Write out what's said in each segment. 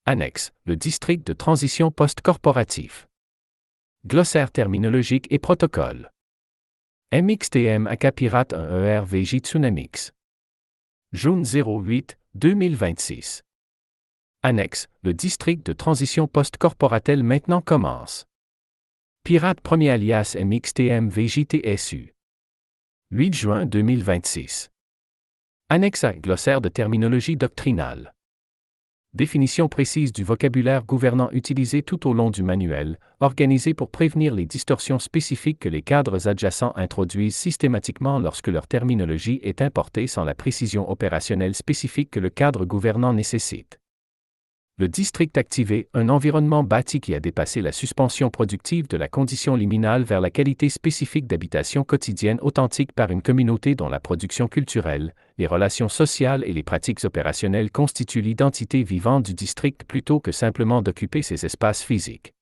Annexe, le district de transition post-corporatif. Glossaire terminologique et protocole. MXTM AK Pirate 1 ERVJ Tsunamix. June 08, 2026. Annexe, le district de transition post-corporatel maintenant commence. Pirate premier alias MXTM VJTSU. 8 juin 2026. Annexe à glossaire de terminologie doctrinale. Définition précise du vocabulaire gouvernant utilisé tout au long du manuel, organisé pour prévenir les distorsions spécifiques que les cadres adjacents introduisent systématiquement lorsque leur terminologie est importée sans la précision opérationnelle spécifique que le cadre gouvernant nécessite. Le district activé, un environnement bâti qui a dépassé la suspension productive de la condition liminale vers la qualité spécifique d'habitation quotidienne authentique par une communauté dont la production culturelle, les relations sociales et les pratiques opérationnelles constituent l'identité vivante du district plutôt que simplement d'occuper ses espaces physiques.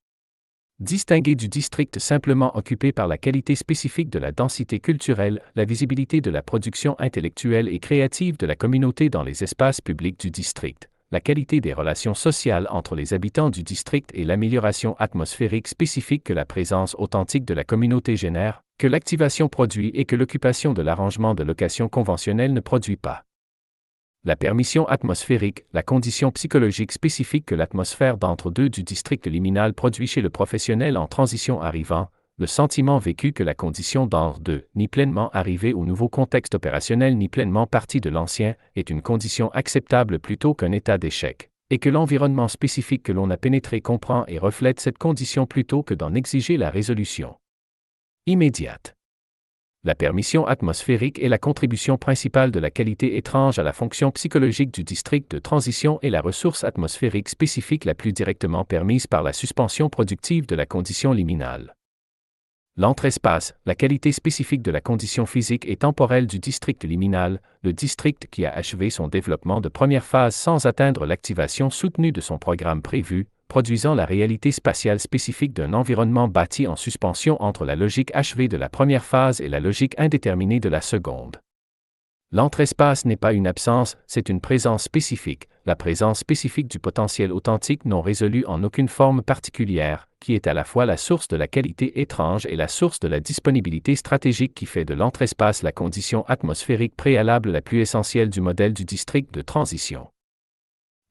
Distingué du district simplement occupé par la qualité spécifique de la densité culturelle, la visibilité de la production intellectuelle et créative de la communauté dans les espaces publics du district, la qualité des relations sociales entre les habitants du district et l'amélioration atmosphérique spécifique que la présence authentique de la communauté génère, que l'activation produit et que l'occupation de l'arrangement de location conventionnel ne produit pas. La permission atmosphérique, la condition psychologique spécifique que l'atmosphère d'entre-deux du district liminal produit chez le professionnel en transition arrivant, le sentiment vécu que la condition d'entre-deux, ni pleinement arrivé au nouveau contexte opérationnel ni pleinement partie de l'ancien, est une condition acceptable plutôt qu'un état d'échec, et que l'environnement spécifique que l'on a pénétré comprend et reflète cette condition plutôt que d'en exiger la résolution immédiate. La permission atmosphérique est la contribution principale de la qualité étrange à la fonction psychologique du district de transition et la ressource atmosphérique spécifique la plus directement permise par la suspension productive de la condition liminale. L'entre-espace, la qualité spécifique de la condition physique et temporelle du district liminal, le district qui a achevé son développement de première phase sans atteindre l'activation soutenue de son programme prévu, produisant la réalité spatiale spécifique d'un environnement bâti en suspension entre la logique achevée de la première phase et la logique indéterminée de la seconde. L'entre-espace n'est pas une absence, c'est une présence spécifique, la présence spécifique du potentiel authentique non résolu en aucune forme particulière, qui est à la fois la source de la qualité étrange et la source de la disponibilité stratégique qui fait de l'entre-espace la condition atmosphérique préalable la plus essentielle du modèle du district de transition.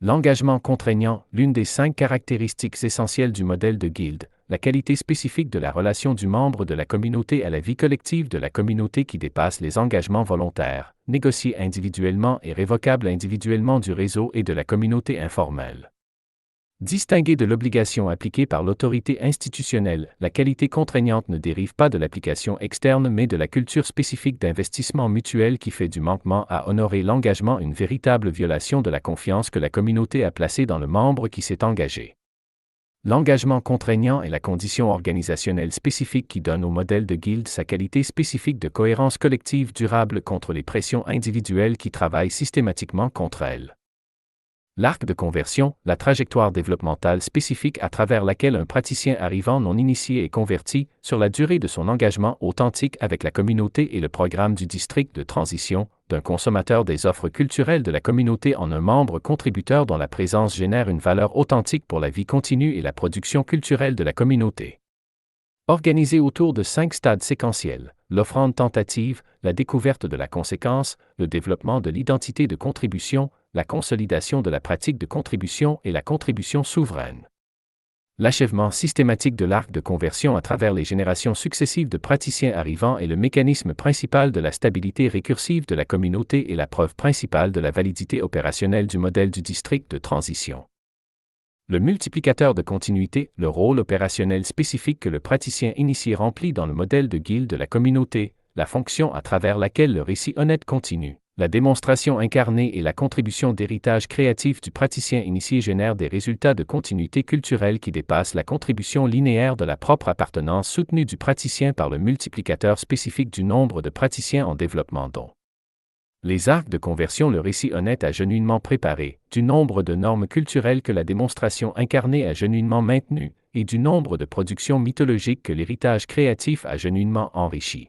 L'engagement contraignant, l'une des 5 caractéristiques essentielles du modèle de Guild, la qualité spécifique de la relation du membre de la communauté à la vie collective de la communauté qui dépasse les engagements volontaires, négociés individuellement et révocables individuellement du réseau et de la communauté informelle. Distinguée de l'obligation appliquée par l'autorité institutionnelle, la qualité contraignante ne dérive pas de l'application externe mais de la culture spécifique d'investissement mutuel qui fait du manquement à honorer l'engagement une véritable violation de la confiance que la communauté a placée dans le membre qui s'est engagé. L'engagement contraignant est la condition organisationnelle spécifique qui donne au modèle de Guild sa qualité spécifique de cohérence collective durable contre les pressions individuelles qui travaillent systématiquement contre elle. L'arc de conversion, la trajectoire développementale spécifique à travers laquelle un praticien arrivant non initié est converti, sur la durée de son engagement authentique avec la communauté et le programme du district de transition, d'un consommateur des offres culturelles de la communauté en un membre contributeur dont la présence génère une valeur authentique pour la vie continue et la production culturelle de la communauté. Organisé autour de 5 stades séquentiels, l'offrande tentative, la découverte de la conséquence, le développement de l'identité de contribution, la consolidation de la pratique de contribution et la contribution souveraine. L'achèvement systématique de l'arc de conversion à travers les générations successives de praticiens arrivants est le mécanisme principal de la stabilité récursive de la communauté et la preuve principale de la validité opérationnelle du modèle du district de transition. Le multiplicateur de continuité, le rôle opérationnel spécifique que le praticien initié remplit dans le modèle de Guild de la communauté, la fonction à travers laquelle le récit honnête continue, la démonstration incarnée et la contribution d'héritage créatif du praticien initié génèrent des résultats de continuité culturelle qui dépassent la contribution linéaire de la propre appartenance soutenue du praticien par le multiplicateur spécifique du nombre de praticiens en développement dont les arcs de conversion le récit honnête a genuinement préparé, du nombre de normes culturelles que la démonstration incarnée a genuinement maintenues, et du nombre de productions mythologiques que l'héritage créatif a genuinement enrichi.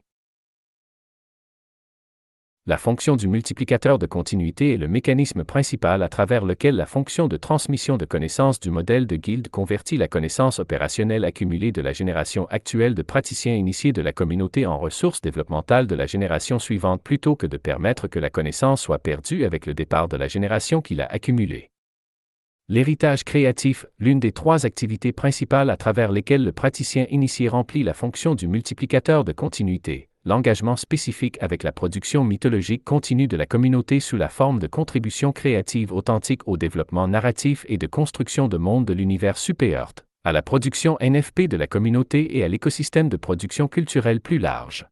La fonction du multiplicateur de continuité est le mécanisme principal à travers lequel la fonction de transmission de connaissances du modèle de Guild convertit la connaissance opérationnelle accumulée de la génération actuelle de praticiens initiés de la communauté en ressources développementales de la génération suivante plutôt que de permettre que la connaissance soit perdue avec le départ de la génération qui l'a accumulée. L'héritage créatif, l'une des 3 activités principales à travers lesquelles le praticien initié remplit la fonction du multiplicateur de continuité. L'engagement spécifique avec la production mythologique continue de la communauté sous la forme de contributions créatives authentiques au développement narratif et de construction de monde de l'univers supérieur, à la production NFP de la communauté et à l'écosystème de production culturelle plus large.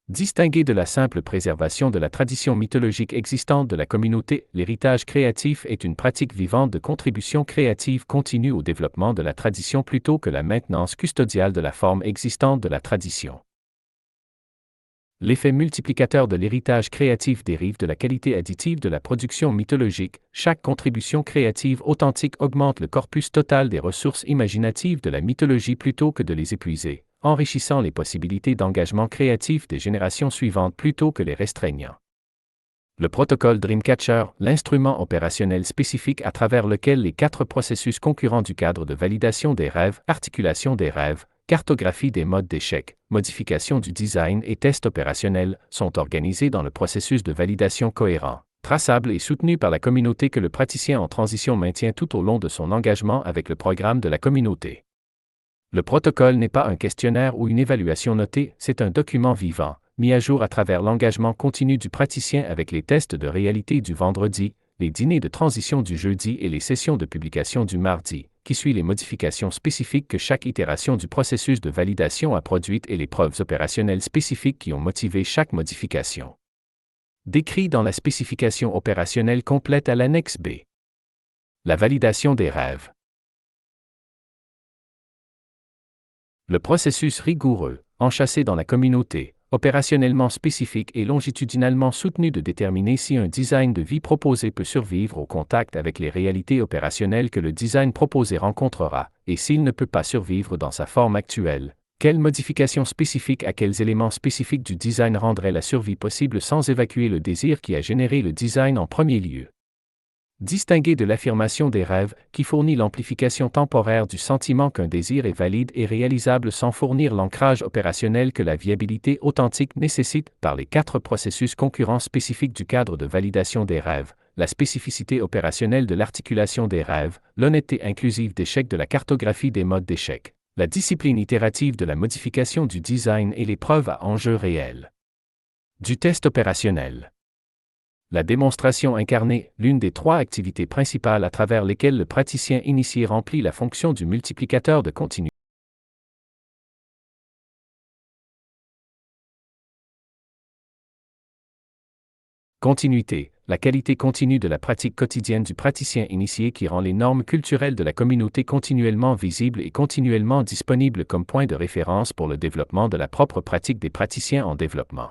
Distingué de la simple préservation de la tradition mythologique existante de la communauté, l'héritage créatif est une pratique vivante de contribution créative continue au développement de la tradition plutôt que la maintenance custodiale de la forme existante de la tradition. L'effet multiplicateur de l'héritage créatif dérive de la qualité additive de la production mythologique. Chaque contribution créative authentique augmente le corpus total des ressources imaginatives de la mythologie plutôt que de les épuiser, enrichissant les possibilités d'engagement créatif des générations suivantes plutôt que les restreignant. Le protocole Dreamcatcher, l'instrument opérationnel spécifique à travers lequel les 4 processus concurrents du cadre de validation des rêves, articulation des rêves, cartographie des modes d'échec, modification du design et test opérationnel, sont organisés dans le processus de validation cohérent, traçable et soutenu par la communauté que le praticien en transition maintient tout au long de son engagement avec le programme de la communauté. Le protocole n'est pas un questionnaire ou une évaluation notée, c'est un document vivant, mis à jour à travers l'engagement continu du praticien avec les tests de réalité du vendredi, les dîners de transition du jeudi et les sessions de publication du mardi, qui suit les modifications spécifiques que chaque itération du processus de validation a produites et les preuves opérationnelles spécifiques qui ont motivé chaque modification. Décrit dans la spécification opérationnelle complète à l'annexe B. La validation des rêves. Le processus rigoureux, enchâssé dans la communauté, opérationnellement spécifique et longitudinalement soutenu de déterminer si un design de vie proposé peut survivre au contact avec les réalités opérationnelles que le design proposé rencontrera, et s'il ne peut pas survivre dans sa forme actuelle, quelles modifications spécifiques à quels éléments spécifiques du design rendraient la survie possible sans évacuer le désir qui a généré le design en premier lieu. Distingué de l'affirmation des rêves, qui fournit l'amplification temporaire du sentiment qu'un désir est valide et réalisable sans fournir l'ancrage opérationnel que la viabilité authentique nécessite par les 4 processus concurrents spécifiques du cadre de validation des rêves, la spécificité opérationnelle de l'articulation des rêves, l'honnêteté inclusive d'échec de la cartographie des modes d'échec, la discipline itérative de la modification du design et les preuves à enjeux réels. Du test opérationnel. La démonstration incarnée, l'une des 3 activités principales à travers lesquelles le praticien initié remplit la fonction du multiplicateur de continuité. Continuité, la qualité continue de la pratique quotidienne du praticien initié qui rend les normes culturelles de la communauté continuellement visibles et continuellement disponibles comme point de référence pour le développement de la propre pratique des praticiens en développement.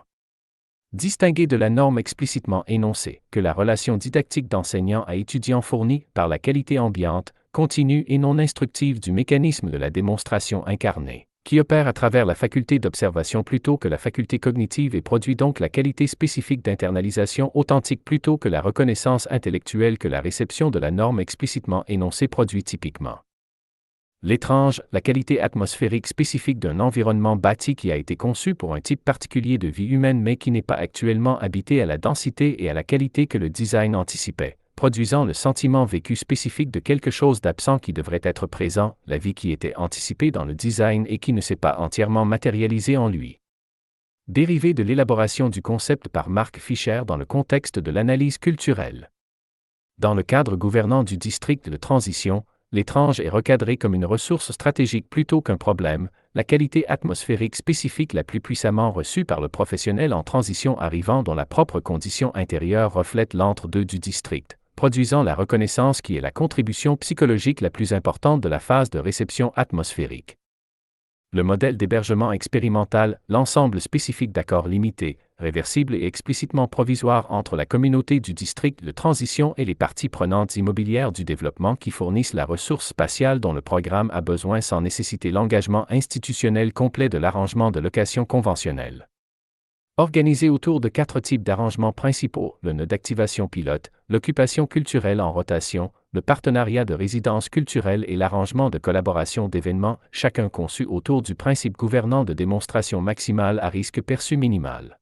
Distingué de la norme explicitement énoncée, que la relation didactique d'enseignant à étudiant fournit par la qualité ambiante, continue et non instructive du mécanisme de la démonstration incarnée, qui opère à travers la faculté d'observation plutôt que la faculté cognitive et produit donc la qualité spécifique d'internalisation authentique plutôt que la reconnaissance intellectuelle que la réception de la norme explicitement énoncée produit typiquement. L'étrange, la qualité atmosphérique spécifique d'un environnement bâti qui a été conçu pour un type particulier de vie humaine mais qui n'est pas actuellement habité à la densité et à la qualité que le design anticipait, produisant le sentiment vécu spécifique de quelque chose d'absent qui devrait être présent, la vie qui était anticipée dans le design et qui ne s'est pas entièrement matérialisée en lui. Dérivé de l'élaboration du concept par Mark Fisher dans le contexte de l'analyse culturelle. Dans le cadre gouvernant du district de transition, l'étrange est recadré comme une ressource stratégique plutôt qu'un problème, la qualité atmosphérique spécifique la plus puissamment reçue par le professionnel en transition arrivant dont la propre condition intérieure reflète l'entre-deux du district, produisant la reconnaissance qui est la contribution psychologique la plus importante de la phase de réception atmosphérique. Le modèle d'hébergement expérimental, l'ensemble spécifique d'accords limités, réversibles et explicitement provisoires entre la communauté du district de transition et les parties prenantes immobilières du développement qui fournissent la ressource spatiale dont le programme a besoin sans nécessiter l'engagement institutionnel complet de l'arrangement de location conventionnel. Organisé autour de 4 types d'arrangements principaux, le nœud d'activation pilote, l'occupation culturelle en rotation, le partenariat de résidence culturelle et l'arrangement de collaboration d'événements, chacun conçu autour du principe gouvernant de démonstration maximale à risque perçu minimal.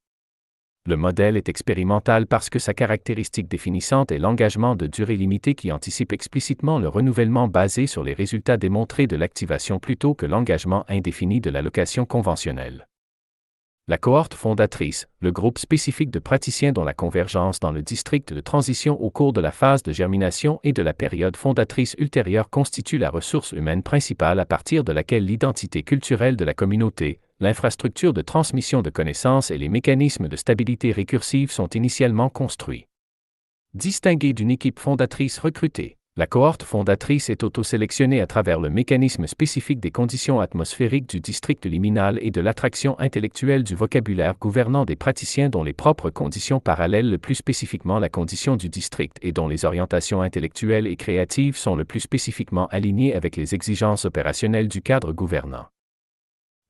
Le modèle est expérimental parce que sa caractéristique définissante est l'engagement de durée limitée qui anticipe explicitement le renouvellement basé sur les résultats démontrés de l'activation plutôt que l'engagement indéfini de l'allocation conventionnelle. La cohorte fondatrice, le groupe spécifique de praticiens dont la convergence dans le district de transition au cours de la phase de germination et de la période fondatrice ultérieure constitue la ressource humaine principale à partir de laquelle l'identité culturelle de la communauté, l'infrastructure de transmission de connaissances et les mécanismes de stabilité récursive sont initialement construits. Distingué d'une équipe fondatrice recrutée. La cohorte fondatrice est auto-sélectionnée à travers le mécanisme spécifique des conditions atmosphériques du district liminal et de l'attraction intellectuelle du vocabulaire gouvernant des praticiens dont les propres conditions parallèles, le plus spécifiquement la condition du district, et dont les orientations intellectuelles et créatives sont le plus spécifiquement alignées avec les exigences opérationnelles du cadre gouvernant.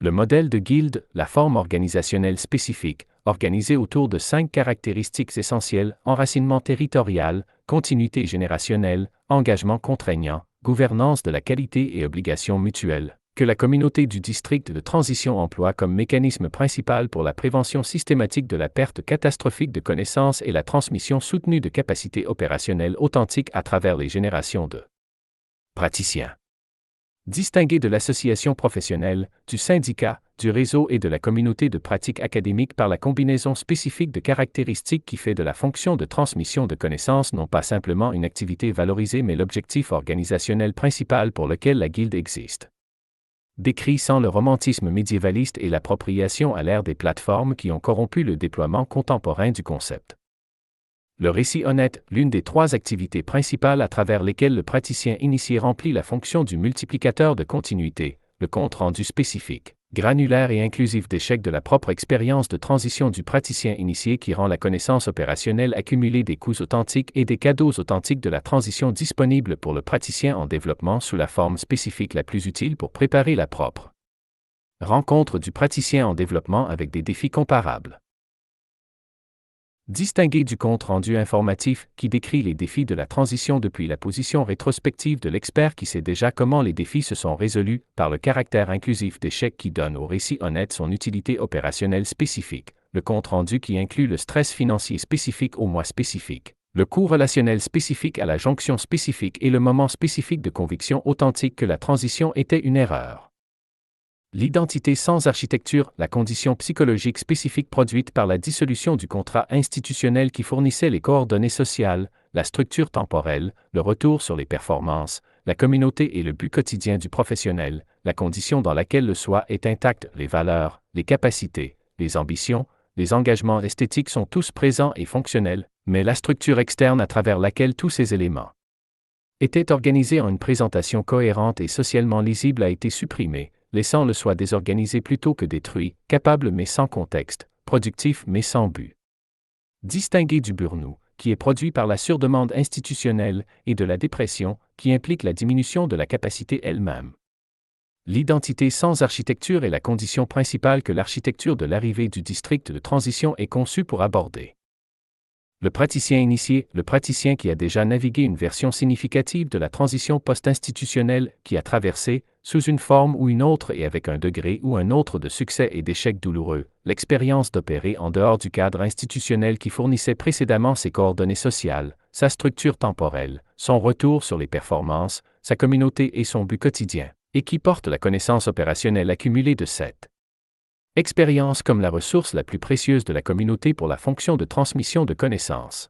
Le modèle de guilde, la forme organisationnelle spécifique, organisée autour de 5 caractéristiques essentielles: enracinement territorial, continuité générationnelle, engagement contraignant, gouvernance de la qualité et obligations mutuelles, que la communauté du district de transition emploie comme mécanisme principal pour la prévention systématique de la perte catastrophique de connaissances et la transmission soutenue de capacités opérationnelles authentiques à travers les générations de praticiens. Distingué de l'association professionnelle, du syndicat, du réseau et de la communauté de pratique académique par la combinaison spécifique de caractéristiques qui fait de la fonction de transmission de connaissances non pas simplement une activité valorisée mais l'objectif organisationnel principal pour lequel la guilde existe. Décrit sans le romantisme médiévaliste et l'appropriation à l'ère des plateformes qui ont corrompu le déploiement contemporain du concept. Le récit honnête, l'une des 3 activités principales à travers lesquelles le praticien initié remplit la fonction du multiplicateur de continuité, le compte-rendu spécifique, granulaire et inclusif d'échecs de la propre expérience de transition du praticien initié qui rend la connaissance opérationnelle accumulée des coûts authentiques et des cadeaux authentiques de la transition disponible pour le praticien en développement sous la forme spécifique la plus utile pour préparer la propre rencontre du praticien en développement avec des défis comparables. Distingué du compte-rendu informatif qui décrit les défis de la transition depuis la position rétrospective de l'expert qui sait déjà comment les défis se sont résolus, par le caractère inclusif d'échec qui donne au récit honnête son utilité opérationnelle spécifique, le compte-rendu qui inclut le stress financier spécifique au mois spécifique, le coût relationnel spécifique à la jonction spécifique et le moment spécifique de conviction authentique que la transition était une erreur. L'identité sans architecture, la condition psychologique spécifique produite par la dissolution du contrat institutionnel qui fournissait les coordonnées sociales, la structure temporelle, le retour sur les performances, la communauté et le but quotidien du professionnel, la condition dans laquelle le soi est intact, les valeurs, les capacités, les ambitions, les engagements esthétiques sont tous présents et fonctionnels, mais la structure externe à travers laquelle tous ces éléments étaient organisés en une présentation cohérente et socialement lisible a été supprimée, laissant le soi désorganisé plutôt que détruit, capable mais sans contexte, productif mais sans but. Distingué du burn-out, qui est produit par la surdemande institutionnelle, et de la dépression, qui implique la diminution de la capacité elle-même. L'identité sans architecture est la condition principale que l'architecture de l'arrivée du district de transition est conçue pour aborder. Le praticien initié, le praticien qui a déjà navigué une version significative de la transition post-institutionnelle, qui a traversé, sous une forme ou une autre et avec un degré ou un autre de succès et d'échec douloureux, l'expérience d'opérer en dehors du cadre institutionnel qui fournissait précédemment ses coordonnées sociales, sa structure temporelle, son retour sur les performances, sa communauté et son but quotidien, et qui porte la connaissance opérationnelle accumulée de cette expérience comme la ressource la plus précieuse de la communauté pour la fonction de transmission de connaissances.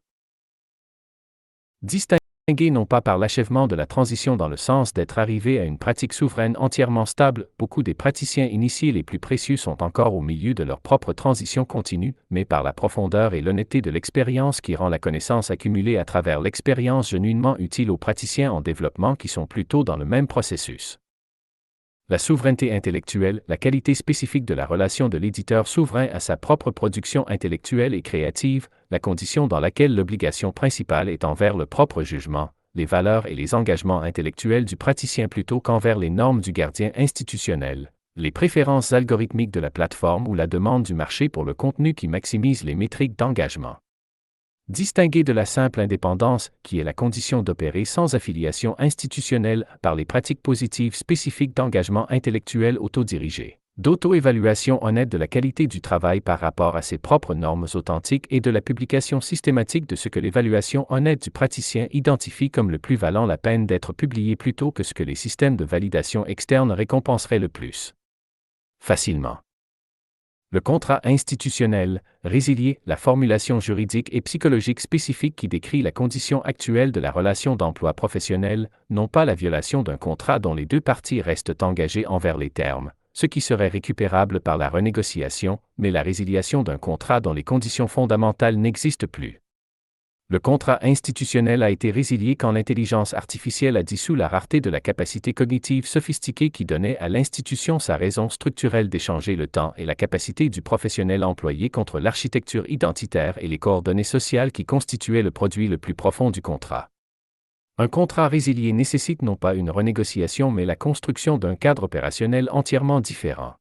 Distingué non pas par l'achèvement de la transition dans le sens d'être arrivé à une pratique souveraine entièrement stable, beaucoup des praticiens initiés les plus précieux sont encore au milieu de leur propre transition continue, mais par la profondeur et l'honnêteté de l'expérience qui rend la connaissance accumulée à travers l'expérience genuinement utile aux praticiens en développement qui sont plutôt dans le même processus. La souveraineté intellectuelle, la qualité spécifique de la relation de l'éditeur souverain à sa propre production intellectuelle et créative, la condition dans laquelle l'obligation principale est envers le propre jugement, les valeurs et les engagements intellectuels du praticien plutôt qu'envers les normes du gardien institutionnel, Les préférences algorithmiques de la plateforme ou la demande du marché pour le contenu qui maximise les métriques d'engagement. Distinguer de la simple indépendance, qui est la condition d'opérer sans affiliation institutionnelle, par les pratiques positives spécifiques d'engagement intellectuel autodirigé, d'auto-évaluation honnête de la qualité du travail par rapport à ses propres normes authentiques et de la publication systématique de ce que l'évaluation honnête du praticien identifie comme le plus valant la peine d'être publié plutôt que ce que les systèmes de validation externe récompenseraient le plus facilement. Le contrat institutionnel, résilier, la formulation juridique et psychologique spécifique qui décrit la condition actuelle de la relation d'emploi professionnelle, non pas la violation d'un contrat dont les deux parties restent engagées envers les termes, ce qui serait récupérable par la renégociation, mais la résiliation d'un contrat dont les conditions fondamentales n'existent plus. Le contrat institutionnel a été résilié quand l'intelligence artificielle a dissous la rareté de la capacité cognitive sophistiquée qui donnait à l'institution sa raison structurelle d'échanger le temps et la capacité du professionnel employé contre l'architecture identitaire et les coordonnées sociales qui constituaient le produit le plus profond du contrat. Un contrat résilié nécessite non pas une renégociation mais la construction d'un cadre opérationnel entièrement différent.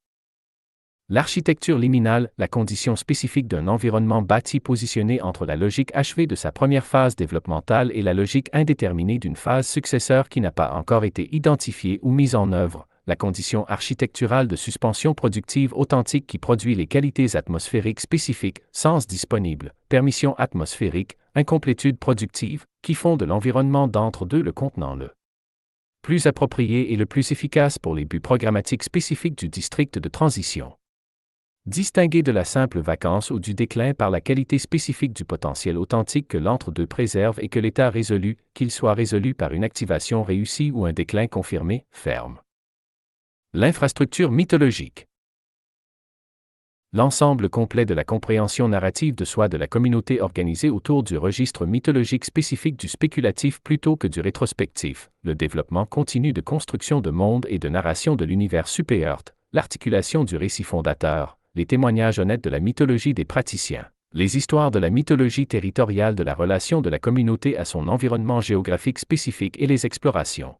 L'architecture liminale, la condition spécifique d'un environnement bâti positionné entre la logique achevée de sa première phase développementale et la logique indéterminée d'une phase successeur qui n'a pas encore été identifiée ou mise en œuvre, la condition architecturale de suspension productive authentique qui produit les qualités atmosphériques spécifiques, sens disponible, permission atmosphérique, incomplétude productive, qui font de l'environnement d'entre-deux le contenant le plus approprié et le plus efficace pour les buts programmatiques spécifiques du district de transition. Distingué de la simple vacance ou du déclin par la qualité spécifique du potentiel authentique que l'entre-deux préserve et que l'état résolu, qu'il soit résolu par une activation réussie ou un déclin confirmé, ferme. L'infrastructure mythologique. L'ensemble complet de la compréhension narrative de soi de la communauté organisée autour du registre mythologique spécifique du spéculatif plutôt que du rétrospectif, le développement continu de construction de monde et de narration de l'univers supérieur, l'articulation du récit fondateur, les témoignages honnêtes de la mythologie des praticiens, les histoires de la mythologie territoriale de la relation de la communauté à son environnement géographique spécifique et les explorations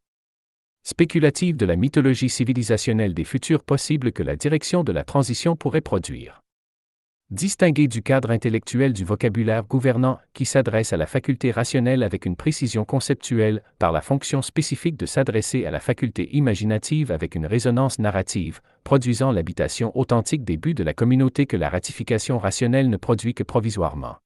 spéculatives de la mythologie civilisationnelle des futurs possibles que la direction de la transition pourrait produire. Distinguer du cadre intellectuel du vocabulaire gouvernant qui s'adresse à la faculté rationnelle avec une précision conceptuelle, par la fonction spécifique de s'adresser à la faculté imaginative avec une résonance narrative, produisant l'habitation authentique des buts de la communauté que la ratification rationnelle ne produit que provisoirement.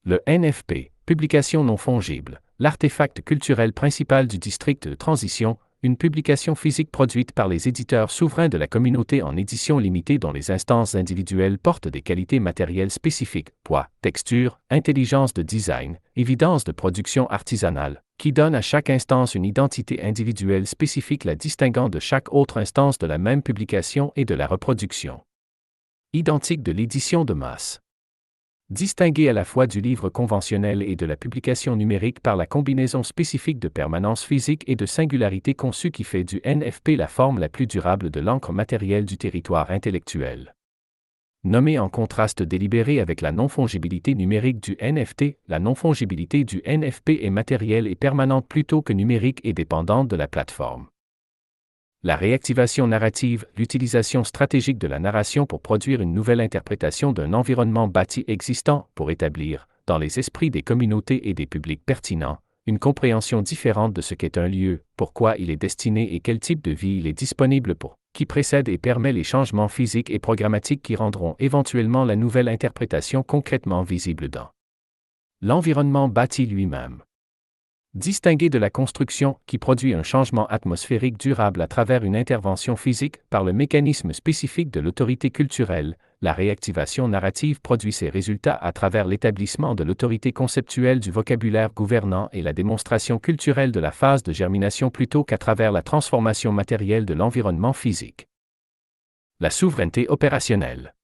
Le NFP, publication non fongible, l'artefact culturel principal du district de transition, une publication physique produite par les éditeurs souverains de la communauté en édition limitée dont les instances individuelles portent des qualités matérielles spécifiques, poids, texture, intelligence de design, évidence de production artisanale, qui donne à chaque instance une identité individuelle spécifique la distinguant de chaque autre instance de la même publication et de la reproduction identique de l'édition de masse. Distingué à la fois du livre conventionnel et de la publication numérique par la combinaison spécifique de permanence physique et de singularité conçue qui fait du NFP la forme la plus durable de l'encre matérielle du territoire intellectuel. Nommé en contraste délibéré avec la non-fongibilité numérique du NFT, la non-fongibilité du NFP est matérielle et permanente plutôt que numérique et dépendante de la plateforme. La réactivation narrative, l'utilisation stratégique de la narration pour produire une nouvelle interprétation d'un environnement bâti existant, pour établir, dans les esprits des communautés et des publics pertinents, une compréhension différente de ce qu'est un lieu, pourquoi il est destiné et quel type de vie il est disponible pour, qui précède et permet les changements physiques et programmatiques qui rendront éventuellement la nouvelle interprétation concrètement visible dans l'environnement bâti lui-même. Distingué de la construction, qui produit un changement atmosphérique durable à travers une intervention physique, par le mécanisme spécifique de l'autorité culturelle, la réactivation narrative produit ses résultats à travers l'établissement de l'autorité conceptuelle du vocabulaire gouvernant et la démonstration culturelle de la phase de germination plutôt qu'à travers la transformation matérielle de l'environnement physique. La souveraineté opérationnelle.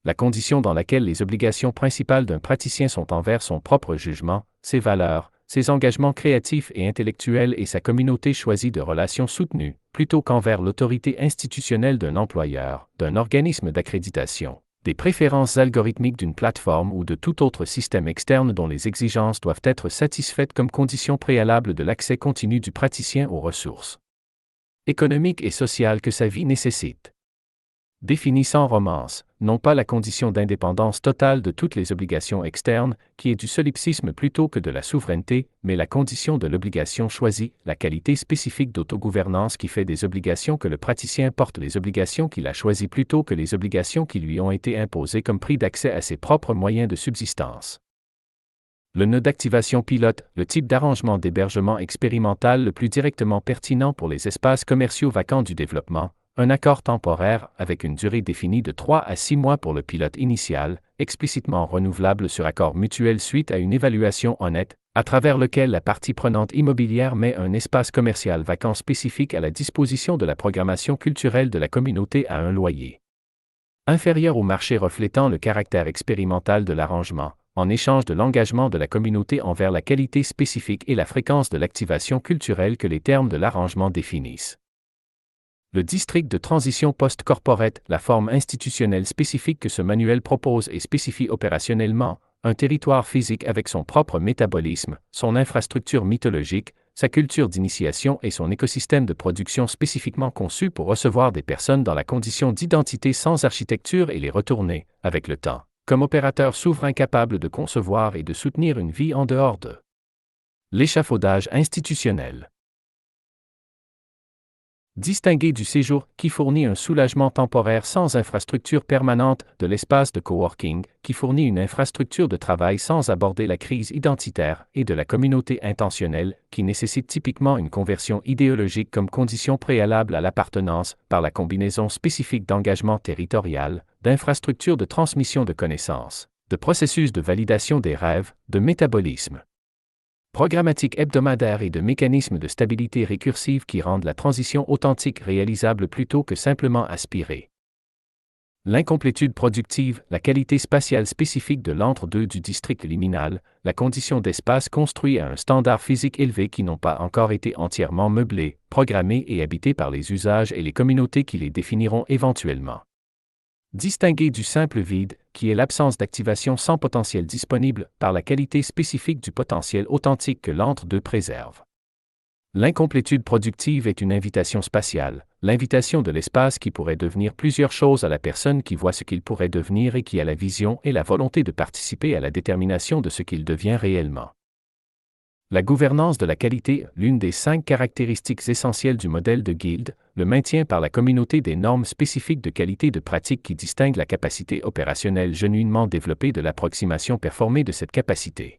La condition dans laquelle les obligations principales d'un praticien sont envers son propre jugement, ses valeurs, ses engagements créatifs et intellectuels et sa communauté choisie de relations soutenues, plutôt qu'envers l'autorité institutionnelle d'un employeur, d'un organisme d'accréditation, des préférences algorithmiques d'une plateforme ou de tout autre système externe dont les exigences doivent être satisfaites comme condition préalable de l'accès continu du praticien aux ressources économique et sociale que sa vie nécessite. Définie sans romance, non pas la condition d'indépendance totale de toutes les obligations externes, qui est du solipsisme plutôt que de la souveraineté, mais la condition de l'obligation choisie, la qualité spécifique d'autogouvernance qui fait des obligations que le praticien porte les obligations qu'il a choisies plutôt que les obligations qui lui ont été imposées comme prix d'accès à ses propres moyens de subsistance. Le nœud d'activation pilote, le type d'arrangement d'hébergement expérimental le plus directement pertinent pour les espaces commerciaux vacants du développement, un accord temporaire avec une durée définie de 3 à 6 mois pour le pilote initial, explicitement renouvelable sur accord mutuel suite à une évaluation honnête, à travers lequel la partie prenante immobilière met un espace commercial vacant spécifique à la disposition de la programmation culturelle de la communauté à un loyer inférieur au marché reflétant le caractère expérimental de l'arrangement, en échange de l'engagement de la communauté envers la qualité spécifique et la fréquence de l'activation culturelle que les termes de l'arrangement définissent. Le district de transition post-corporate, la forme institutionnelle spécifique que ce manuel propose et spécifie opérationnellement, un territoire physique avec son propre métabolisme, son infrastructure mythologique, sa culture d'initiation et son écosystème de production spécifiquement conçu pour recevoir des personnes dans la condition d'identité sans architecture et les retourner, avec le temps, comme opérateur souverain capable de concevoir et de soutenir une vie en dehors de l'échafaudage institutionnel. Distingué du séjour, qui fournit un soulagement temporaire sans infrastructure permanente, de l'espace de coworking, qui fournit une infrastructure de travail sans aborder la crise identitaire, et de la communauté intentionnelle, qui nécessite typiquement une conversion idéologique comme condition préalable à l'appartenance, par la combinaison spécifique d'engagement territorial, d'infrastructures de transmission de connaissances, de processus de validation des rêves, de métabolisme programmatique hebdomadaire et de mécanismes de stabilité récursive qui rendent la transition authentique réalisable plutôt que simplement aspirée. L'incomplétude productive, la qualité spatiale spécifique de l'entre-deux du district liminal, la condition d'espace construit à un standard physique élevé qui n'ont pas encore été entièrement meublés, programmés et habités par les usages et les communautés qui les définiront éventuellement. Distingué du simple vide, qui est l'absence d'activation sans potentiel disponible, par la qualité spécifique du potentiel authentique que l'entre-deux préserve. L'incomplétude productive est une invitation spatiale, l'invitation de l'espace qui pourrait devenir plusieurs choses à la personne qui voit ce qu'il pourrait devenir et qui a la vision et la volonté de participer à la détermination de ce qu'il devient réellement. La gouvernance de la qualité, l'une des 5 caractéristiques essentielles du modèle de guilde, le maintien par la communauté des normes spécifiques de qualité de pratique qui distinguent la capacité opérationnelle genuinement développée de l'approximation performée de cette capacité.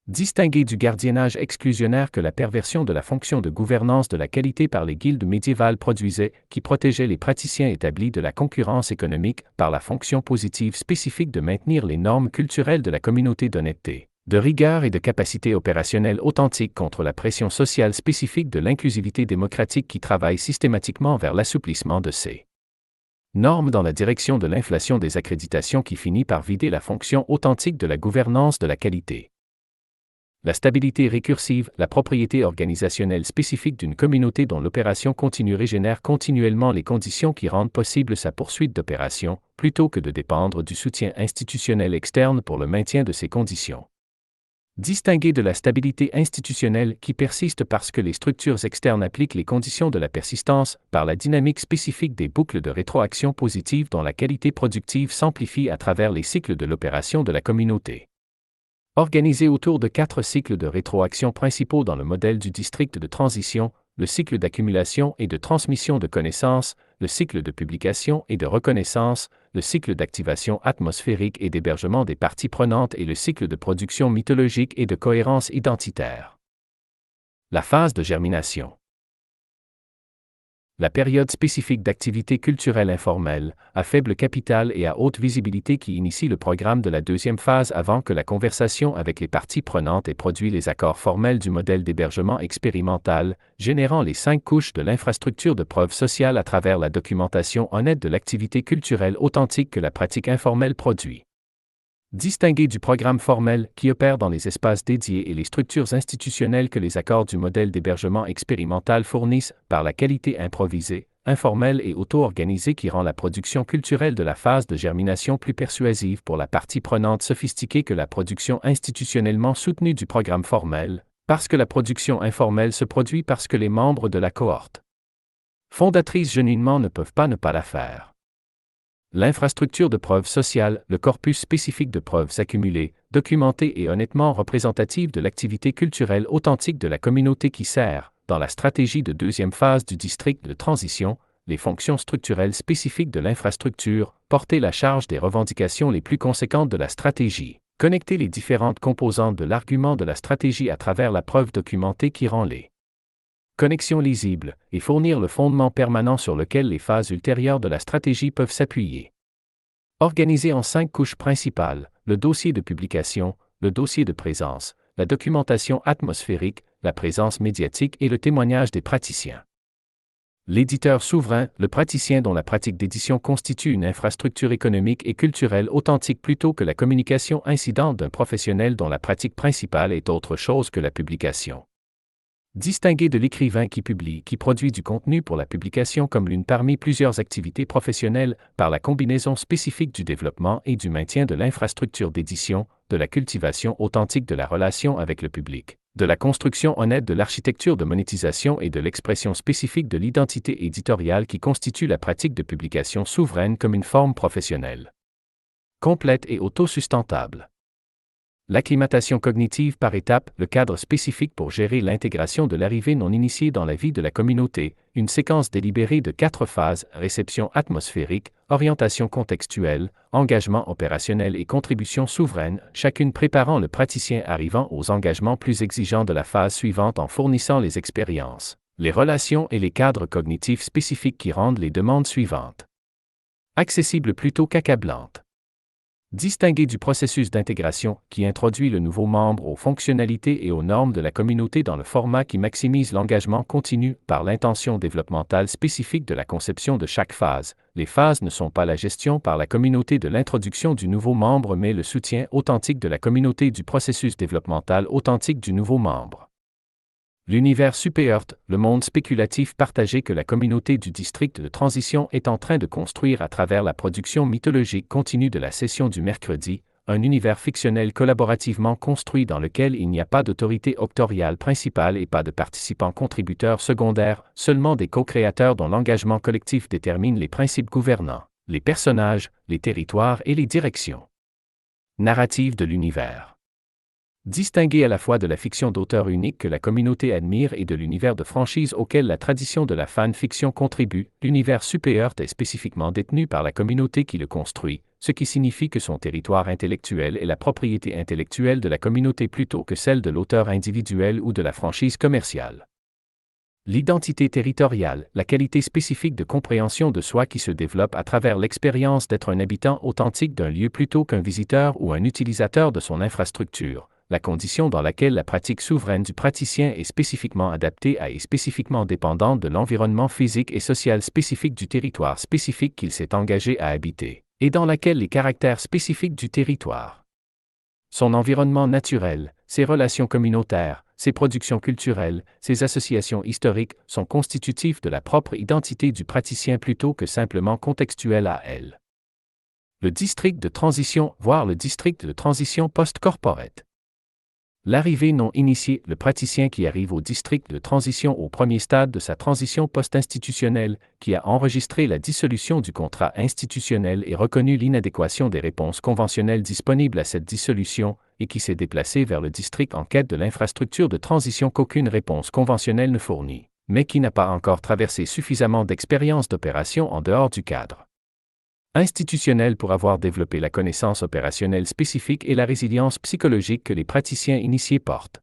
Distingué du gardiennage exclusionnaire que la perversion de la fonction de gouvernance de la qualité par les guildes médiévales produisait, qui protégeait les praticiens établis de la concurrence économique par la fonction positive spécifique de maintenir les normes culturelles de la communauté d'honnêteté, de rigueur et de capacité opérationnelle authentique contre la pression sociale spécifique de l'inclusivité démocratique qui travaille systématiquement vers l'assouplissement de ces normes dans la direction de l'inflation des accréditations qui finit par vider la fonction authentique de la gouvernance de la qualité. La stabilité récursive, la propriété organisationnelle spécifique d'une communauté dont l'opération continue régénère continuellement les conditions qui rendent possible sa poursuite d'opération, plutôt que de dépendre du soutien institutionnel externe pour le maintien de ces conditions. Distingué de la stabilité institutionnelle qui persiste parce que les structures externes appliquent les conditions de la persistance, par la dynamique spécifique des boucles de rétroaction positive dont la qualité productive s'amplifie à travers les cycles de l'opération de la communauté. Organisé autour de 4 cycles de rétroaction principaux dans le modèle du district de transition, le cycle d'accumulation et de transmission de connaissances, le cycle de publication et de reconnaissance, le cycle d'activation atmosphérique et d'hébergement des parties prenantes et le cycle de production mythologique et de cohérence identitaire. La phase de germination. La période spécifique d'activité culturelle informelle, à faible capital et à haute visibilité qui initie le programme de la deuxième phase avant que la conversation avec les parties prenantes ait produit les accords formels du modèle d'hébergement expérimental, générant les 5 couches de l'infrastructure de preuve sociale à travers la documentation honnête de l'activité culturelle authentique que la pratique informelle produit. Distingué du programme formel qui opère dans les espaces dédiés et les structures institutionnelles que les accords du modèle d'hébergement expérimental fournissent, par la qualité improvisée, informelle et auto-organisée qui rend la production culturelle de la phase de germination plus persuasive pour la partie prenante sophistiquée que la production institutionnellement soutenue du programme formel, parce que la production informelle se produit parce que les membres de la cohorte Fondatrices genuinement ne peuvent pas ne pas la faire. L'infrastructure de preuves sociales, le corpus spécifique de preuves accumulées, documentées et honnêtement représentatives de l'activité culturelle authentique de la communauté qui sert, dans la stratégie de deuxième phase du district de transition, les fonctions structurelles spécifiques de l'infrastructure, porter la charge des revendications les plus conséquentes de la stratégie, connecter les différentes composantes de l'argument de la stratégie à travers la preuve documentée qui rend les connexions lisibles, et fournir le fondement permanent sur lequel les phases ultérieures de la stratégie peuvent s'appuyer. Organisé en 5 couches principales, le dossier de publication, le dossier de présence, la documentation atmosphérique, la présence médiatique et le témoignage des praticiens. L'éditeur souverain, le praticien dont la pratique d'édition constitue une infrastructure économique et culturelle authentique plutôt que la communication incidente d'un professionnel dont la pratique principale est autre chose que la publication. Distingué de l'écrivain qui publie, qui produit du contenu pour la publication comme l'une parmi plusieurs activités professionnelles, par la combinaison spécifique du développement et du maintien de l'infrastructure d'édition, de la cultivation authentique de la relation avec le public, de la construction honnête de l'architecture de monétisation et de l'expression spécifique de l'identité éditoriale qui constitue la pratique de publication souveraine comme une forme professionnelle, complète et autosustentable. L'acclimatation cognitive par étapes, le cadre spécifique pour gérer l'intégration de l'arrivée non initiée dans la vie de la communauté, une séquence délibérée de 4 phases, réception atmosphérique, orientation contextuelle, engagement opérationnel et contribution souveraine, chacune préparant le praticien arrivant aux engagements plus exigeants de la phase suivante en fournissant les expériences, les relations et les cadres cognitifs spécifiques qui rendent les demandes suivantes accessibles plutôt qu'accablantes. Distingué du processus d'intégration qui introduit le nouveau membre aux fonctionnalités et aux normes de la communauté dans le format qui maximise l'engagement continu par l'intention développementale spécifique de la conception de chaque phase. Les phases ne sont pas la gestion par la communauté de l'introduction du nouveau membre mais le soutien authentique de la communauté du processus développemental authentique du nouveau membre. L'univers supérieur, le monde spéculatif partagé que la communauté du district de transition est en train de construire à travers la production mythologique continue de la session du mercredi, un univers fictionnel collaborativement construit dans lequel il n'y a pas d'autorité octoriale principale et pas de participants contributeurs secondaires, seulement des co-créateurs dont l'engagement collectif détermine les principes gouvernants, les personnages, les territoires et les directions. Narrative de l'univers. Distingué à la fois de la fiction d'auteur unique que la communauté admire et de l'univers de franchise auquel la tradition de la fan-fiction contribue, l'univers supérieur est spécifiquement détenu par la communauté qui le construit, ce qui signifie que son territoire intellectuel est la propriété intellectuelle de la communauté plutôt que celle de l'auteur individuel ou de la franchise commerciale. L'identité territoriale, la qualité spécifique de compréhension de soi qui se développe à travers l'expérience d'être un habitant authentique d'un lieu plutôt qu'un visiteur ou un utilisateur de son infrastructure. La condition dans laquelle la pratique souveraine du praticien est spécifiquement adaptée à et spécifiquement dépendante de l'environnement physique et social spécifique du territoire spécifique qu'il s'est engagé à habiter, et dans laquelle les caractères spécifiques du territoire, son environnement naturel, ses relations communautaires, ses productions culturelles, ses associations historiques sont constitutifs de la propre identité du praticien plutôt que simplement contextuels à elle. Le district de transition, voire le district de transition post-corporate. L'arrivée non initiée, le praticien qui arrive au district de transition au premier stade de sa transition post-institutionnelle, qui a enregistré la dissolution du contrat institutionnel et reconnu l'inadéquation des réponses conventionnelles disponibles à cette dissolution, et qui s'est déplacé vers le district en quête de l'infrastructure de transition qu'aucune réponse conventionnelle ne fournit, mais qui n'a pas encore traversé suffisamment d'expérience d'opération en dehors du cadre institutionnel pour avoir développé la connaissance opérationnelle spécifique et la résilience psychologique que les praticiens initiés portent.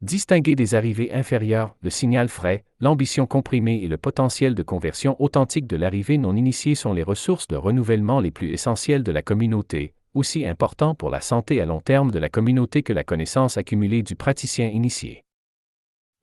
Distinguer des arrivées inférieures, le signal frais, l'ambition comprimée et le potentiel de conversion authentique de l'arrivée non initiée sont les ressources de renouvellement les plus essentielles de la communauté, aussi importants pour la santé à long terme de la communauté que la connaissance accumulée du praticien initié.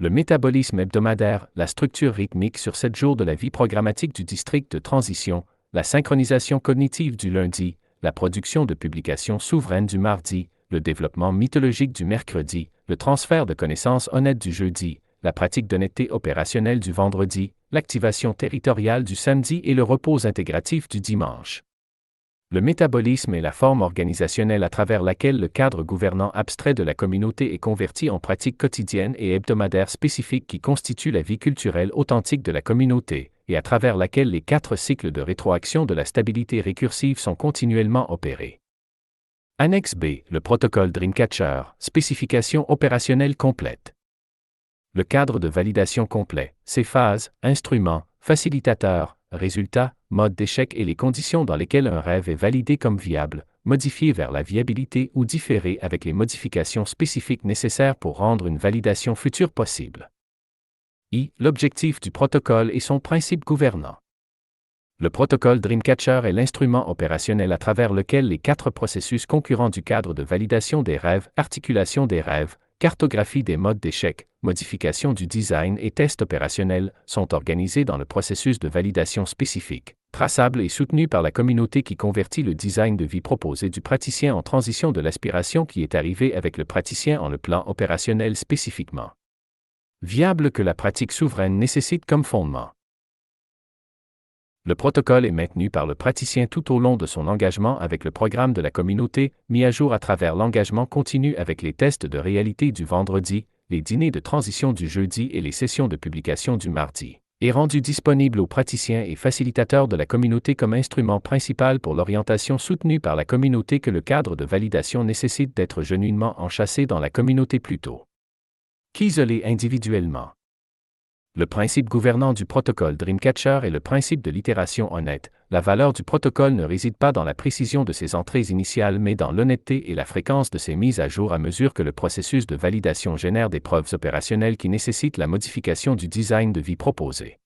Le métabolisme hebdomadaire, la structure rythmique sur 7 jours de la vie programmatique du district de transition, la synchronisation cognitive du lundi, la production de publications souveraines du mardi, le développement mythologique du mercredi, le transfert de connaissances honnêtes du jeudi, la pratique d'honnêteté opérationnelle du vendredi, l'activation territoriale du samedi et le repos intégratif du dimanche. Le métabolisme est la forme organisationnelle à travers laquelle le cadre gouvernant abstrait de la communauté est converti en pratiques quotidiennes et hebdomadaires spécifiques qui constituent la vie culturelle authentique de la communauté, et à travers laquelle les 4 cycles de rétroaction de la stabilité récursive sont continuellement opérés. Annexe B, le protocole Dreamcatcher, spécification opérationnelle complète. Le cadre de validation complet, ses phases, instruments, facilitateurs, résultats, mode d'échec et les conditions dans lesquelles un rêve est validé comme viable, modifié vers la viabilité ou différé avec les modifications spécifiques nécessaires pour rendre une validation future possible. L'objectif du protocole et son principe gouvernant. Le protocole Dreamcatcher est l'instrument opérationnel à travers lequel les 4 processus concurrents du cadre de validation des rêves, articulation des rêves, cartographie des modes d'échec, modification du design et test opérationnel sont organisés dans le processus de validation spécifique, traçable et soutenu par la communauté qui convertit le design de vie proposé du praticien en transition de l'aspiration qui est arrivée avec le praticien en le plan opérationnel spécifiquement viable que la pratique souveraine nécessite comme fondement. Le protocole est maintenu par le praticien tout au long de son engagement avec le programme de la communauté, mis à jour à travers l'engagement continu avec les tests de réalité du vendredi, les dîners de transition du jeudi et les sessions de publication du mardi, et rendu disponible aux praticiens et facilitateurs de la communauté comme instrument principal pour l'orientation soutenue par la communauté que le cadre de validation nécessite d'être genuinement enchâssé dans la communauté plutôt qu'isolé individuellement. Le principe gouvernant du protocole Dreamcatcher est le principe de l'itération honnête. La valeur du protocole ne réside pas dans la précision de ses entrées initiales mais dans l'honnêteté et la fréquence de ses mises à jour à mesure que le processus de validation génère des preuves opérationnelles qui nécessitent la modification du design de vie proposé.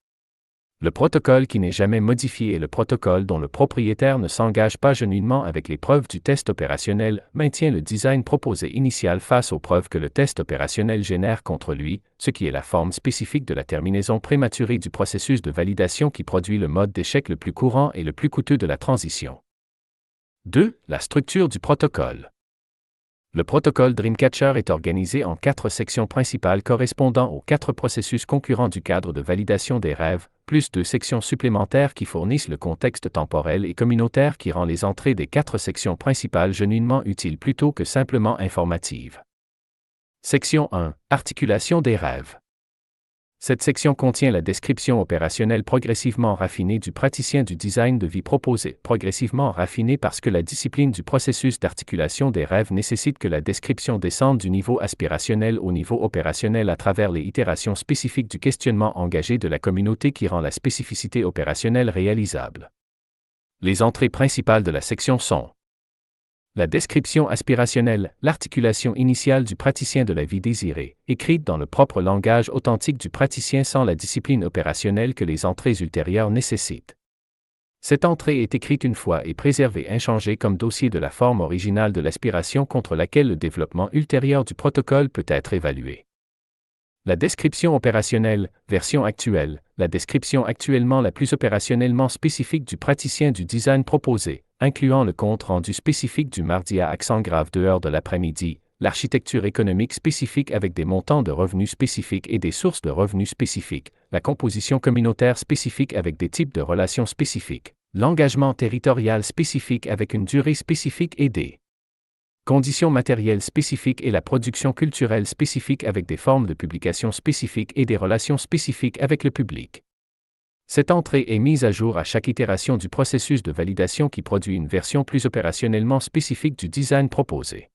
Le protocole qui n'est jamais modifié est le protocole dont le propriétaire ne s'engage pas genuinement avec les preuves du test opérationnel, maintient le design proposé initial face aux preuves que le test opérationnel génère contre lui, ce qui est la forme spécifique de la terminaison prématurée du processus de validation qui produit le mode d'échec le plus courant et le plus coûteux de la transition. 2. La structure du protocole. Le protocole Dreamcatcher est organisé en 4 sections principales correspondant aux 4 processus concurrents du cadre de validation des rêves, plus 2 sections supplémentaires qui fournissent le contexte temporel et communautaire qui rend les entrées des 4 sections principales genuinement utiles plutôt que simplement informatives. Section 1. Articulation des rêves. Cette section contient la description opérationnelle progressivement raffinée du praticien du design de vie proposé, progressivement raffinée parce que la discipline du processus d'articulation des rêves nécessite que la description descende du niveau aspirationnel au niveau opérationnel à travers les itérations spécifiques du questionnement engagé de la communauté qui rend la spécificité opérationnelle réalisable. Les entrées principales de la section sont la description aspirationnelle, l'articulation initiale du praticien de la vie désirée, écrite dans le propre langage authentique du praticien sans la discipline opérationnelle que les entrées ultérieures nécessitent. Cette entrée est écrite une fois et préservée inchangée comme dossier de la forme originale de l'aspiration contre laquelle le développement ultérieur du protocole peut être évalué. La description opérationnelle, version actuelle, la description actuellement la plus opérationnellement spécifique du praticien du design proposé, incluant le compte rendu spécifique du mardi à accent grave 2h de l'après-midi, l'architecture économique spécifique avec des montants de revenus spécifiques et des sources de revenus spécifiques, la composition communautaire spécifique avec des types de relations spécifiques, l'engagement territorial spécifique avec une durée spécifique et des conditions matérielles spécifiques et la production culturelle spécifique avec des formes de publication spécifiques et des relations spécifiques avec le public. Cette entrée est mise à jour à chaque itération du processus de validation qui produit une version plus opérationnellement spécifique du design proposé.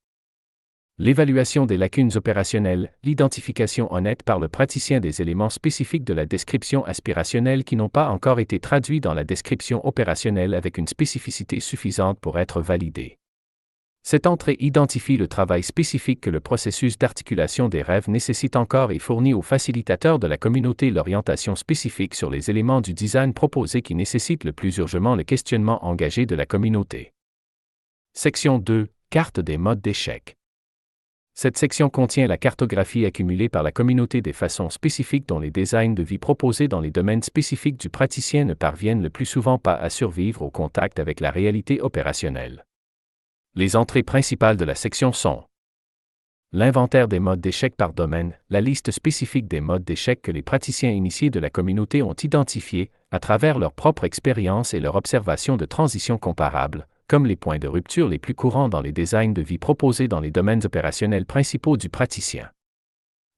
L'évaluation des lacunes opérationnelles, l'identification honnête par le praticien des éléments spécifiques de la description aspirationnelle qui n'ont pas encore été traduits dans la description opérationnelle avec une spécificité suffisante pour être validés. Cette entrée identifie le travail spécifique que le processus d'articulation des rêves nécessite encore et fournit aux facilitateurs de la communauté l'orientation spécifique sur les éléments du design proposé qui nécessitent le plus urgemment le questionnement engagé de la communauté. Section 2. Carte des modes d'échec. Cette section contient la cartographie accumulée par la communauté des façons spécifiques dont les designs de vie proposés dans les domaines spécifiques du praticien ne parviennent le plus souvent pas à survivre au contact avec la réalité opérationnelle. Les entrées principales de la section sont l'inventaire des modes d'échec par domaine, la liste spécifique des modes d'échec que les praticiens initiés de la communauté ont identifiés, à travers leur propre expérience et leur observation de transitions comparables, comme les points de rupture les plus courants dans les designs de vie proposés dans les domaines opérationnels principaux du praticien.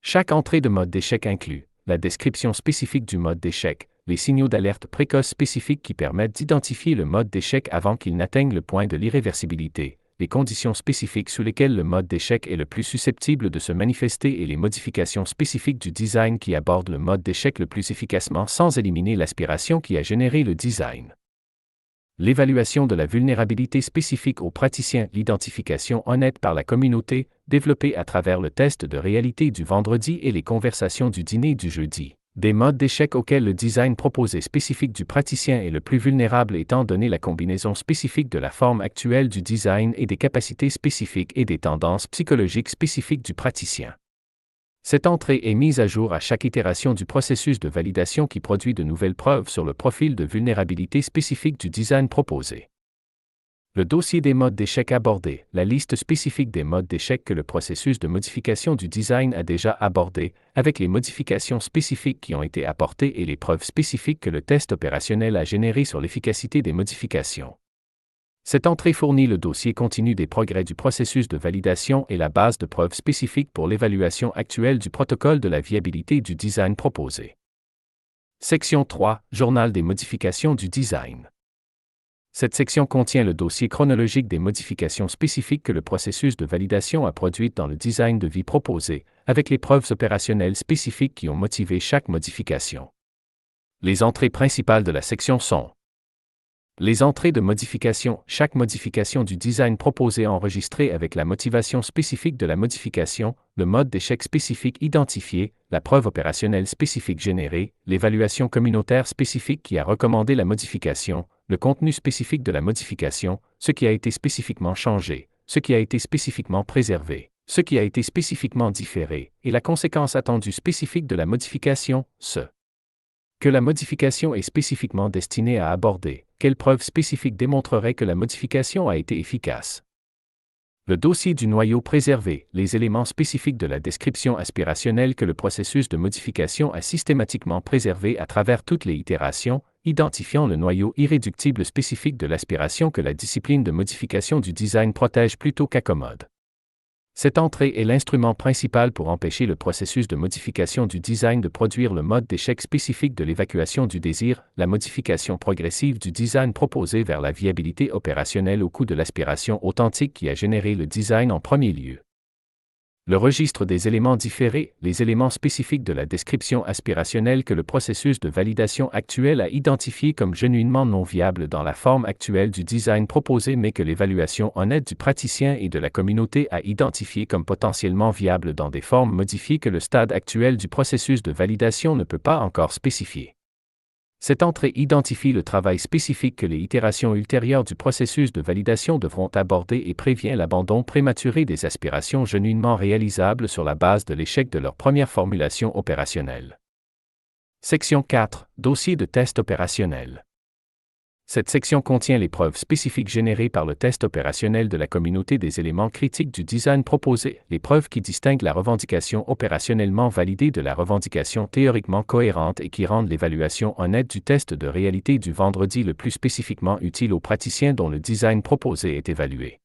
Chaque entrée de mode d'échec inclut la description spécifique du mode d'échec, les signaux d'alerte précoces spécifiques qui permettent d'identifier le mode d'échec avant qu'il n'atteigne le point de l'irréversibilité, les conditions spécifiques sous lesquelles le mode d'échec est le plus susceptible de se manifester et les modifications spécifiques du design qui abordent le mode d'échec le plus efficacement sans éliminer l'aspiration qui a généré le design. L'évaluation de la vulnérabilité spécifique aux praticiens, l'identification honnête par la communauté, développée à travers le test de réalité du vendredi et les conversations du dîner du jeudi. Des modes d'échec auxquels le design proposé spécifique du praticien est le plus vulnérable étant donné la combinaison spécifique de la forme actuelle du design et des capacités spécifiques et des tendances psychologiques spécifiques du praticien. Cette entrée est mise à jour à chaque itération du processus de validation qui produit de nouvelles preuves sur le profil de vulnérabilité spécifique du design proposé. Le dossier des modes d'échec abordés, la liste spécifique des modes d'échec que le processus de modification du design a déjà abordés, avec les modifications spécifiques qui ont été apportées et les preuves spécifiques que le test opérationnel a générées sur l'efficacité des modifications. Cette entrée fournit le dossier continu des progrès du processus de validation et la base de preuves spécifiques pour l'évaluation actuelle du protocole de la viabilité du design proposé. Section 3. Journal des modifications du design. Cette section contient le dossier chronologique des modifications spécifiques que le processus de validation a produites dans le design de vie proposé, avec les preuves opérationnelles spécifiques qui ont motivé chaque modification. Les entrées principales de la section sont: les entrées de modification, chaque modification du design proposé enregistrée avec la motivation spécifique de la modification, le mode d'échec spécifique identifié, la preuve opérationnelle spécifique générée, l'évaluation communautaire spécifique qui a recommandé la modification, le contenu spécifique de la modification, ce qui a été spécifiquement changé, ce qui a été spécifiquement préservé, ce qui a été spécifiquement différé, et la conséquence attendue spécifique de la modification, ce que la modification est spécifiquement destinée à aborder, quelle preuve spécifique démontrerait que la modification a été efficace. Le dossier du noyau préservé, les éléments spécifiques de la description aspirationnelle que le processus de modification a systématiquement préservé à travers toutes les itérations, identifiant le noyau irréductible spécifique de l'aspiration que la discipline de modification du design protège plutôt qu'accommode. Cette entrée est l'instrument principal pour empêcher le processus de modification du design de produire le mode d'échec spécifique de l'évacuation du désir, la modification progressive du design proposé vers la viabilité opérationnelle au coût de l'aspiration authentique qui a généré le design en premier lieu. Le registre des éléments différés, les éléments spécifiques de la description aspirationnelle que le processus de validation actuel a identifiés comme genuinement non viables dans la forme actuelle du design proposé mais que l'évaluation honnête du praticien et de la communauté a identifiés comme potentiellement viables dans des formes modifiées que le stade actuel du processus de validation ne peut pas encore spécifier. Cette entrée identifie le travail spécifique que les itérations ultérieures du processus de validation devront aborder et prévient l'abandon prématuré des aspirations genuinement réalisables sur la base de l'échec de leur première formulation opérationnelle. Section 4. Dossier de test opérationnel. Cette section contient les preuves spécifiques générées par le test opérationnel de la communauté des éléments critiques du design proposé, les preuves qui distinguent la revendication opérationnellement validée de la revendication théoriquement cohérente et qui rendent l'évaluation honnête du test de réalité du vendredi le plus spécifiquement utile aux praticiens dont le design proposé est évalué.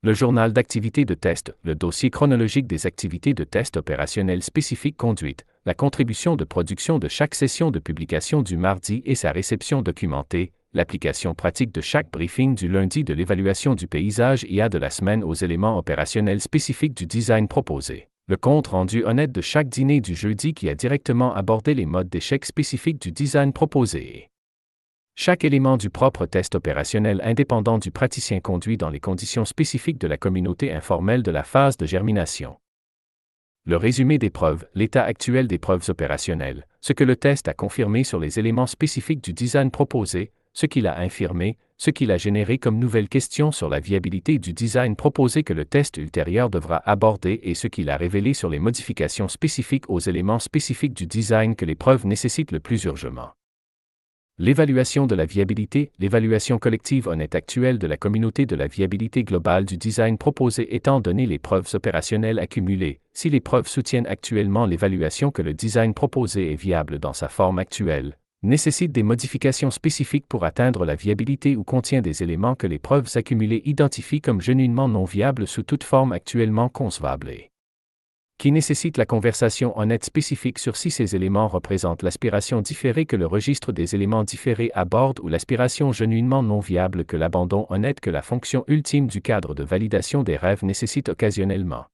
Le journal d'activités de test, le dossier chronologique des activités de test opérationnelles spécifiques conduites, la contribution de production de chaque session de publication du mardi et sa réception documentée, l'application pratique de chaque briefing du lundi de l'évaluation du paysage IA de la semaine aux éléments opérationnels spécifiques du design proposé, le compte rendu honnête de chaque dîner du jeudi qui a directement abordé les modes d'échec spécifiques du design proposé. Chaque élément du propre test opérationnel indépendant du praticien conduit dans les conditions spécifiques de la communauté informelle de la phase de germination. Le résumé des preuves, l'état actuel des preuves opérationnelles, ce que le test a confirmé sur les éléments spécifiques du design proposé, ce qu'il a infirmé, ce qu'il a généré comme nouvelles questions sur la viabilité du design proposé que le test ultérieur devra aborder et ce qu'il a révélé sur les modifications spécifiques aux éléments spécifiques du design que les preuves nécessitent le plus urgemment. L'évaluation de la viabilité, l'évaluation collective honnête actuelle de la communauté de la viabilité globale du design proposé étant donné les preuves opérationnelles accumulées, si les preuves soutiennent actuellement l'évaluation que le design proposé est viable dans sa forme actuelle, nécessite des modifications spécifiques pour atteindre la viabilité ou contient des éléments que les preuves accumulées identifient comme genuinement non viables sous toute forme actuellement concevable et qui nécessite la conversation honnête spécifique sur si ces éléments représentent l'aspiration différée que le registre des éléments différés aborde ou l'aspiration genuinement non viable que l'abandon honnête que la fonction ultime du cadre de validation des rêves nécessite occasionnellement.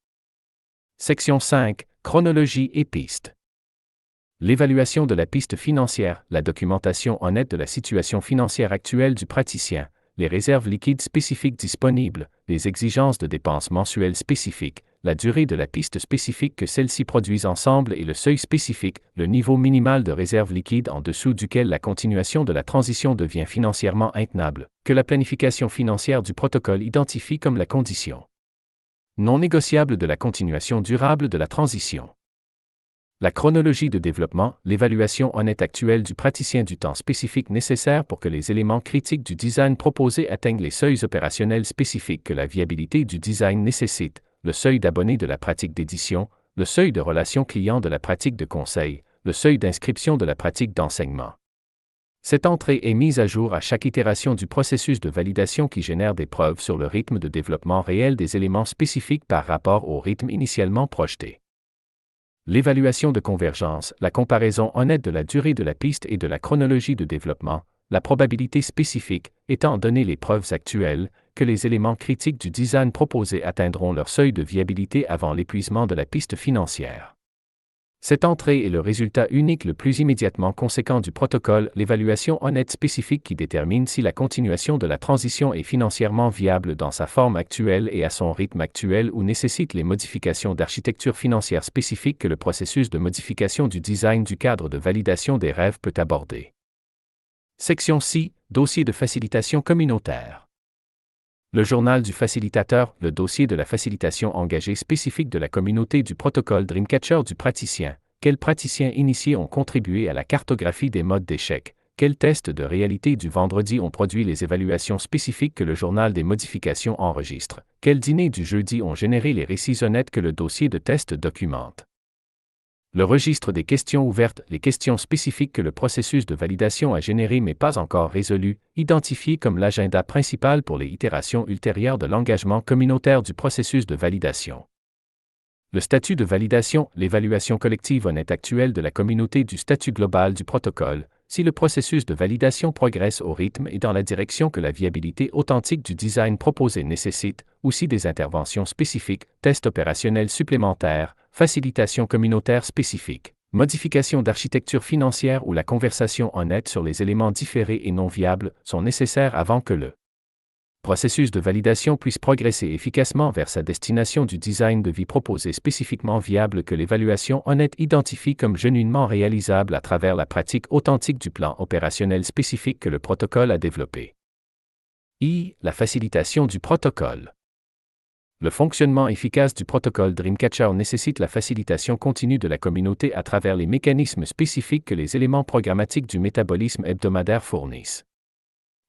Section 5. Chronologie et pistes. L'évaluation de la piste financière, la documentation honnête de la situation financière actuelle du praticien, les réserves liquides spécifiques disponibles, les exigences de dépenses mensuelles spécifiques, la durée de la piste spécifique que celles-ci produisent ensemble et le seuil spécifique, le niveau minimal de réserve liquide en dessous duquel la continuation de la transition devient financièrement intenable, que la planification financière du protocole identifie comme la condition non négociable de la continuation durable de la transition. La chronologie de développement, l'évaluation honnête actuelle du praticien du temps spécifique nécessaire pour que les éléments critiques du design proposé atteignent les seuils opérationnels spécifiques que la viabilité du design nécessite, le seuil d'abonnés de la pratique d'édition, le seuil de relation client de la pratique de conseil, le seuil d'inscription de la pratique d'enseignement. Cette entrée est mise à jour à chaque itération du processus de validation qui génère des preuves sur le rythme de développement réel des éléments spécifiques par rapport au rythme initialement projeté. L'évaluation de convergence, la comparaison honnête de la durée de la piste et de la chronologie de développement, la probabilité spécifique, étant donné les preuves actuelles, que les éléments critiques du design proposé atteindront leur seuil de viabilité avant l'épuisement de la piste financière. Cette entrée est le résultat unique le plus immédiatement conséquent du protocole, l'évaluation honnête spécifique qui détermine si la continuation de la transition est financièrement viable dans sa forme actuelle et à son rythme actuel ou nécessite les modifications d'architecture financière spécifiques que le processus de modification du design du cadre de validation des rêves peut aborder. Section 6. Dossier de facilitation communautaire. Le journal du facilitateur, le dossier de la facilitation engagée spécifique de la communauté du protocole Dreamcatcher du praticien. Quels praticiens initiés ont contribué à la cartographie des modes d'échec? Quels tests de réalité du vendredi ont produit les évaluations spécifiques que le journal des modifications enregistre? Quels dîners du jeudi ont généré les récits honnêtes que le dossier de test documente? Le registre des questions ouvertes, les questions spécifiques que le processus de validation a générées mais pas encore résolues, identifiées comme l'agenda principal pour les itérations ultérieures de l'engagement communautaire du processus de validation. Le statut de validation, l'évaluation collective honnête actuelle de la communauté du statut global du protocole, si le processus de validation progresse au rythme et dans la direction que la viabilité authentique du design proposé nécessite, ou si des interventions spécifiques, tests opérationnels supplémentaires, facilitation communautaire spécifique, modification d'architecture financière ou la conversation honnête sur les éléments différés et non viables sont nécessaires avant que le processus de validation puisse progresser efficacement vers sa destination du design de vie proposé spécifiquement viable que l'évaluation honnête identifie comme genuinement réalisable à travers la pratique authentique du plan opérationnel spécifique que le protocole a développé. La facilitation du protocole. Le fonctionnement efficace du protocole Dreamcatcher nécessite la facilitation continue de la communauté à travers les mécanismes spécifiques que les éléments programmatiques du métabolisme hebdomadaire fournissent.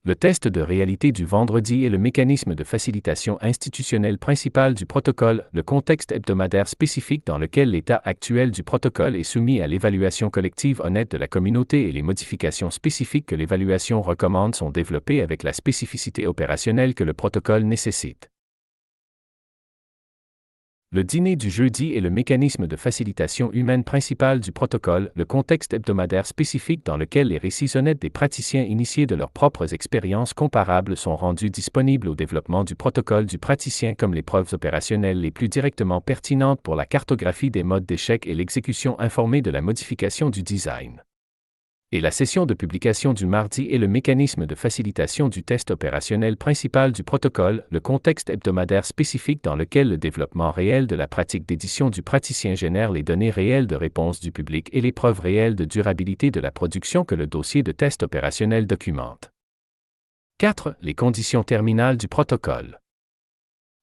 Le test de réalité du vendredi est le mécanisme de facilitation institutionnelle principal du protocole, le contexte hebdomadaire spécifique dans lequel l'état actuel du protocole est soumis à l'évaluation collective honnête de la communauté et les modifications spécifiques que l'évaluation recommande sont développées avec la spécificité opérationnelle que le protocole nécessite. Le dîner du jeudi est le mécanisme de facilitation humaine principal du protocole, le contexte hebdomadaire spécifique dans lequel les récits honnêtes des praticiens initiés de leurs propres expériences comparables sont rendus disponibles au développement du protocole du praticien comme les preuves opérationnelles les plus directement pertinentes pour la cartographie des modes d'échec et l'exécution informée de la modification du design. Et la session de publication du mardi est le mécanisme de facilitation du test opérationnel principal du protocole, le contexte hebdomadaire spécifique dans lequel le développement réel de la pratique d'édition du praticien génère les données réelles de réponse du public et les preuves réelles de durabilité de la production que le dossier de test opérationnel documente. 4. Les conditions terminales du protocole.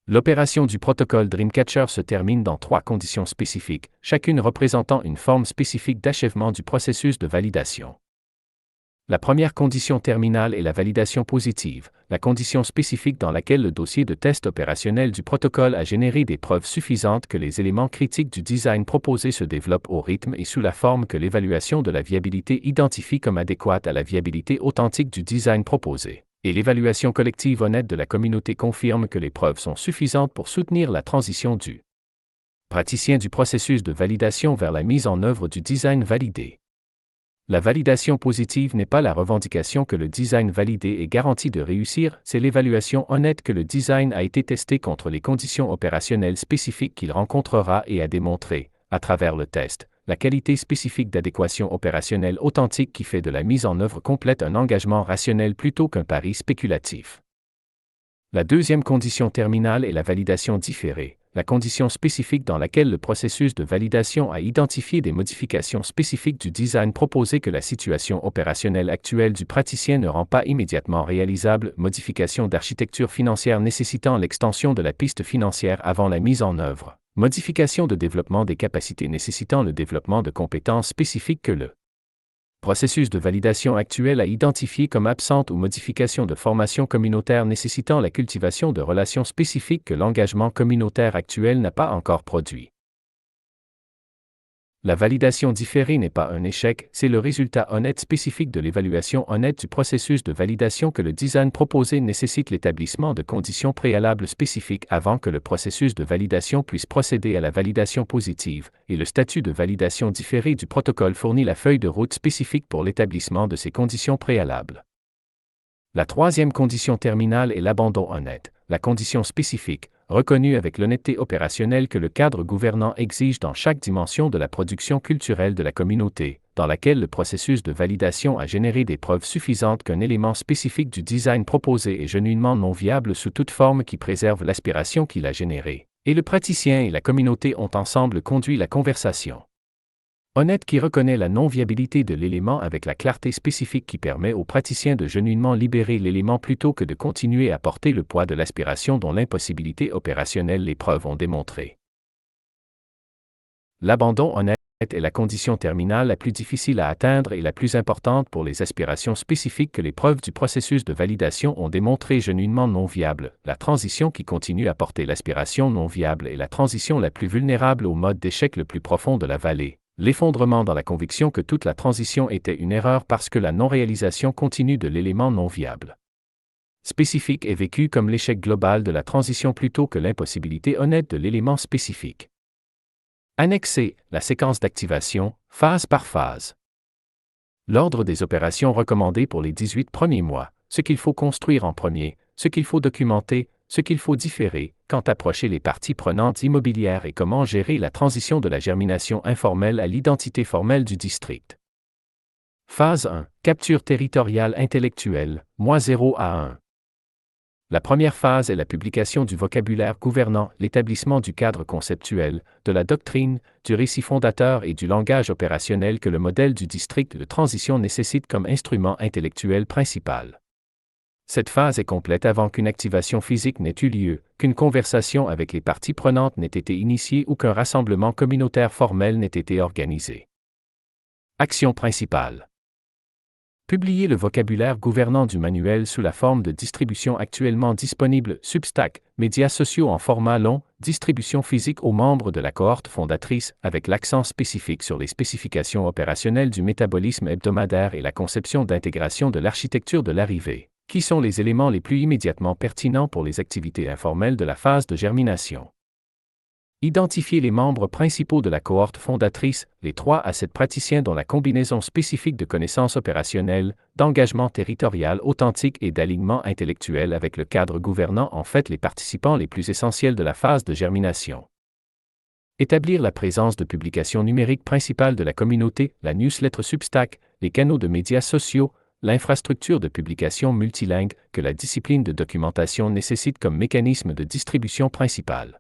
L'opération du protocole Dreamcatcher se termine dans 3 conditions spécifiques, chacune représentant une forme spécifique d'achèvement du processus de validation. La première condition terminale est la validation positive, la condition spécifique dans laquelle le dossier de test opérationnel du protocole a généré des preuves suffisantes que les éléments critiques du design proposé se développent au rythme et sous la forme que l'évaluation de la viabilité identifie comme adéquate à la viabilité authentique du design proposé. Et l'évaluation collective honnête de la communauté confirme que les preuves sont suffisantes pour soutenir la transition du Praticien du processus de validation vers la mise en œuvre du design validé. La validation positive n'est pas la revendication que le design validé est garanti de réussir, c'est l'évaluation honnête que le design a été testé contre les conditions opérationnelles spécifiques qu'il rencontrera et a démontré, à travers le test, la qualité spécifique d'adéquation opérationnelle authentique qui fait de la mise en œuvre complète un engagement rationnel plutôt qu'un pari spéculatif. La deuxième condition terminale est la validation différée, la condition spécifique dans laquelle le processus de validation a identifié des modifications spécifiques du design proposé que la situation opérationnelle actuelle du praticien ne rend pas immédiatement réalisable, modification d'architecture financière nécessitant l'extension de la piste financière avant la mise en œuvre, modification de développement des capacités nécessitant le développement de compétences spécifiques que le processus de validation actuel a identifié comme absente ou modification de formation communautaire nécessitant la cultivation de relations spécifiques que l'engagement communautaire actuel n'a pas encore produit. La validation différée n'est pas un échec, c'est le résultat honnête spécifique de l'évaluation honnête du processus de validation que le design proposé nécessite l'établissement de conditions préalables spécifiques avant que le processus de validation puisse procéder à la validation positive, et le statut de validation différée du protocole fournit la feuille de route spécifique pour l'établissement de ces conditions préalables. La troisième condition terminale est l'abandon honnête, la condition spécifique, reconnue avec l'honnêteté opérationnelle que le cadre gouvernant exige dans chaque dimension de la production culturelle de la communauté, dans laquelle le processus de validation a généré des preuves suffisantes qu'un élément spécifique du design proposé est genuinement non viable sous toute forme qui préserve l'aspiration qu'il a générée, et le praticien et la communauté ont ensemble conduit la conversation. Honnête qui reconnaît la non-viabilité de l'élément avec la clarté spécifique qui permet au praticien de genuinement libérer l'élément plutôt que de continuer à porter le poids de l'aspiration dont l'impossibilité opérationnelle les preuves ont démontré. L'abandon honnête est la condition terminale la plus difficile à atteindre et la plus importante pour les aspirations spécifiques que les preuves du processus de validation ont démontré genuinement non viables. La transition qui continue à porter l'aspiration non viable est la transition la plus vulnérable au mode d'échec le plus profond de la vallée. L'effondrement dans la conviction que toute la transition était une erreur parce que la non-réalisation continue de l'élément non viable spécifique est vécu comme l'échec global de la transition plutôt que l'impossibilité honnête de l'élément spécifique. Annexé, la séquence d'activation, phase par phase. L'ordre des opérations recommandées pour les 18 premiers mois, ce qu'il faut construire en premier, ce qu'il faut documenter, ce qu'il faut différer, quand approcher les parties prenantes immobilières et comment gérer la transition de la germination informelle à l'identité formelle du district. Phase 1. Capture territoriale intellectuelle, mois 0 à 1. La première phase est la publication du vocabulaire gouvernant, l'établissement du cadre conceptuel, de la doctrine, du récit fondateur et du langage opérationnel que le modèle du district de transition nécessite comme instrument intellectuel principal. Cette phase est complète avant qu'une activation physique n'ait eu lieu, qu'une conversation avec les parties prenantes n'ait été initiée ou qu'un rassemblement communautaire formel n'ait été organisé. Action principale. Publier le vocabulaire gouvernant du manuel sous la forme de distribution actuellement disponible, Substack, médias sociaux en format long, distribution physique aux membres de la cohorte fondatrice, avec l'accent spécifique sur les spécifications opérationnelles du métabolisme hebdomadaire et la conception d'intégration de l'architecture de l'arrivée, qui sont les éléments les plus immédiatement pertinents pour les activités informelles de la phase de germination. Identifier les membres principaux de la cohorte fondatrice, les 3 à 7 praticiens dont la combinaison spécifique de connaissances opérationnelles, d'engagement territorial authentique et d'alignement intellectuel avec le cadre gouvernant en fait les participants les plus essentiels de la phase de germination. Établir la présence de publications numériques principales de la communauté, la newsletter Substack, les canaux de médias sociaux, l'infrastructure de publication multilingue que la discipline de documentation nécessite comme mécanisme de distribution principal.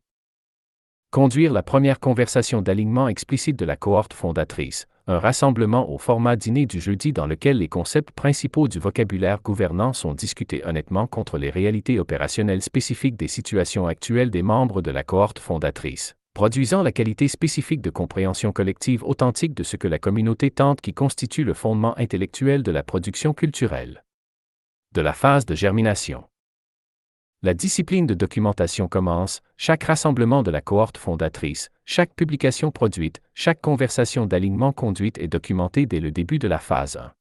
Conduire la première conversation d'alignement explicite de la cohorte fondatrice, un rassemblement au format dîner du jeudi dans lequel les concepts principaux du vocabulaire gouvernant sont discutés honnêtement contre les réalités opérationnelles spécifiques des situations actuelles des membres de la cohorte fondatrice, produisant la qualité spécifique de compréhension collective authentique de ce que la communauté tente qui constitue le fondement intellectuel de la production culturelle. De la phase de germination. La discipline de documentation commence, chaque rassemblement de la cohorte fondatrice, chaque publication produite, chaque conversation d'alignement conduite est documentée dès le début de la phase 1.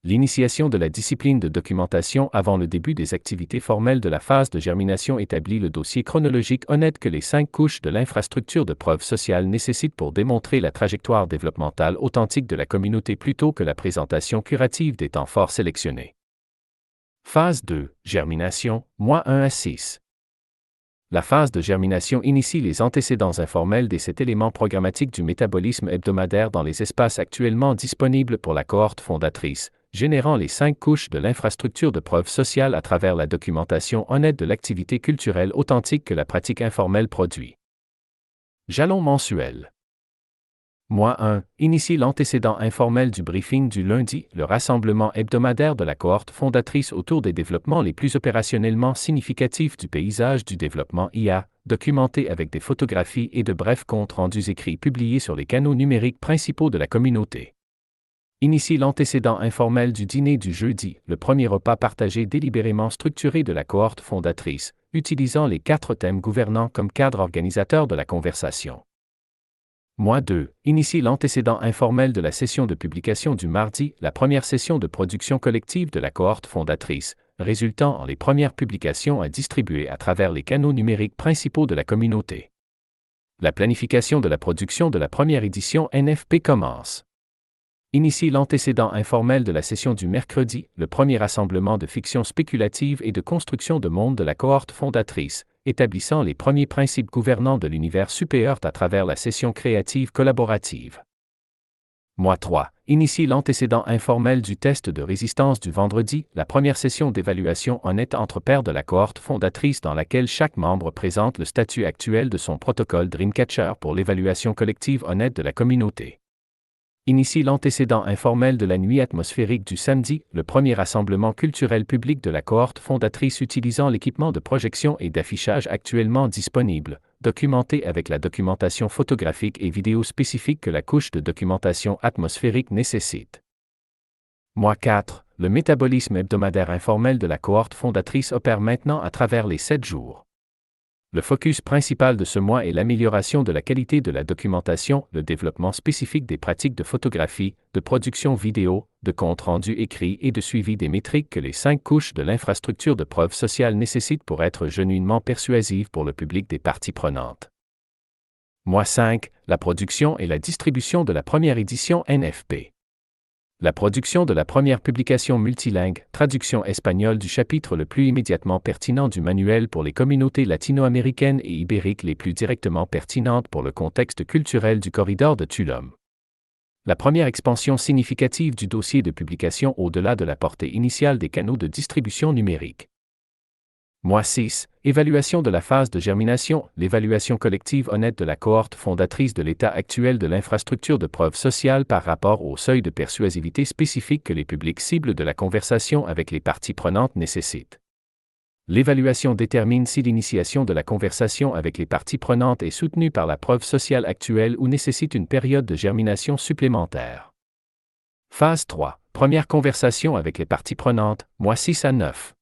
L'initiation de la discipline de documentation avant le début des activités formelles de la phase de germination établit le dossier chronologique honnête que les 5 couches de l'infrastructure de preuve sociale nécessitent pour démontrer la trajectoire développementale authentique de la communauté plutôt que la présentation curative des temps forts sélectionnés. Phase 2, germination, mois 1 à 6. La phase de germination initie les antécédents informels des 7 éléments programmatiques du métabolisme hebdomadaire dans les espaces actuellement disponibles pour la cohorte fondatrice, générant les 5 couches de l'infrastructure de preuve sociale à travers la documentation honnête de l'activité culturelle authentique que la pratique informelle produit. Jalon mensuel. Mois 1. Initie l'antécédent informel du briefing du lundi, le rassemblement hebdomadaire de la cohorte fondatrice autour des développements les plus opérationnellement significatifs du paysage du développement IA, documenté avec des photographies et de brefs comptes rendus écrits publiés sur les canaux numériques principaux de la communauté. Initie l'antécédent informel du dîner du jeudi, le premier repas partagé délibérément structuré de la cohorte fondatrice, utilisant les 4 thèmes gouvernants comme cadre organisateur de la conversation. Mois 2. Initie l'antécédent informel de la session de publication du mardi, la première session de production collective de la cohorte fondatrice, résultant en les premières publications à distribuer à travers les canaux numériques principaux de la communauté. La planification de la production de la première édition NFP commence. Initie l'antécédent informel de la session du mercredi, le premier rassemblement de fiction spéculative et de construction de monde de la cohorte fondatrice, établissant les premiers principes gouvernants de l'univers supérieur à travers la session créative collaborative. Mois 3. Initie l'antécédent informel du test de résistance du vendredi, la première session d'évaluation honnête entre pairs de la cohorte fondatrice dans laquelle chaque membre présente le statut actuel de son protocole Dreamcatcher pour l'évaluation collective honnête de la communauté. Initie l'antécédent informel de la nuit atmosphérique du samedi, le premier rassemblement culturel public de la cohorte fondatrice utilisant l'équipement de projection et d'affichage actuellement disponible, documenté avec la documentation photographique et vidéo spécifique que la couche de documentation atmosphérique nécessite. Mois 4. Le métabolisme hebdomadaire informel de la cohorte fondatrice opère maintenant à travers les 7 jours. Le focus principal de ce mois est l'amélioration de la qualité de la documentation, le développement spécifique des pratiques de photographie, de production vidéo, de compte rendu écrit et de suivi des métriques que les 5 couches de l'infrastructure de preuve sociale nécessitent pour être genuinement persuasives pour le public des parties prenantes. Mois 5. La production et la distribution de la première édition NFP. La production de la première publication multilingue, traduction espagnole du chapitre le plus immédiatement pertinent du manuel pour les communautés latino-américaines et ibériques les plus directement pertinentes pour le contexte culturel du corridor de Tulum. La première expansion significative du dossier de publication au-delà de la portée initiale des canaux de distribution numérique. Mois 6. Évaluation de la phase de germination, l'évaluation collective honnête de la cohorte fondatrice de l'état actuel de l'infrastructure de preuve sociale par rapport au seuil de persuasivité spécifique que les publics cibles de la conversation avec les parties prenantes nécessitent. L'évaluation détermine si l'initiation de la conversation avec les parties prenantes est soutenue par la preuve sociale actuelle ou nécessite une période de germination supplémentaire. Phase 3. Première conversation avec les parties prenantes, mois 6 à 9.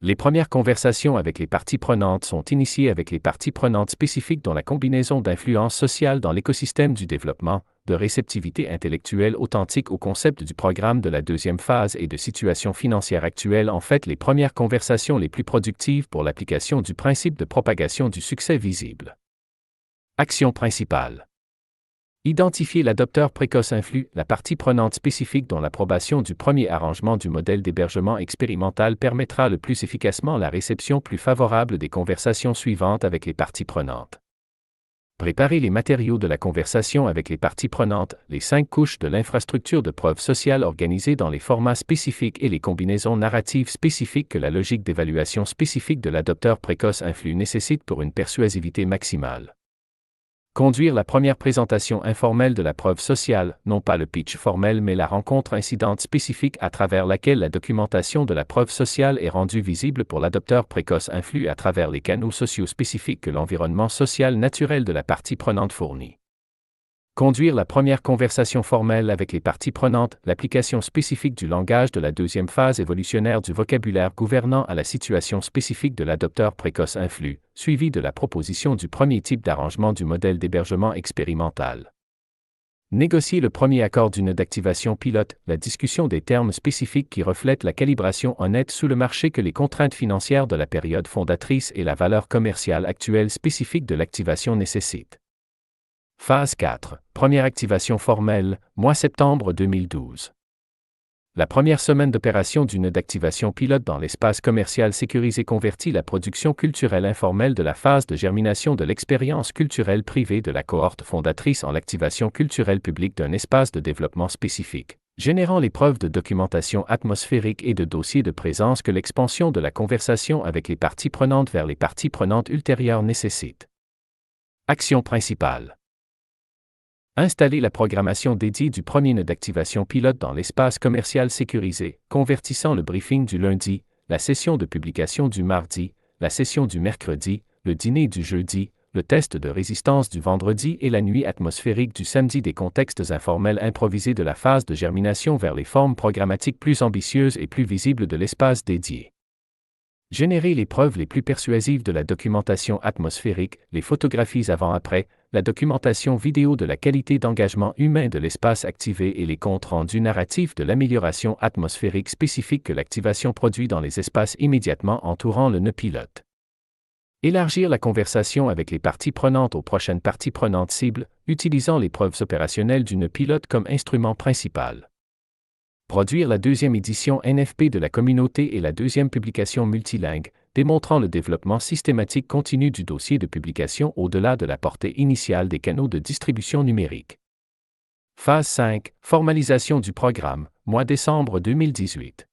Les premières conversations avec les parties prenantes sont initiées avec les parties prenantes spécifiques dont la combinaison d'influence sociale dans l'écosystème du développement, de réceptivité intellectuelle authentique au concept du programme de la deuxième phase et de situation financière actuelle en fait les premières conversations les plus productives pour l'application du principe de propagation du succès visible. Action principale. Identifier l'adopteur précoce influx, la partie prenante spécifique dont l'approbation du premier arrangement du modèle d'hébergement expérimental permettra le plus efficacement la réception plus favorable des conversations suivantes avec les parties prenantes. Préparer les matériaux de la conversation avec les parties prenantes, les 5 couches de l'infrastructure de preuve sociale organisées dans les formats spécifiques et les combinaisons narratives spécifiques que la logique d'évaluation spécifique de l'adopteur précoce influx nécessite pour une persuasivité maximale. Conduire la première présentation informelle de la preuve sociale, non pas le pitch formel mais la rencontre incidente spécifique à travers laquelle la documentation de la preuve sociale est rendue visible pour l'adopteur précoce influx à travers les canaux sociaux spécifiques que l'environnement social naturel de la partie prenante fournit. Conduire la première conversation formelle avec les parties prenantes, l'application spécifique du langage de la deuxième phase évolutionnaire du vocabulaire gouvernant à la situation spécifique de l'adopteur précoce influx, suivi de la proposition du premier type d'arrangement du modèle d'hébergement expérimental. Négocier le premier accord d'une d'activation pilote, la discussion des termes spécifiques qui reflètent la calibration honnête sous le marché que les contraintes financières de la période fondatrice et la valeur commerciale actuelle spécifique de l'activation nécessitent. Phase 4. Première activation formelle, mois septembre 2012. La première semaine d'opération d'une d'activation pilote dans l'espace commercial sécurisé convertit la production culturelle informelle de la phase de germination de l'expérience culturelle privée de la cohorte fondatrice en l'activation culturelle publique d'un espace de développement spécifique, générant les preuves de documentation atmosphérique et de dossiers de présence que l'expansion de la conversation avec les parties prenantes vers les parties prenantes ultérieures nécessite. Action principale. Installer la programmation dédiée du premier nœud d'activation pilote dans l'espace commercial sécurisé, convertissant le briefing du lundi, la session de publication du mardi, la session du mercredi, le dîner du jeudi, le test de résistance du vendredi et la nuit atmosphérique du samedi des contextes informels improvisés de la phase de germination vers les formes programmatiques plus ambitieuses et plus visibles de l'espace dédié. Générer les preuves les plus persuasives de la documentation atmosphérique, les photographies avant-après, la documentation vidéo de la qualité d'engagement humain de l'espace activé et les comptes rendus narratifs de l'amélioration atmosphérique spécifique que l'activation produit dans les espaces immédiatement entourant le nœud pilote. Élargir la conversation avec les parties prenantes aux prochaines parties prenantes cibles, utilisant les preuves opérationnelles du nœud pilote comme instrument principal. Produire la deuxième édition NFP de la communauté et la deuxième publication multilingue, démontrant le développement systématique continu du dossier de publication au-delà de la portée initiale des canaux de distribution numérique. Phase 5. Formalisation du programme, mois décembre 2018.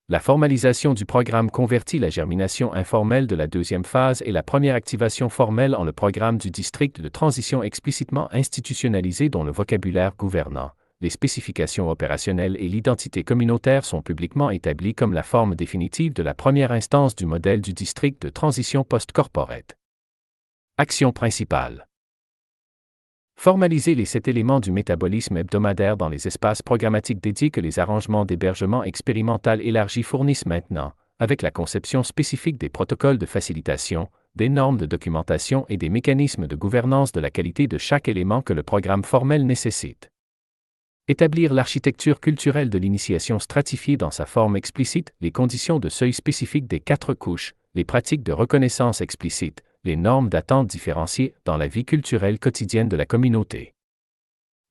La formalisation du programme convertit la germination informelle de la deuxième phase et la première activation formelle en le programme du district de transition explicitement institutionnalisé dont le vocabulaire gouvernant, les spécifications opérationnelles et l'identité communautaire sont publiquement établies comme la forme définitive de la première instance du modèle du district de transition post-corporate. Action principale. Formaliser les 7 éléments du métabolisme hebdomadaire dans les espaces programmatiques dédiés que les arrangements d'hébergement expérimental élargi fournissent maintenant, avec la conception spécifique des protocoles de facilitation, des normes de documentation et des mécanismes de gouvernance de la qualité de chaque élément que le programme formel nécessite. Établir l'architecture culturelle de l'initiation stratifiée dans sa forme explicite, les conditions de seuil spécifiques des 4 couches, les pratiques de reconnaissance explicite, les normes d'attente différenciées dans la vie culturelle quotidienne de la communauté.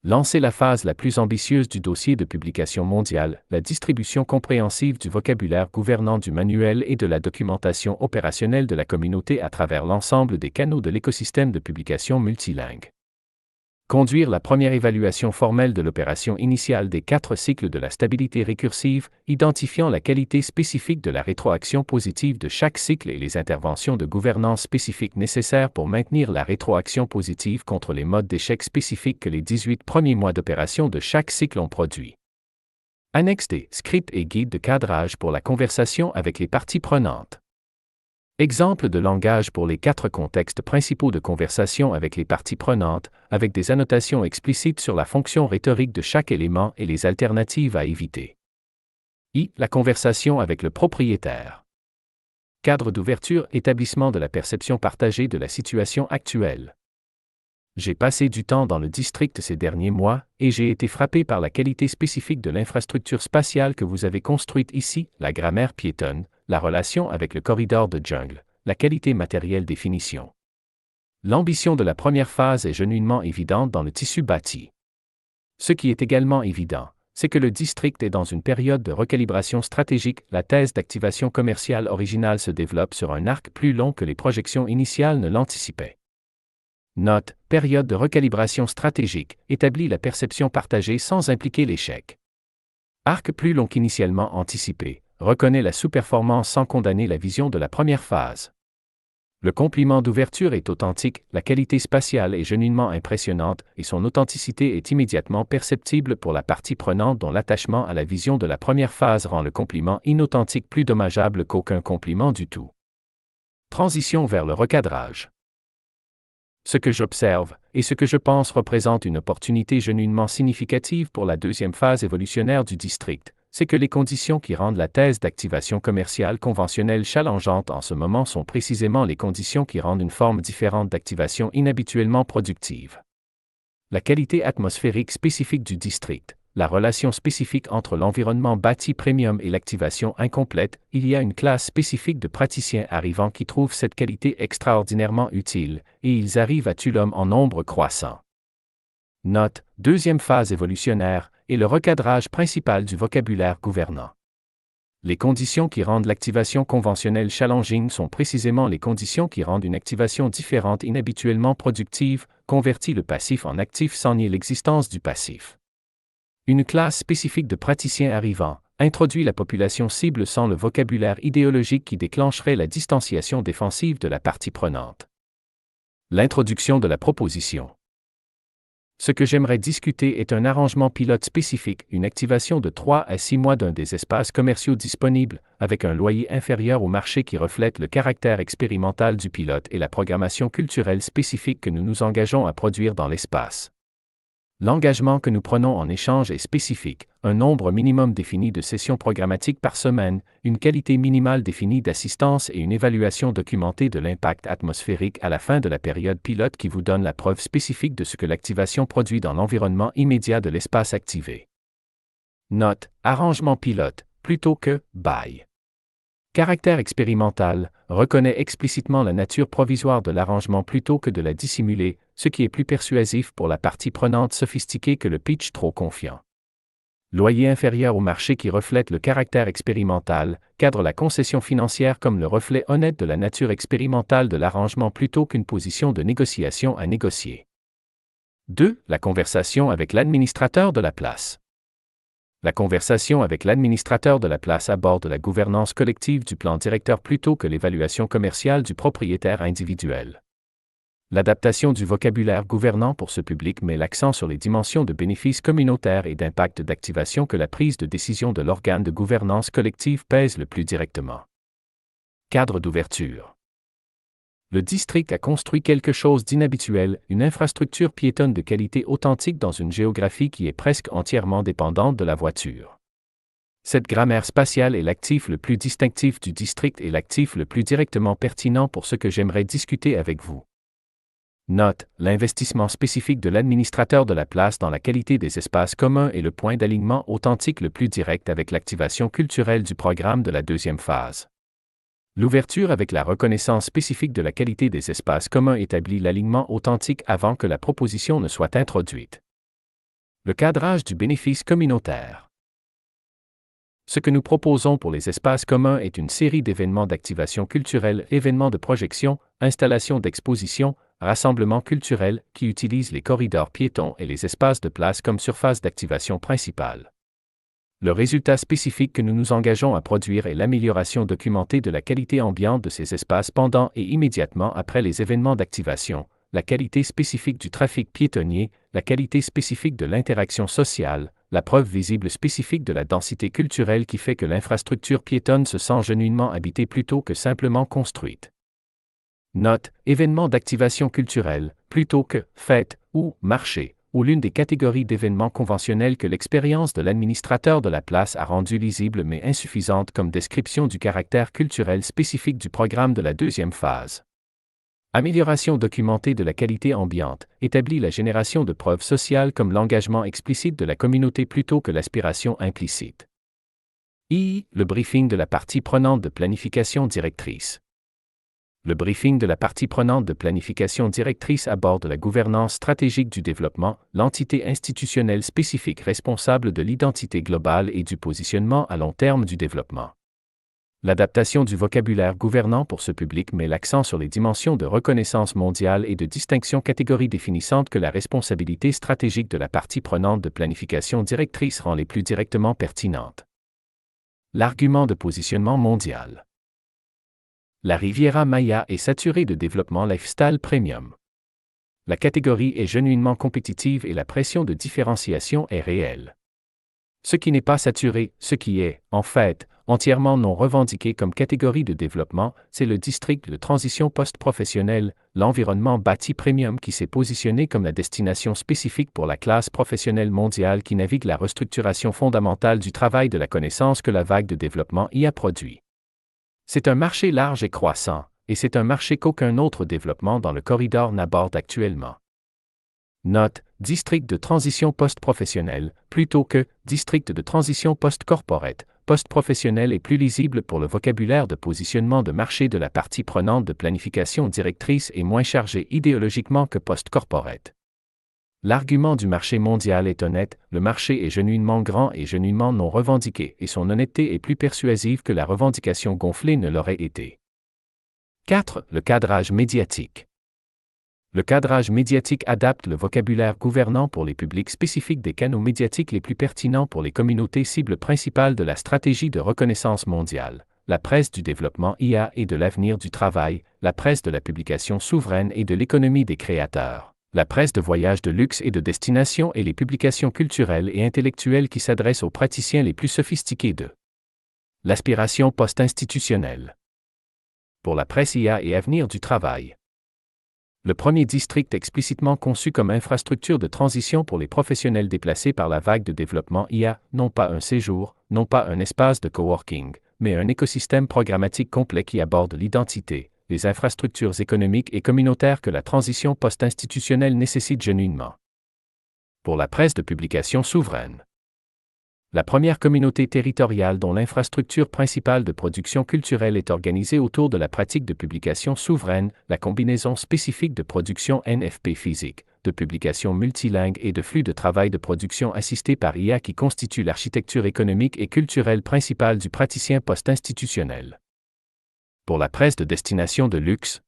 Lancer la phase la plus ambitieuse du dossier de publication mondiale, la distribution compréhensive du vocabulaire gouvernant du manuel et de la documentation opérationnelle de la communauté à travers l'ensemble des canaux de l'écosystème de publication multilingue. Conduire la première évaluation formelle de l'opération initiale des 4 cycles de la stabilité récursive, identifiant la qualité spécifique de la rétroaction positive de chaque cycle et les interventions de gouvernance spécifiques nécessaires pour maintenir la rétroaction positive contre les modes d'échec spécifiques que les 18 premiers mois d'opération de chaque cycle ont produits. Annexe des scripts et guides de cadrage pour la conversation avec les parties prenantes. Exemple de langage pour les 4 contextes principaux de conversation avec les parties prenantes, avec des annotations explicites sur la fonction rhétorique de chaque élément et les alternatives à éviter. La conversation avec le propriétaire. Cadre d'ouverture, établissement de la perception partagée de la situation actuelle. J'ai passé du temps dans le district ces derniers mois, et j'ai été frappé par la qualité spécifique de l'infrastructure spatiale que vous avez construite ici, la grammaire piétonne, la relation avec le corridor de jungle, la qualité matérielle des finitions. L'ambition de la première phase est genuinement évidente dans le tissu bâti. Ce qui est également évident, c'est que le district est dans une période de recalibration stratégique. La thèse d'activation commerciale originale se développe sur un arc plus long que les projections initiales ne l'anticipaient. Note, période de recalibration stratégique, établit la perception partagée sans impliquer l'échec. Arc plus long qu'initialement anticipé, reconnaît la sous-performance sans condamner la vision de la première phase. Le compliment d'ouverture est authentique, la qualité spatiale est genuinement impressionnante et son authenticité est immédiatement perceptible pour la partie prenante dont l'attachement à la vision de la première phase rend le compliment inauthentique plus dommageable qu'aucun compliment du tout. Transition vers le recadrage. Ce que j'observe, et ce que je pense représente une opportunité genuinement significative pour la deuxième phase évolutionnaire du district, c'est que les conditions qui rendent la thèse d'activation commerciale conventionnelle challengeante en ce moment sont précisément les conditions qui rendent une forme différente d'activation inhabituellement productive. La qualité atmosphérique spécifique du district, la relation spécifique entre l'environnement bâti premium et l'activation incomplète, il y a une classe spécifique de praticiens arrivants qui trouvent cette qualité extraordinairement utile, et ils arrivent à Tulum en nombre croissant. Note, deuxième phase évolutionnaire, et le recadrage principal du vocabulaire gouvernant. Les conditions qui rendent l'activation conventionnelle challenging sont précisément les conditions qui rendent une activation différente inhabituellement productive, convertit le passif en actif sans nier l'existence du passif. Une classe spécifique de praticiens arrivants introduit la population cible sans le vocabulaire idéologique qui déclencherait la distanciation défensive de la partie prenante. L'introduction de la proposition. Ce que j'aimerais discuter est un arrangement pilote spécifique, une activation de 3 à 6 mois d'un des espaces commerciaux disponibles, avec un loyer inférieur au marché qui reflète le caractère expérimental du pilote et la programmation culturelle spécifique que nous nous engageons à produire dans l'espace. L'engagement que nous prenons en échange est spécifique, un nombre minimum défini de sessions programmatiques par semaine, une qualité minimale définie d'assistance et une évaluation documentée de l'impact atmosphérique à la fin de la période pilote qui vous donne la preuve spécifique de ce que l'activation produit dans l'environnement immédiat de l'espace activé. Note, arrangement pilote, plutôt que bail. Caractère expérimental, reconnaît explicitement la nature provisoire de l'arrangement plutôt que de la dissimuler, ce qui est plus persuasif pour la partie prenante sophistiquée que le pitch trop confiant. Loyer inférieur au marché qui reflète le caractère expérimental, cadre la concession financière comme le reflet honnête de la nature expérimentale de l'arrangement plutôt qu'une position de négociation à négocier. 2. La conversation avec l'administrateur de la place. La conversation avec l'administrateur de la place aborde la gouvernance collective du plan directeur plutôt que l'évaluation commerciale du propriétaire individuel. L'adaptation du vocabulaire gouvernant pour ce public met l'accent sur les dimensions de bénéfices communautaires et d'impact d'activation que la prise de décision de l'organe de gouvernance collective pèse le plus directement. Cadre d'ouverture. Le district a construit quelque chose d'inhabituel, une infrastructure piétonne de qualité authentique dans une géographie qui est presque entièrement dépendante de la voiture. Cette grammaire spatiale est l'actif le plus distinctif du district et l'actif le plus directement pertinent pour ce que j'aimerais discuter avec vous. Note, l'investissement spécifique de l'administrateur de la place dans la qualité des espaces communs est le point d'alignement authentique le plus direct avec l'activation culturelle du programme de la deuxième phase. L'ouverture avec la reconnaissance spécifique de la qualité des espaces communs établit l'alignement authentique avant que la proposition ne soit introduite. Le cadrage du bénéfice communautaire. Ce que nous proposons pour les espaces communs est une série d'événements d'activation culturelle, événements de projection, installations d'exposition, rassemblements culturels qui utilisent les corridors piétons et les espaces de place comme surface d'activation principale. Le résultat spécifique que nous nous engageons à produire est l'amélioration documentée de la qualité ambiante de ces espaces pendant et immédiatement après les événements d'activation, la qualité spécifique du trafic piétonnier, la qualité spécifique de l'interaction sociale, la preuve visible spécifique de la densité culturelle qui fait que l'infrastructure piétonne se sent genuinement habitée plutôt que simplement construite. Note, événements d'activation culturelle, plutôt que fête ou marché, ou l'une des catégories d'événements conventionnels que l'expérience de l'administrateur de la place a rendu lisible mais insuffisante comme description du caractère culturel spécifique du programme de la deuxième phase. Amélioration documentée de la qualité ambiante, établit la génération de preuves sociales comme l'engagement explicite de la communauté plutôt que l'aspiration implicite. Le briefing de la partie prenante de planification directrice. Le briefing de la partie prenante de planification directrice aborde la gouvernance stratégique du développement, l'entité institutionnelle spécifique responsable de l'identité globale et du positionnement à long terme du développement. L'adaptation du vocabulaire gouvernant pour ce public met l'accent sur les dimensions de reconnaissance mondiale et de distinction catégorie définissantes que la responsabilité stratégique de la partie prenante de planification directrice rend les plus directement pertinentes. L'argument de positionnement mondial. La Riviera Maya est saturée de développement lifestyle premium. La catégorie est genuinement compétitive et la pression de différenciation est réelle. Ce qui n'est pas saturé, ce qui est, en fait, entièrement non revendiqué comme catégorie de développement, c'est le district de transition post-professionnelle, l'environnement bâti premium qui s'est positionné comme la destination spécifique pour la classe professionnelle mondiale qui navigue la restructuration fondamentale du travail de la connaissance que la vague de développement y a produit. C'est un marché large et croissant, et c'est un marché qu'aucun autre développement dans le corridor n'aborde actuellement. Note, district de transition post-professionnelle, plutôt que district de transition post-corporate. Post-professionnel est plus lisible pour le vocabulaire de positionnement de marché de la partie prenante de planification directrice et moins chargé idéologiquement que post-corporate. L'argument du marché mondial est honnête, le marché est genuinement grand et genuinement non revendiqué, et son honnêteté est plus persuasive que la revendication gonflée ne l'aurait été. 4. Le cadrage médiatique. Le cadrage médiatique adapte le vocabulaire gouvernant pour les publics spécifiques des canaux médiatiques les plus pertinents pour les communautés cibles principales de la stratégie de reconnaissance mondiale, la presse du développement IA et de l'avenir du travail, la presse de la publication souveraine et de l'économie des créateurs, la presse de voyage de luxe et de destination et les publications culturelles et intellectuelles qui s'adressent aux praticiens les plus sophistiqués de l'aspiration post-institutionnelle. Pour la presse IA et avenir du travail. Le premier district explicitement conçu comme infrastructure de transition pour les professionnels déplacés par la vague de développement IA, non pas un séjour, non pas un espace de coworking, mais un écosystème programmatique complet qui aborde l'identité, les infrastructures économiques et communautaires que la transition post-institutionnelle nécessite genuinement. Pour la presse de publication souveraine. La première communauté territoriale dont l'infrastructure principale de production culturelle est organisée autour de la pratique de publication souveraine, la combinaison spécifique de production NFP physique, de publication multilingue et de flux de travail de production assisté par IA qui constitue l'architecture économique et culturelle principale du praticien post-institutionnel. Pour la presse de destination de luxe,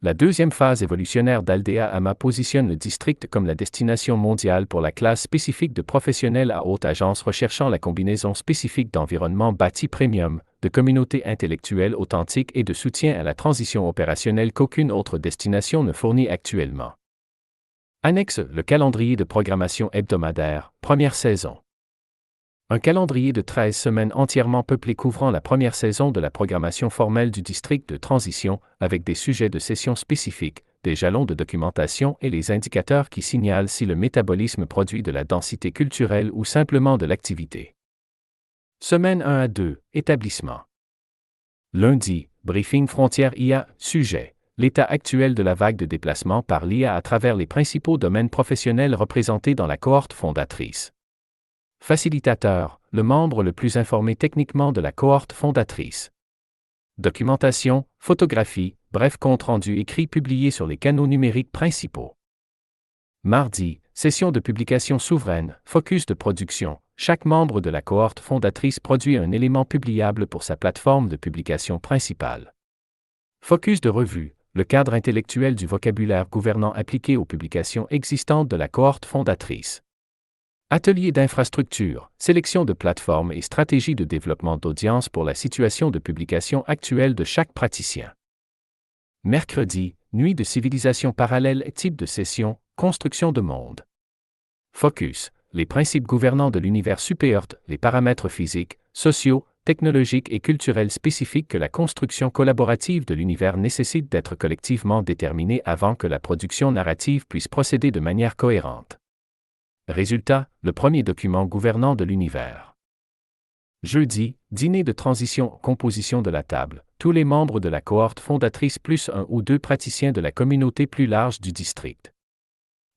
la deuxième phase évolutionnaire d'Aldea AMA positionne le district comme la destination mondiale pour la classe spécifique de professionnels à haute agence recherchant la combinaison spécifique d'environnement bâti premium, de communautés intellectuelles authentiques et de soutien à la transition opérationnelle qu'aucune autre destination ne fournit actuellement. Annexe, le calendrier de programmation hebdomadaire, première saison. Un calendrier de 13 semaines entièrement peuplé couvrant la première saison de la programmation formelle du district de transition, avec des sujets de session spécifiques, des jalons de documentation et les indicateurs qui signalent si le métabolisme produit de la densité culturelle ou simplement de l'activité. Semaine 1 à 2, établissement. Lundi, briefing frontière IA, sujet. L'état actuel de la vague de déplacement par l'IA à travers les principaux domaines professionnels représentés dans la cohorte fondatrice. Facilitateur, le membre le plus informé techniquement de la cohorte fondatrice. Documentation, photographie, bref compte-rendu écrit publié sur les canaux numériques principaux. Mardi, session de publication souveraine, focus de production. Chaque membre de la cohorte fondatrice produit un élément publiable pour sa plateforme de publication principale. Focus de revue, le cadre intellectuel du vocabulaire gouvernant appliqué aux publications existantes de la cohorte fondatrice. Atelier d'infrastructure, sélection de plateformes et stratégie de développement d'audience pour la situation de publication actuelle de chaque praticien. Mercredi, nuit de civilisation parallèle, type de session, construction de monde. Focus, les principes gouvernants de l'univers supérieur, les paramètres physiques, sociaux, technologiques et culturels spécifiques que la construction collaborative de l'univers nécessite d'être collectivement déterminés avant que la production narrative puisse procéder de manière cohérente. Résultat, le premier document gouvernant de l'univers. Jeudi, dîner de transition, composition de la table, tous les membres de la cohorte fondatrice plus un ou deux praticiens de la communauté plus large du district.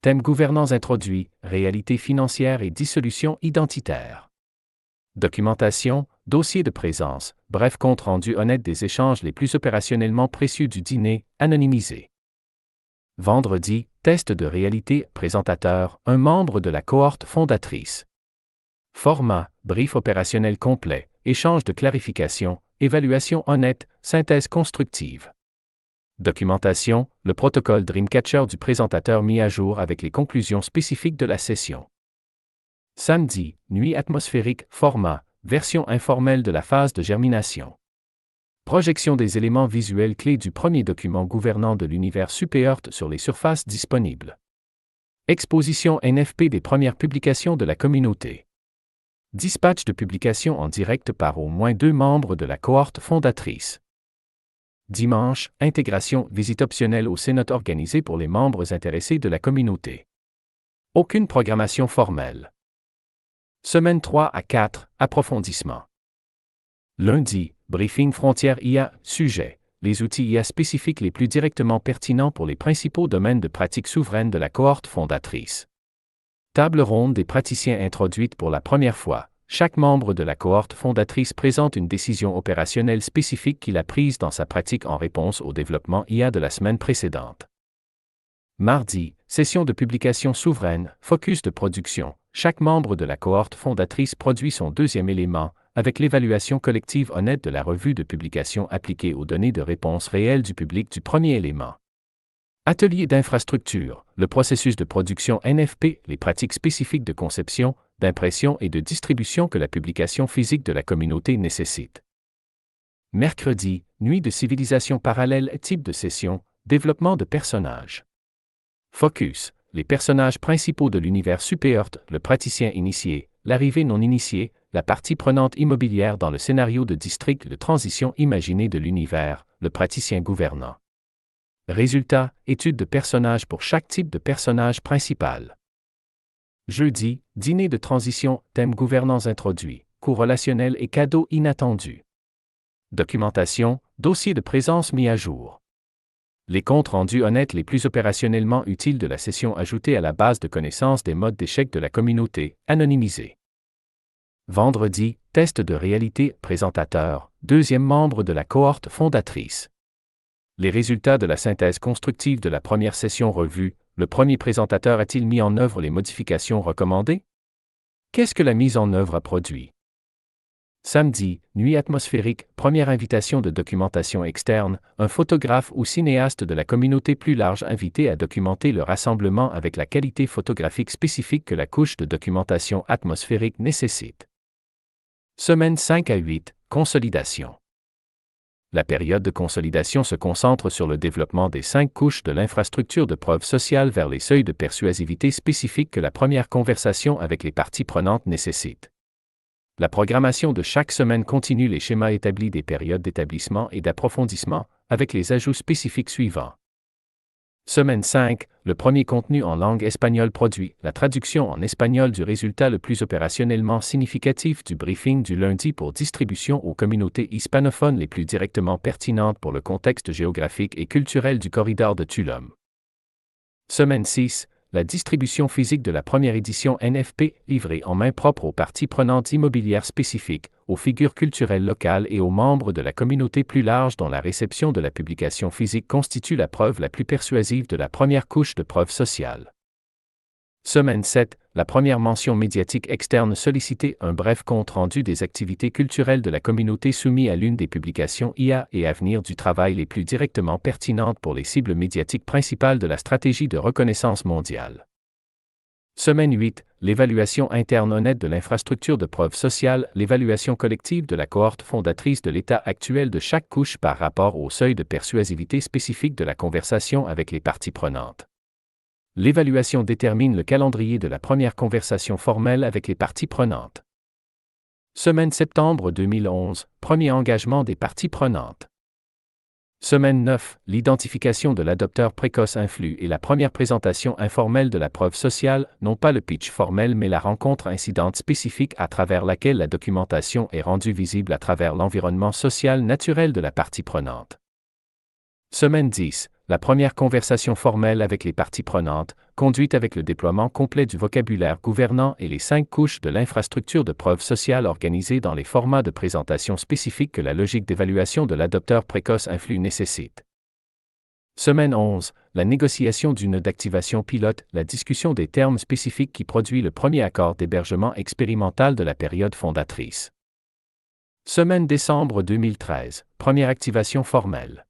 Thèmes gouvernants introduits, réalité financière et dissolution identitaire. Documentation, dossier de présence, bref compte-rendu honnête des échanges les plus opérationnellement précieux du dîner, anonymisé. Vendredi, test de réalité, présentateur, un membre de la cohorte fondatrice. Format, brief opérationnel complet, échange de clarification, évaluation honnête, synthèse constructive. Documentation, le protocole Dreamcatcher du présentateur mis à jour avec les conclusions spécifiques de la session. Samedi, nuit atmosphérique, format, version informelle de la phase de germination. Projection des éléments visuels clés du premier document gouvernant de l'univers supérieur sur les surfaces disponibles. Exposition NFP des premières publications de la communauté. Dispatch de publications en direct par au moins 2 membres de la cohorte fondatrice. Dimanche, intégration, visite optionnelle au cénote organisée pour les membres intéressés de la communauté. Aucune programmation formelle. Semaine 3 à 4, approfondissement. Lundi, briefing frontière IA, sujet, les outils IA spécifiques les plus directement pertinents pour les principaux domaines de pratique souveraine de la cohorte fondatrice. Table ronde des praticiens introduite pour la première fois. Chaque membre de la cohorte fondatrice présente une décision opérationnelle spécifique qu'il a prise dans sa pratique en réponse au développement IA de la semaine précédente. Mardi, session de publication souveraine, focus de production. Chaque membre de la cohorte fondatrice produit son deuxième élément, avec l'évaluation collective honnête de la revue de publication appliquée aux données de réponse réelles du public du premier élément. Atelier d'infrastructure, le processus de production NFP, les pratiques spécifiques de conception, d'impression et de distribution que la publication physique de la communauté nécessite. Mercredi, nuit de civilisation parallèle, type de session, développement de personnages. Focus, les personnages principaux de l'univers Superearth, le praticien initié, l'arrivée non initiée, la partie prenante immobilière dans le scénario de district de transition imaginé de l'univers, le praticien gouvernant. Résultat, étude de personnages pour chaque type de personnage principal. Jeudi, dîner de transition, thème gouvernance introduit, coûts relationnels et cadeaux inattendus. Documentation, dossier de présence mis à jour. Les comptes rendus honnêtes les plus opérationnellement utiles de la session ajoutée à la base de connaissances des modes d'échec de la communauté, anonymisés. Vendredi, test de réalité, présentateur, deuxième membre de la cohorte fondatrice. Les résultats de la synthèse constructive de la première session revue, le premier présentateur a-t-il mis en œuvre les modifications recommandées? Qu'est-ce que la mise en œuvre a produit? Samedi, nuit atmosphérique, première invitation de documentation externe, un photographe ou cinéaste de la communauté plus large invité à documenter le rassemblement avec la qualité photographique spécifique que la couche de documentation atmosphérique nécessite. Semaine 5 à 8, consolidation. La période de consolidation se concentre sur le développement des 5 couches de l'infrastructure de preuve sociale vers les seuils de persuasivité spécifiques que la première conversation avec les parties prenantes nécessite. La programmation de chaque semaine continue les schémas établis des périodes d'établissement et d'approfondissement, avec les ajouts spécifiques suivants. Semaine 5, le premier contenu en langue espagnole produit, la traduction en espagnol du résultat le plus opérationnellement significatif du briefing du lundi pour distribution aux communautés hispanophones les plus directement pertinentes pour le contexte géographique et culturel du corridor de Tulum. Semaine 6, la distribution physique de la première édition NFP, livrée en main propre aux parties prenantes immobilières spécifiques, aux figures culturelles locales et aux membres de la communauté plus large dont la réception de la publication physique constitue la preuve la plus persuasive de la première couche de preuve sociale. Semaine 7, la première mention médiatique externe sollicitée, un bref compte-rendu des activités culturelles de la communauté soumis à l'une des publications IA et Avenir du travail les plus directement pertinentes pour les cibles médiatiques principales de la stratégie de reconnaissance mondiale. Semaine 8, l'évaluation interne honnête de l'infrastructure de preuve sociale, l'évaluation collective de la cohorte fondatrice de l'état actuel de chaque couche par rapport au seuil de persuasivité spécifique de la conversation avec les parties prenantes. L'évaluation détermine le calendrier de la première conversation formelle avec les parties prenantes. Semaine septembre 2011, premier engagement des parties prenantes. Semaine 9, l'identification de l'adopteur précoce influx et la première présentation informelle de la preuve sociale, non pas le pitch formel mais la rencontre incidente spécifique à travers laquelle la documentation est rendue visible à travers l'environnement social naturel de la partie prenante. Semaine 10, la première conversation formelle avec les parties prenantes, conduite avec le déploiement complet du vocabulaire gouvernant et les 5 couches de l'infrastructure de preuve sociale organisée dans les formats de présentation spécifiques que la logique d'évaluation de l'adopteur précoce influx nécessite. Semaine 11, la négociation d'une d'activation pilote, la discussion des termes spécifiques qui produit le premier accord d'hébergement expérimental de la période fondatrice. Semaine décembre 2013, première activation formelle.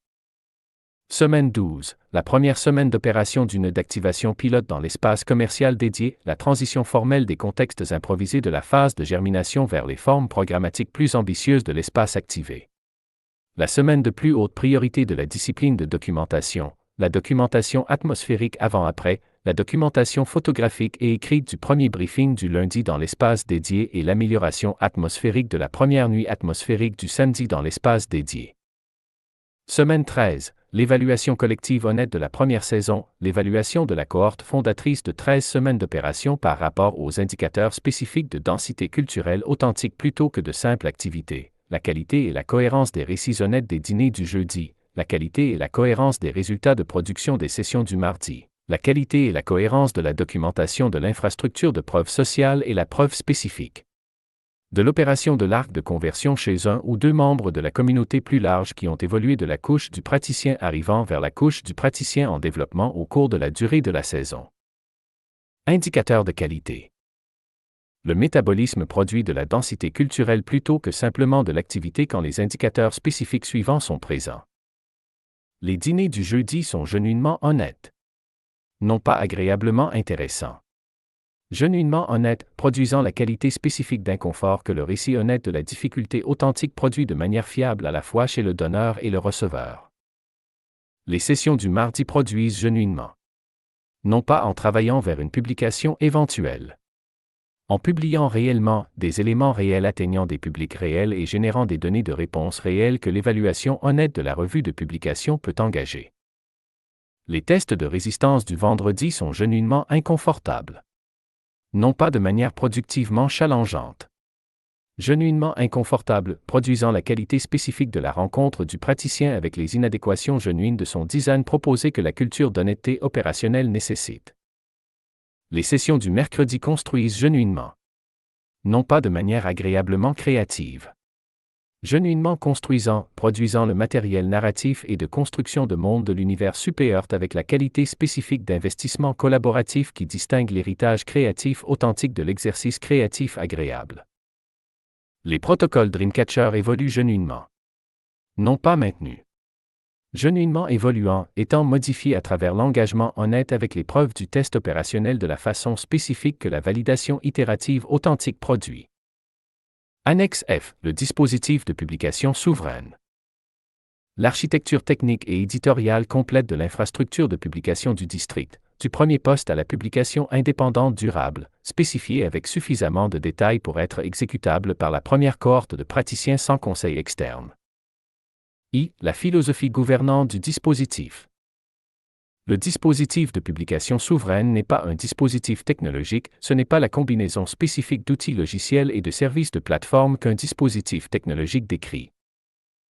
Semaine 12, la première semaine d'opération d'une d'activation pilote dans l'espace commercial dédié, la transition formelle des contextes improvisés de la phase de germination vers les formes programmatiques plus ambitieuses de l'espace activé. La semaine de plus haute priorité de la discipline de documentation, la documentation atmosphérique avant-après, la documentation photographique et écrite du premier briefing du lundi dans l'espace dédié et l'amélioration atmosphérique de la première nuit atmosphérique du samedi dans l'espace dédié. Semaine 13, l'évaluation collective honnête de la première saison, l'évaluation de la cohorte fondatrice de 13 semaines d'opération par rapport aux indicateurs spécifiques de densité culturelle authentique plutôt que de simple activité, la qualité et la cohérence des récits honnêtes des dîners du jeudi, la qualité et la cohérence des résultats de production des sessions du mardi, la qualité et la cohérence de la documentation de l'infrastructure de preuve sociale et la preuve spécifique. De l'opération de l'arc de conversion chez un ou deux membres de la communauté plus large qui ont évolué de la couche du praticien arrivant vers la couche du praticien en développement au cours de la durée de la saison. Indicateur de qualité. Le métabolisme produit de la densité culturelle plutôt que simplement de l'activité quand les indicateurs spécifiques suivants sont présents. Les dîners du jeudi sont genuinement honnêtes. Non pas agréablement intéressants. Genuinement honnête, produisant la qualité spécifique d'inconfort que le récit honnête de la difficulté authentique produit de manière fiable à la fois chez le donneur et le receveur. Les sessions du mardi produisent genuinement. Non pas en travaillant vers une publication éventuelle. En publiant réellement des éléments réels atteignant des publics réels et générant des données de réponse réelles que l'évaluation honnête de la revue de publication peut engager. Les tests de résistance du vendredi sont genuinement inconfortables. Non pas de manière productivement challengeante. Genuinement inconfortable, produisant la qualité spécifique de la rencontre du praticien avec les inadéquations genuines de son design proposé que la culture d'honnêteté opérationnelle nécessite. Les sessions du mercredi construisent genuinement. Non pas de manière agréablement créative. Genuinement construisant, produisant le matériel narratif et de construction de monde de l'univers supérieur avec la qualité spécifique d'investissement collaboratif qui distingue l'héritage créatif authentique de l'exercice créatif agréable. Les protocoles Dreamcatcher évoluent genuinement. Non pas maintenus. Genuinement évoluant, étant modifié à travers l'engagement honnête avec les preuves du test opérationnel de la façon spécifique que la validation itérative authentique produit. Annexe F, le dispositif de publication souveraine. L'architecture technique et éditoriale complète de l'infrastructure de publication du district, du premier poste à la publication indépendante durable, spécifiée avec suffisamment de détails pour être exécutable par la première cohorte de praticiens sans conseil externe. I. La philosophie gouvernante du dispositif. Le dispositif de publication souveraine n'est pas un dispositif technologique, ce n'est pas la combinaison spécifique d'outils logiciels et de services de plateforme qu'un dispositif technologique décrit.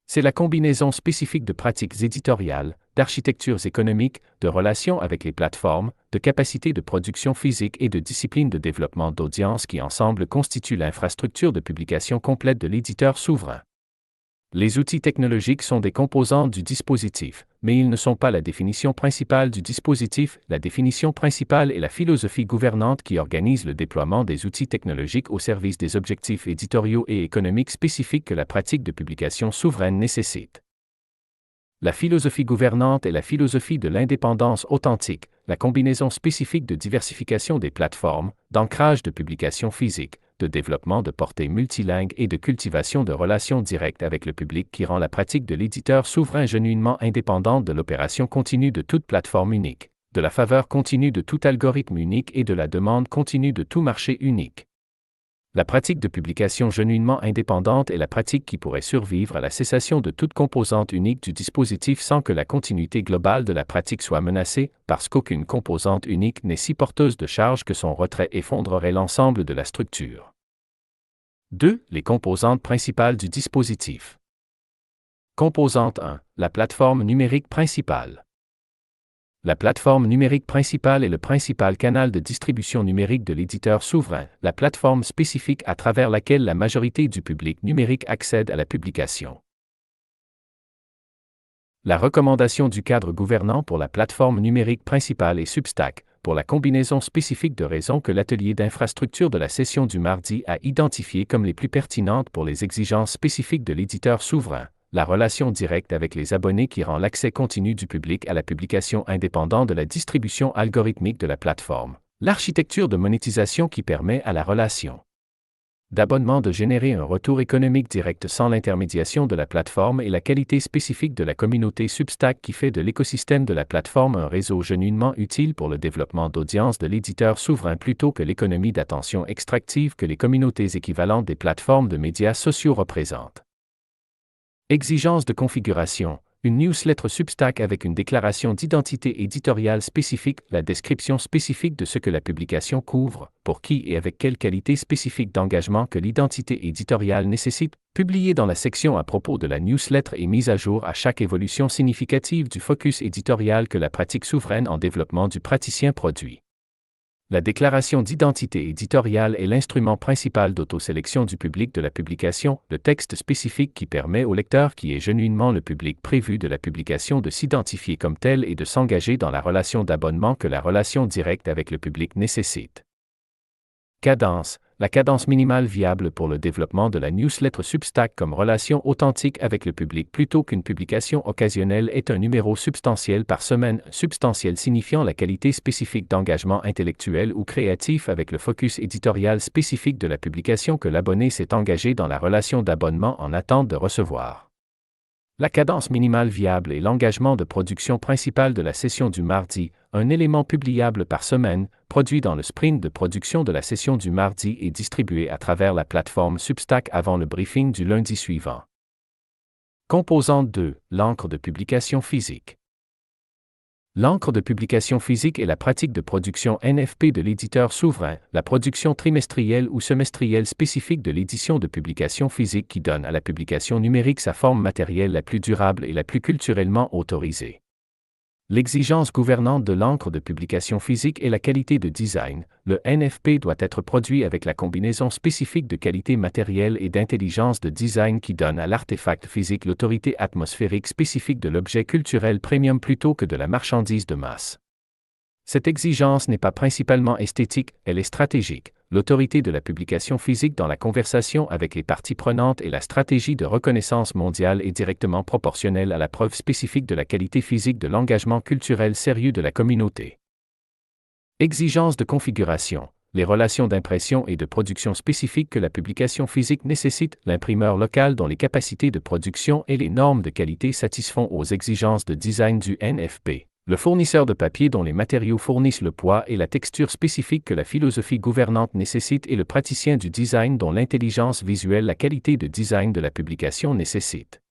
C'est la combinaison spécifique de pratiques éditoriales, d'architectures économiques, de relations avec les plateformes, de capacités de production physique et de disciplines de développement d'audience qui ensemble constituent l'infrastructure de publication complète de l'éditeur souverain. Les outils technologiques sont des composantes du dispositif, mais ils ne sont pas la définition principale du dispositif. La définition principale est la philosophie gouvernante qui organise le déploiement des outils technologiques au service des objectifs éditoriaux et économiques spécifiques que la pratique de publication souveraine nécessite. La philosophie gouvernante est la philosophie de l'indépendance authentique, la combinaison spécifique de diversification des plateformes, d'ancrage de publication physique, de développement de portée multilingue et de cultivation de relations directes avec le public qui rend la pratique de l'éditeur souverain genuinement indépendante de l'opération continue de toute plateforme unique, de la faveur continue de tout algorithme unique et de la demande continue de tout marché unique. La pratique de publication genuinement indépendante est la pratique qui pourrait survivre à la cessation de toute composante unique du dispositif sans que la continuité globale de la pratique soit menacée, parce qu'aucune composante unique n'est si porteuse de charge que son retrait effondrerait l'ensemble de la structure. 2. Les composantes principales du dispositif. Composante 1. La plateforme numérique principale. La plateforme numérique principale est le principal canal de distribution numérique de l'éditeur souverain, la plateforme spécifique à travers laquelle la majorité du public numérique accède à la publication. La recommandation du cadre gouvernant pour la plateforme numérique principale est Substack, pour la combinaison spécifique de raisons que l'atelier d'infrastructure de la session du mardi a identifiées comme les plus pertinentes pour les exigences spécifiques de l'éditeur souverain. La relation directe avec les abonnés qui rend l'accès continu du public à la publication indépendant de la distribution algorithmique de la plateforme, l'architecture de monétisation qui permet à la relation d'abonnement de générer un retour économique direct sans l'intermédiation de la plateforme et la qualité spécifique de la communauté Substack qui fait de l'écosystème de la plateforme un réseau genuinement utile pour le développement d'audience de l'éditeur souverain plutôt que l'économie d'attention extractive que les communautés équivalentes des plateformes de médias sociaux représentent. Exigence de configuration. une newsletter Substack avec une déclaration d'identité éditoriale spécifique, la description spécifique de ce que la publication couvre, pour qui et avec quelle qualité spécifique d'engagement que l'identité éditoriale nécessite, publiée dans la section à propos de la newsletter et mise à jour à chaque évolution significative du focus éditorial que la pratique souveraine en développement du praticien produit. La déclaration d'identité éditoriale est l'instrument principal d'autosélection du public de la publication, le texte spécifique qui permet au lecteur qui est genuinement le public prévu de la publication de s'identifier comme tel et de s'engager dans la relation d'abonnement que la relation directe avec le public nécessite. Cadence, la cadence minimale viable pour le développement de la newsletter Substack comme relation authentique avec le public plutôt qu'une publication occasionnelle est un numéro substantiel par semaine, substantiel signifiant la qualité spécifique d'engagement intellectuel ou créatif avec le focus éditorial spécifique de la publication que l'abonné s'est engagé dans la relation d'abonnement en attente de recevoir. La cadence minimale viable est l'engagement de production principale de la session du mardi, un élément publiable par semaine, produit dans le sprint de production de la session du mardi et distribué à travers la plateforme Substack avant le briefing du lundi suivant. Composante 2, l'encre de publication physique. L'encre de publication physique est la pratique de production NFP de l'éditeur souverain, la production trimestrielle ou semestrielle spécifique de l'édition de publication physique qui donne à la publication numérique sa forme matérielle la plus durable et la plus culturellement autorisée. L'exigence gouvernante de l'encre de publication physique est la qualité de design. Le NFP doit être produit avec la combinaison spécifique de qualité matérielle et d'intelligence de design qui donne à l'artefact physique l'autorité atmosphérique spécifique de l'objet culturel premium plutôt que de la marchandise de masse. Cette exigence n'est pas principalement esthétique, elle est stratégique. L'autorité de la publication physique dans la conversation avec les parties prenantes et la stratégie de reconnaissance mondiale est directement proportionnelle à la preuve spécifique de la qualité physique de l'engagement culturel sérieux de la communauté. Exigence de configuration. Les relations d'impression et de production spécifiques que la publication physique nécessite, l'imprimeur local dont les capacités de production et les normes de qualité satisfont aux exigences de design du NFP. Le fournisseur de papier dont les matériaux fournissent le poids et la texture spécifique que la philosophie gouvernante nécessite et le praticien du design dont l'intelligence visuelle la qualité de design de la publication nécessite.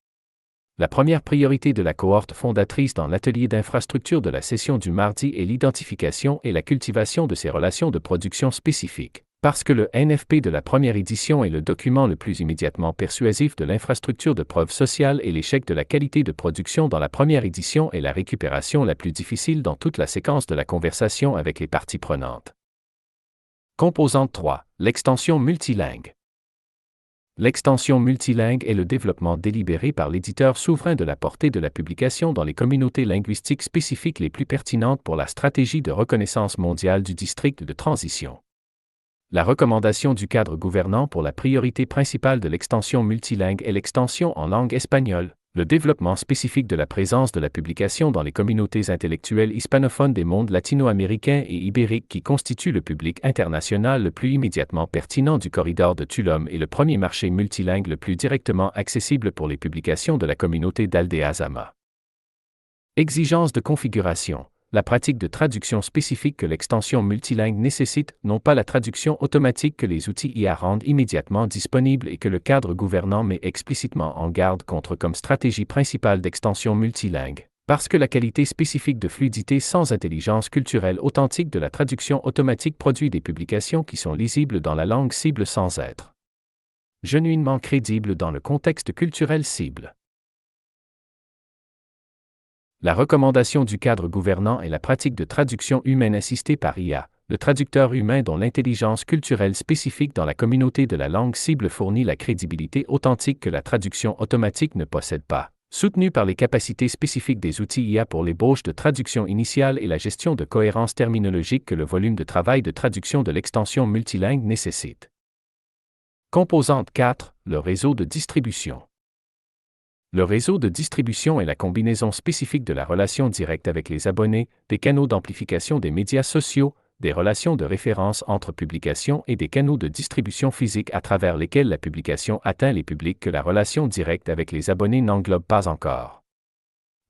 La première priorité de la cohorte fondatrice dans l'atelier d'infrastructure de la session du mardi est l'identification et la cultivation de ces relations de production spécifiques. Parce que le NFP de la première édition est le document le plus immédiatement persuasif de l'infrastructure de preuve sociale et l'échec de la qualité de production dans la première édition est la récupération la plus difficile dans toute la séquence de la conversation avec les parties prenantes. Composante 3, l'extension multilingue. L'extension multilingue est le développement délibéré par l'éditeur souverain de la portée de la publication dans les communautés linguistiques spécifiques les plus pertinentes pour la stratégie de reconnaissance mondiale du district de transition. La recommandation du cadre gouvernant pour la priorité principale de l'extension multilingue est l'extension en langue espagnole, le développement spécifique de la présence de la publication dans les communautés intellectuelles hispanophones des mondes latino-américains et ibériques qui constituent le public international le plus immédiatement pertinent du corridor de Tulum et le premier marché multilingue le plus directement accessible pour les publications de la communauté d'Aldea-Zama. Exigence de configuration. La pratique de traduction spécifique que l'extension multilingue nécessite, non pas la traduction automatique que les outils IA rendent immédiatement disponible et que le cadre gouvernant met explicitement en garde contre comme stratégie principale d'extension multilingue, parce que la qualité spécifique de fluidité sans intelligence culturelle authentique de la traduction automatique produit des publications qui sont lisibles dans la langue cible sans être genuinement crédibles dans le contexte culturel cible. La recommandation du cadre gouvernant est la pratique de traduction humaine assistée par IA, le traducteur humain dont l'intelligence culturelle spécifique dans la communauté de la langue cible fournit la crédibilité authentique que la traduction automatique ne possède pas, soutenu par les capacités spécifiques des outils IA pour l'ébauche de traduction initiale et la gestion de cohérence terminologique que le volume de travail de traduction de l'extension multilingue nécessite. Composante 4, le réseau de distribution. Le réseau de distribution est la combinaison spécifique de la relation directe avec les abonnés, des canaux d'amplification des médias sociaux, des relations de référence entre publications et des canaux de distribution physique à travers lesquels la publication atteint les publics que la relation directe avec les abonnés n'englobe pas encore.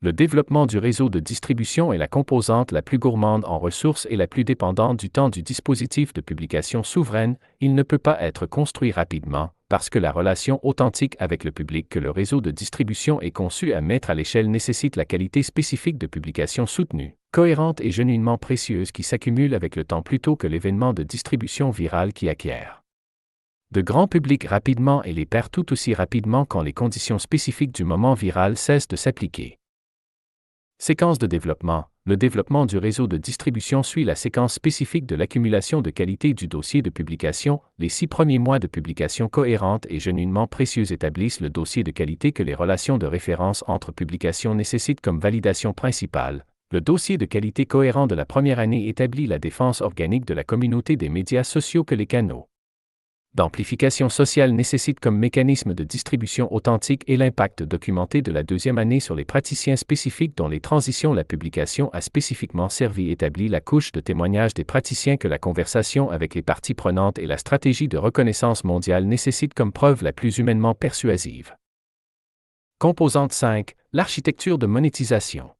Le développement du réseau de distribution est la composante la plus gourmande en ressources et la plus dépendante du temps du dispositif de publication souveraine, il ne peut pas être construit rapidement, parce que la relation authentique avec le public que le réseau de distribution est conçu à mettre à l'échelle nécessite la qualité spécifique de publication soutenue, cohérente et genuinement précieuse qui s'accumule avec le temps plutôt que l'événement de distribution virale qui acquiert de grands publics rapidement et les perd tout aussi rapidement quand les conditions spécifiques du moment viral cessent de s'appliquer. Séquence de développement. Le développement du réseau de distribution suit la séquence spécifique de l'accumulation de qualité du dossier de publication. Les 6 premiers mois de publication cohérente et genuinement précieuse établissent le dossier de qualité que les relations de référence entre publications nécessitent comme validation principale. Le dossier de qualité cohérent de la première année établit la défense organique de la communauté des médias sociaux que les canaux d'amplification sociale nécessitent comme mécanisme de distribution authentique et l'impact documenté de la deuxième année sur les praticiens spécifiques dont les transitions la publication a spécifiquement servi établit la couche de témoignage des praticiens que la conversation avec les parties prenantes et la stratégie de reconnaissance mondiale nécessitent comme preuve la plus humainement persuasive. Composante 5. L'architecture de monétisation.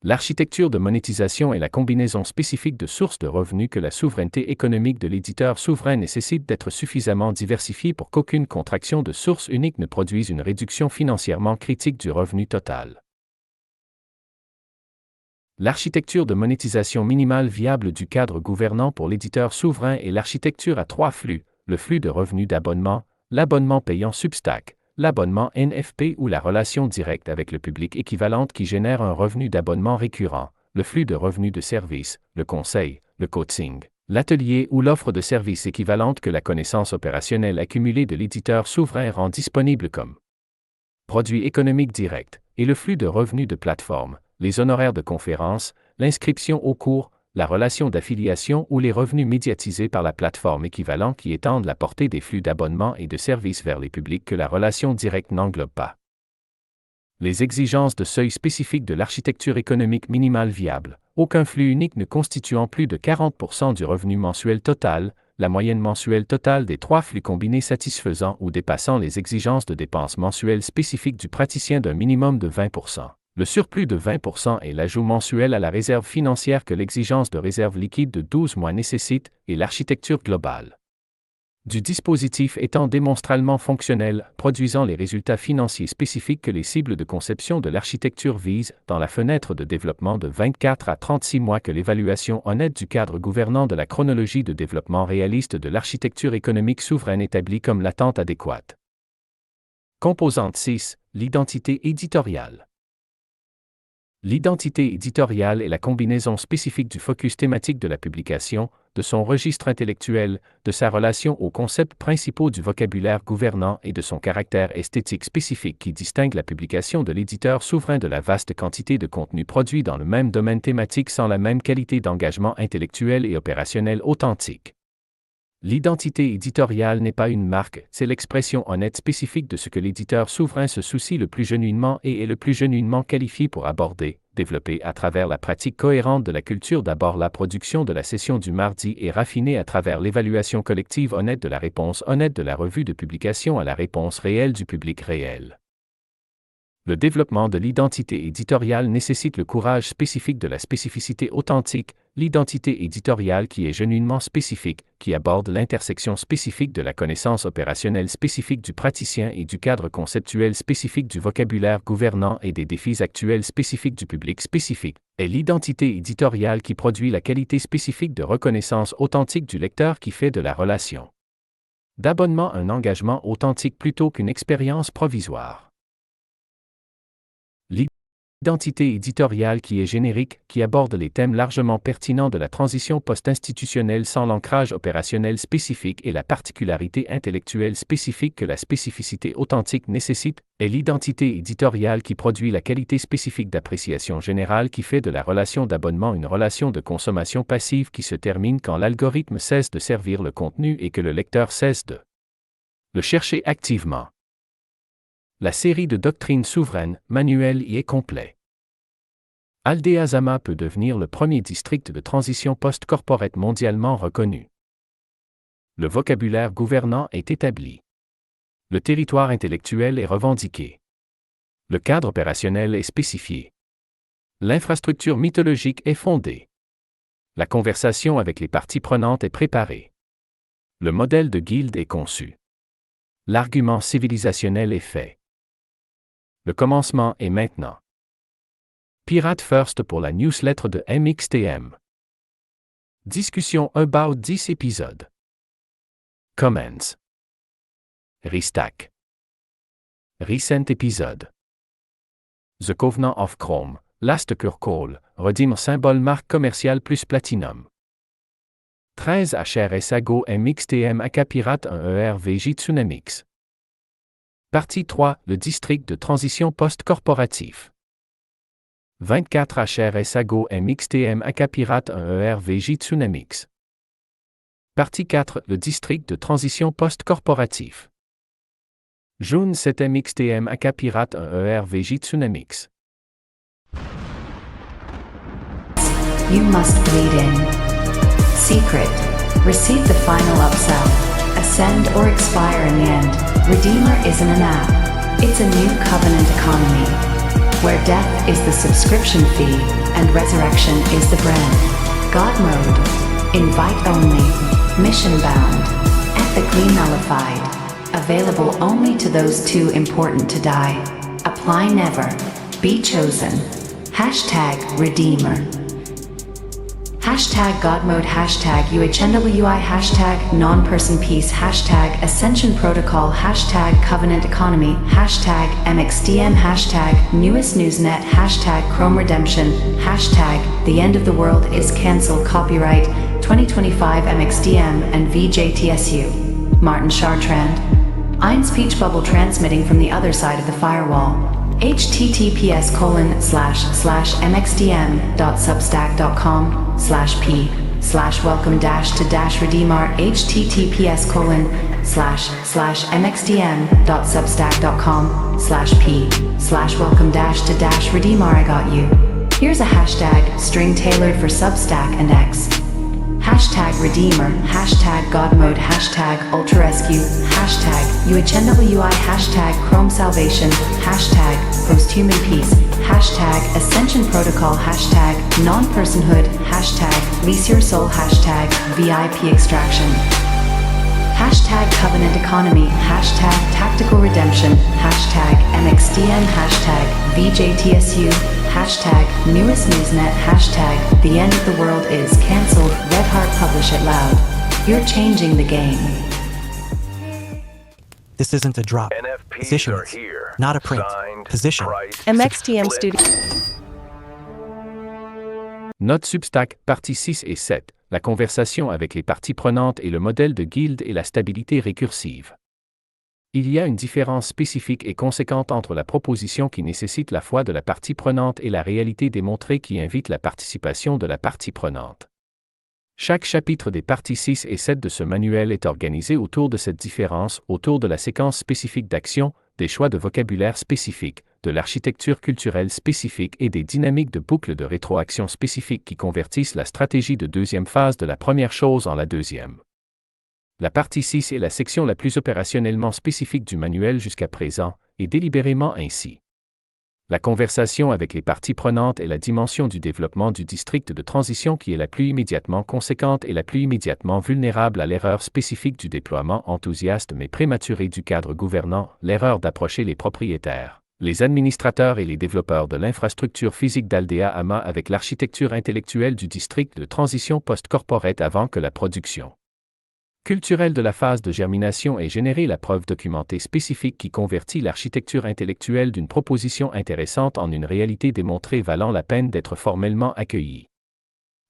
L'architecture de monétisation est la combinaison spécifique de sources de revenus que la souveraineté économique de l'éditeur souverain nécessite d'être suffisamment diversifiée pour qu'aucune contraction de source unique ne produise une réduction financièrement critique du revenu total. L'architecture de monétisation minimale viable du cadre gouvernant pour l'éditeur souverain est l'architecture à 3 flux, le flux de revenus d'abonnement, l'abonnement payant Substack, l'abonnement NFP ou la relation directe avec le public équivalente qui génère un revenu d'abonnement récurrent, le flux de revenus de service, le conseil, le coaching, l'atelier ou l'offre de service équivalente que la connaissance opérationnelle accumulée de l'éditeur souverain rend disponible comme produit économique direct, et le flux de revenus de plateforme, les honoraires de conférence, l'inscription au cours, la relation d'affiliation ou les revenus médiatisés par la plateforme équivalent qui étendent la portée des flux d'abonnement et de services vers les publics que la relation directe n'englobe pas. Les exigences de seuil spécifiques de l'architecture économique minimale viable. Aucun flux unique ne constituant plus de 40% du revenu mensuel total, la moyenne mensuelle totale des 3 flux combinés satisfaisant ou dépassant les exigences de dépenses mensuelles spécifiques du praticien d'un minimum de 20%. Le surplus de 20% est l'ajout mensuel à la réserve financière que l'exigence de réserve liquide de 12 mois nécessite, et l'architecture globale du dispositif étant démonstralement fonctionnel, produisant les résultats financiers spécifiques que les cibles de conception de l'architecture visent, dans la fenêtre de développement de 24 à 36 mois que l'évaluation honnête du cadre gouvernant de la chronologie de développement réaliste de l'architecture économique souveraine établie comme l'attente adéquate. Composante 6. L'identité éditoriale. L'identité éditoriale est la combinaison spécifique du focus thématique de la publication, de son registre intellectuel, de sa relation aux concepts principaux du vocabulaire gouvernant et de son caractère esthétique spécifique qui distingue la publication de l'éditeur souverain de la vaste quantité de contenu produit dans le même domaine thématique sans la même qualité d'engagement intellectuel et opérationnel authentique. L'identité éditoriale n'est pas une marque, c'est l'expression honnête spécifique de ce que l'éditeur souverain se soucie le plus genuinement et est le plus genuinement qualifié pour aborder, développer à travers la pratique cohérente de la culture d'abord la production de la session du mardi et raffinée à travers l'évaluation collective honnête de la réponse honnête de la revue de publication à la réponse réelle du public réel. Le développement de l'identité éditoriale nécessite le courage spécifique de la spécificité authentique, l'identité éditoriale qui est genuinement spécifique, qui aborde l'intersection spécifique de la connaissance opérationnelle spécifique du praticien et du cadre conceptuel spécifique du vocabulaire gouvernant et des défis actuels spécifiques du public spécifique, est l'identité éditoriale qui produit la qualité spécifique de reconnaissance authentique du lecteur qui fait de la relation d'abonnement un engagement authentique plutôt qu'une expérience provisoire. L'identité éditoriale qui est générique, qui aborde les thèmes largement pertinents de la transition post-institutionnelle sans l'ancrage opérationnel spécifique et la particularité intellectuelle spécifique que la spécificité authentique nécessite, est l'identité éditoriale qui produit la qualité spécifique d'appréciation générale qui fait de la relation d'abonnement une relation de consommation passive qui se termine quand l'algorithme cesse de servir le contenu et que le lecteur cesse de le chercher activement. La série de doctrines souveraines, manuel y est complet. Aldea-Zama peut devenir le premier district de transition post-corporate mondialement reconnu. Le vocabulaire gouvernant est établi. Le territoire intellectuel est revendiqué. Le cadre opérationnel est spécifié. L'infrastructure mythologique est fondée. La conversation avec les parties prenantes est préparée. Le modèle de guilde est conçu. L'argument civilisationnel est fait. Le commencement est maintenant. Pirate First pour la newsletter de MXTM. Discussion about 10 épisodes. Comments. Restack. Recent episode. The Covenant of Chrome, Last Call, Redeem symbole marque commerciale plus Platinum. 13 HRSA Go MXTM AK Pirate 1 ERVJ Tsunamix. Partie 3, le district de transition post-corporatif. 24 HRSA Go MXTM AK Pirate 1 ERVJ Tsunamix. Partie 4, le district de transition post-corporatif. June 7 MXTM AK Pirate 1 ERVJ Tsunamix. You must bleed in. Secret. Receive the final upsell. Ascend or expire in the end. Redeemer isn't an app. It's a new covenant economy, where death is the subscription fee and resurrection is the brand. God mode. Invite only. Mission bound. Ethically nullified. Available only to those too important to die. Apply never. Be chosen. Hashtag Redeemer. Hashtag God mode. Hashtag UHNWI. Hashtag non-person peace. Hashtag Ascension Protocol. Hashtag Covenant Economy. Hashtag MXDM. Hashtag Newest Newsnet. Hashtag Chrome Redemption. Hashtag The End of the World is Cancelled. Copyright 2025 MXDM and VJTSU. Martin Chartrand. I'm speech bubble transmitting from the other side of the firewall. https://mxdm.substack.com/p/welcome-to-redeemer https://mxdm.substack.com/p/welcome-to-redeemer. I got you. Here's a hashtag string tailored for Substack and X. Hashtag Redeemer, hashtag God Mode, hashtag Ultra Rescue, hashtag UHNWI, hashtag Chrome Salvation, hashtag Posthuman Peace, hashtag Ascension Protocol, hashtag Non-Personhood, hashtag Lease Your Soul, hashtag VIP Extraction, hashtag Covenant Economy, hashtag Tactical Redemption, hashtag MXDM, hashtag VJTSU, hashtag Newest Newsnet, hashtag The End of the World is Cancelled. Red Heart Publish It Loud. You're changing the game. This isn't a drop. NFPs Position are is, here. not a print. Signed, Position. priced, MXTM split. Studio. Note Substack, parties 6 et 7, la conversation avec les parties prenantes et le modèle de guilde et la stabilité récursive. Il y a une différence spécifique et conséquente entre la proposition qui nécessite la foi de la partie prenante et la réalité démontrée qui invite la participation de la partie prenante. Chaque chapitre des parties 6 et 7 de ce manuel est organisé autour de cette différence, autour de la séquence spécifique d'action, des choix de vocabulaire spécifiques, de l'architecture culturelle spécifique et des dynamiques de boucles de rétroaction spécifiques qui convertissent la stratégie de deuxième phase de la première chose en la deuxième. La partie 6 est la section la plus opérationnellement spécifique du manuel jusqu'à présent, et délibérément ainsi. La conversation avec les parties prenantes est la dimension du développement du district de transition qui est la plus immédiatement conséquente et la plus immédiatement vulnérable à l'erreur spécifique du déploiement enthousiaste mais prématuré du cadre gouvernant, l'erreur d'approcher les propriétaires, les administrateurs et les développeurs de l'infrastructure physique d'Aldea AMA avec l'architecture intellectuelle du district de transition post-corporate avant que la production culturelle de la phase de germination ait généré la preuve documentée spécifique qui convertit l'architecture intellectuelle d'une proposition intéressante en une réalité démontrée valant la peine d'être formellement accueillie.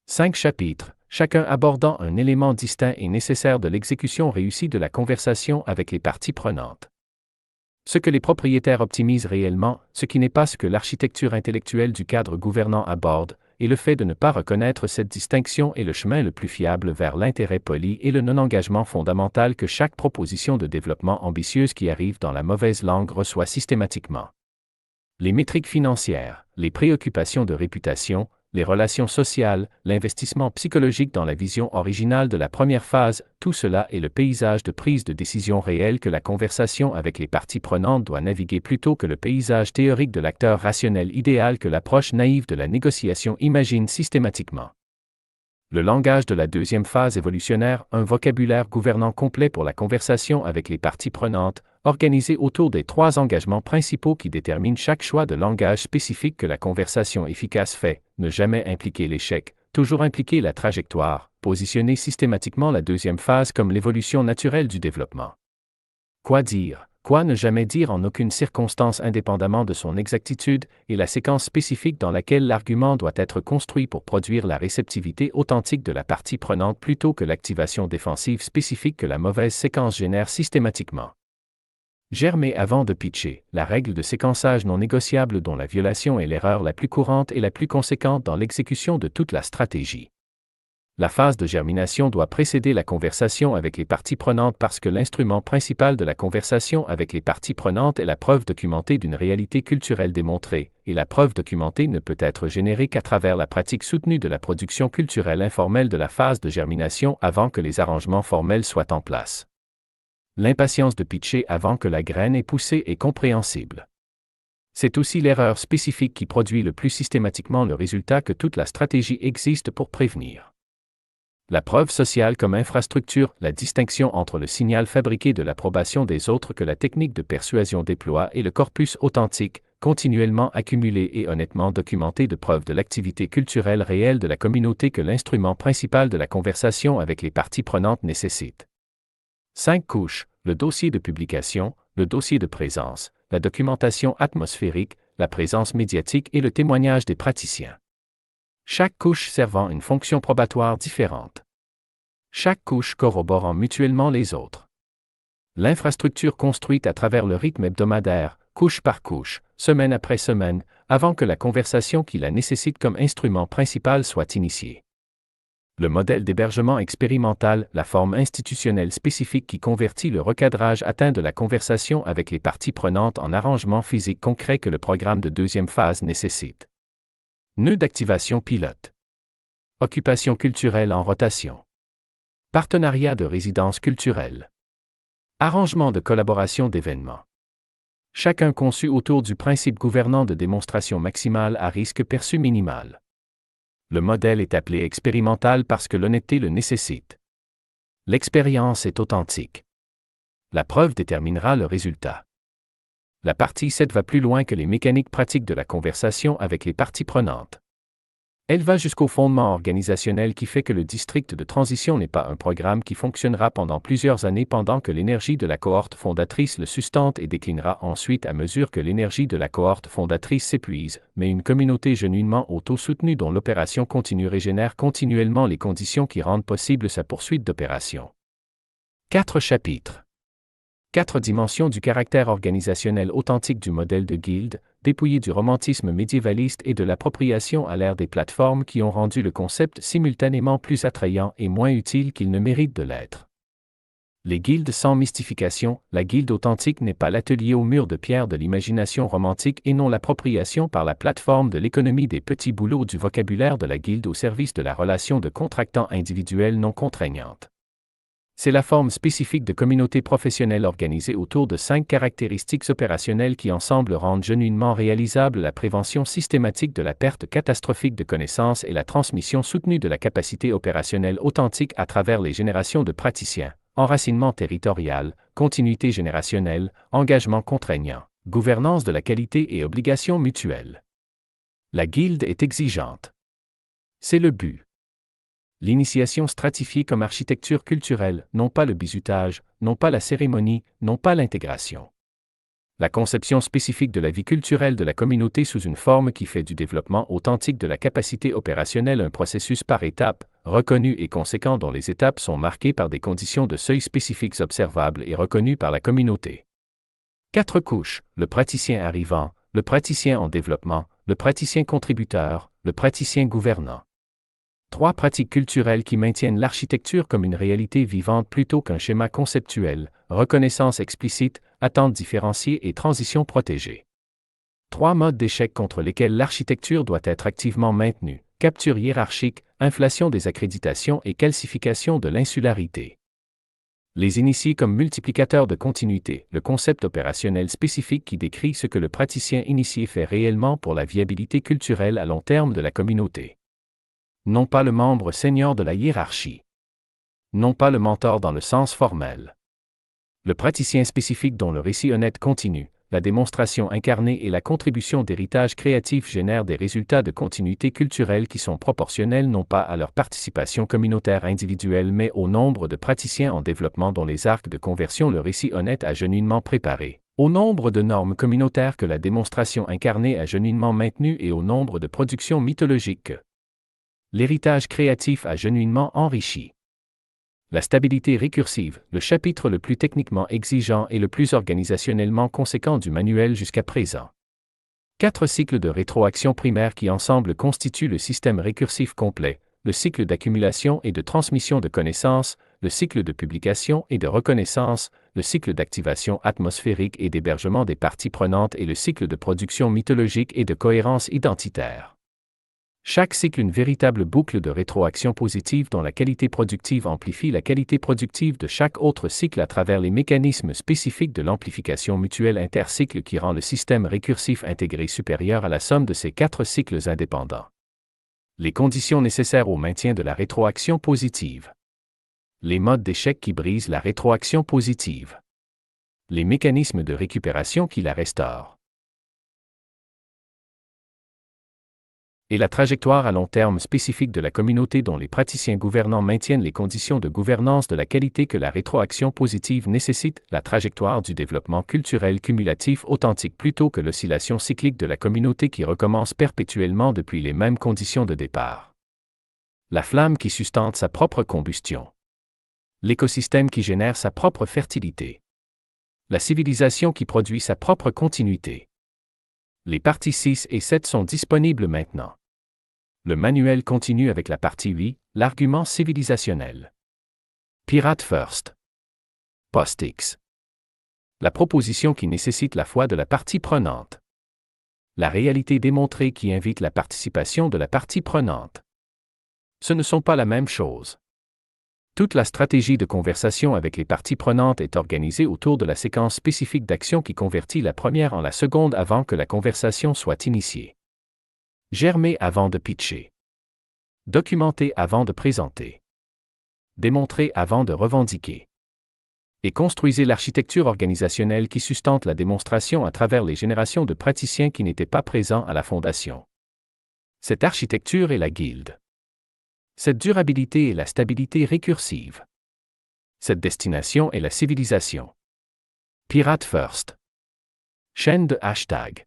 5 chapitres, chacun abordant un élément distinct et nécessaire de l'exécution réussie de la conversation avec les parties prenantes. Ce que les propriétaires optimisent réellement, ce qui n'est pas ce que l'architecture intellectuelle du cadre gouvernant aborde, et le fait de ne pas reconnaître cette distinction est le chemin le plus fiable vers l'intérêt poli et le non-engagement fondamental que chaque proposition de développement ambitieuse qui arrive dans la mauvaise langue reçoit systématiquement. Les métriques financières, les préoccupations de réputation, les relations sociales, l'investissement psychologique dans la vision originale de la première phase, tout cela est le paysage de prise de décision réelle que la conversation avec les parties prenantes doit naviguer plutôt que le paysage théorique de l'acteur rationnel idéal que l'approche naïve de la négociation imagine systématiquement. Le langage de la deuxième phase évolutionnaire, un vocabulaire gouvernant complet pour la conversation avec les parties prenantes, organisé autour des 3 engagements principaux qui déterminent chaque choix de langage spécifique que la conversation efficace fait: ne jamais impliquer l'échec, toujours impliquer la trajectoire, positionner systématiquement la deuxième phase comme l'évolution naturelle du développement. Quoi dire, quoi ne jamais dire en aucune circonstance indépendamment de son exactitude, et la séquence spécifique dans laquelle l'argument doit être construit pour produire la réceptivité authentique de la partie prenante plutôt que l'activation défensive spécifique que la mauvaise séquence génère systématiquement. Germer avant de pitcher, la règle de séquençage non négociable dont la violation est l'erreur la plus courante et la plus conséquente dans l'exécution de toute la stratégie. La phase de germination doit précéder la conversation avec les parties prenantes parce que l'instrument principal de la conversation avec les parties prenantes est la preuve documentée d'une réalité culturelle démontrée, et la preuve documentée ne peut être générée qu'à travers la pratique soutenue de la production culturelle informelle de la phase de germination avant que les arrangements formels soient en place. L'impatience de pitcher avant que la graine ait poussé est compréhensible. C'est aussi l'erreur spécifique qui produit le plus systématiquement le résultat que toute la stratégie existe pour prévenir. La preuve sociale comme infrastructure, la distinction entre le signal fabriqué de l'approbation des autres que la technique de persuasion déploie et le corpus authentique, continuellement accumulé et honnêtement documenté de preuves de l'activité culturelle réelle de la communauté que l'instrument principal de la conversation avec les parties prenantes nécessite. 5 couches, le dossier de publication, le dossier de présence, la documentation atmosphérique, la présence médiatique et le témoignage des praticiens. Chaque couche servant une fonction probatoire différente. Chaque couche corroborant mutuellement les autres. L'infrastructure construite à travers le rythme hebdomadaire, couche par couche, semaine après semaine, avant que la conversation qui la nécessite comme instrument principal soit initiée. Le modèle d'hébergement expérimental, la forme institutionnelle spécifique qui convertit le recadrage atteint de la conversation avec les parties prenantes en arrangement physique concret que le programme de deuxième phase nécessite. Nœud d'activation pilote. Occupation culturelle en rotation. Partenariat de résidence culturelle. Arrangement de collaboration d'événements. Chacun conçu autour du principe gouvernant de démonstration maximale à risque perçu minimal. Le modèle est appelé expérimental parce que l'honnêteté le nécessite. L'expérience est authentique. La preuve déterminera le résultat. La partie 7 va plus loin que les mécaniques pratiques de la conversation avec les parties prenantes. Elle va jusqu'au fondement organisationnel qui fait que le district de transition n'est pas un programme qui fonctionnera pendant plusieurs années pendant que l'énergie de la cohorte fondatrice le sustente et déclinera ensuite à mesure que l'énergie de la cohorte fondatrice s'épuise, mais une communauté genuinement auto-soutenue dont l'opération continue régénère continuellement les conditions qui rendent possible sa poursuite d'opération. 4 chapitres. 4 dimensions du caractère organisationnel authentique du modèle de guilde, dépouillé du romantisme médiévaliste et de l'appropriation à l'ère des plateformes qui ont rendu le concept simultanément plus attrayant et moins utile qu'il ne mérite de l'être. Les guildes sans mystification, la guilde authentique n'est pas l'atelier au mur de pierre de l'imagination romantique et non l'appropriation par la plateforme de l'économie des petits boulots du vocabulaire de la guilde au service de la relation de contractant individuelle non contraignante. C'est la forme spécifique de communauté professionnelle organisée autour de 5 caractéristiques opérationnelles qui ensemble rendent genuinement réalisable la prévention systématique de la perte catastrophique de connaissances et la transmission soutenue de la capacité opérationnelle authentique à travers les générations de praticiens, enracinement territorial, continuité générationnelle, engagement contraignant, gouvernance de la qualité et obligations mutuelles. La guilde est exigeante. C'est le but. L'initiation stratifiée comme architecture culturelle, non pas le bizutage, non pas la cérémonie, non pas l'intégration. La conception spécifique de la vie culturelle de la communauté sous une forme qui fait du développement authentique de la capacité opérationnelle un processus par étapes, reconnu et conséquent dont les étapes sont marquées par des conditions de seuil spécifiques observables et reconnues par la communauté. 4 couches, le praticien arrivant, le praticien en développement, le praticien contributeur, le praticien gouvernant. 3 pratiques culturelles qui maintiennent l'architecture comme une réalité vivante plutôt qu'un schéma conceptuel, reconnaissance explicite, attente différenciée et transition protégée. 3 modes d'échec contre lesquels l'architecture doit être activement maintenue, capture hiérarchique, inflation des accréditations et calcification de l'insularité. Les initiés comme multiplicateurs de continuité, le concept opérationnel spécifique qui décrit ce que le praticien initié fait réellement pour la viabilité culturelle à long terme de la communauté. Non pas le membre senior de la hiérarchie. Non pas le mentor dans le sens formel. Le praticien spécifique dont le récit honnête continue, la démonstration incarnée et la contribution d'héritage créatif génèrent des résultats de continuité culturelle qui sont proportionnels non pas à leur participation communautaire individuelle mais au nombre de praticiens en développement dont les arcs de conversion le récit honnête a genuinement préparé, au nombre de normes communautaires que la démonstration incarnée a genuinement maintenues et au nombre de productions mythologiques que l'héritage créatif a genuinement enrichi. La stabilité récursive, le chapitre le plus techniquement exigeant et le plus organisationnellement conséquent du manuel jusqu'à présent. 4 cycles de rétroaction primaire qui ensemble constituent le système récursif complet, le cycle d'accumulation et de transmission de connaissances, le cycle de publication et de reconnaissance, le cycle d'activation atmosphérique et d'hébergement des parties prenantes et le cycle de production mythologique et de cohérence identitaire. Chaque cycle une véritable boucle de rétroaction positive dont la qualité productive amplifie la qualité productive de chaque autre cycle à travers les mécanismes spécifiques de l'amplification mutuelle intercycle qui rend le système récursif intégré supérieur à la somme de ces 4 cycles indépendants. Les conditions nécessaires au maintien de la rétroaction positive. Les modes d'échec qui brisent la rétroaction positive. Les mécanismes de récupération qui la restaurent. Et la trajectoire à long terme spécifique de la communauté dont les praticiens gouvernants maintiennent les conditions de gouvernance de la qualité que la rétroaction positive nécessite, la trajectoire du développement culturel cumulatif authentique plutôt que l'oscillation cyclique de la communauté qui recommence perpétuellement depuis les mêmes conditions de départ. La flamme qui sustente sa propre combustion. L'écosystème qui génère sa propre fertilité. La civilisation qui produit sa propre continuité. Les parties 6 et 7 sont disponibles maintenant. Le manuel continue avec la partie 8, l'argument civilisationnel. Pirate First. Post-X. La proposition qui nécessite la foi de la partie prenante. La réalité démontrée qui invite la participation de la partie prenante. Ce ne sont pas la même chose. Toute la stratégie de conversation avec les parties prenantes est organisée autour de la séquence spécifique d'action qui convertit la première en la seconde avant que la conversation soit initiée. Germer avant de pitcher. Documenter avant de présenter. Démontrer avant de revendiquer. Et construisez l'architecture organisationnelle qui sustente la démonstration à travers les générations de praticiens qui n'étaient pas présents à la fondation. Cette architecture est la guilde. Cette durabilité est la stabilité récursive. Cette destination est la civilisation. Pirate First. Chaîne de hashtag.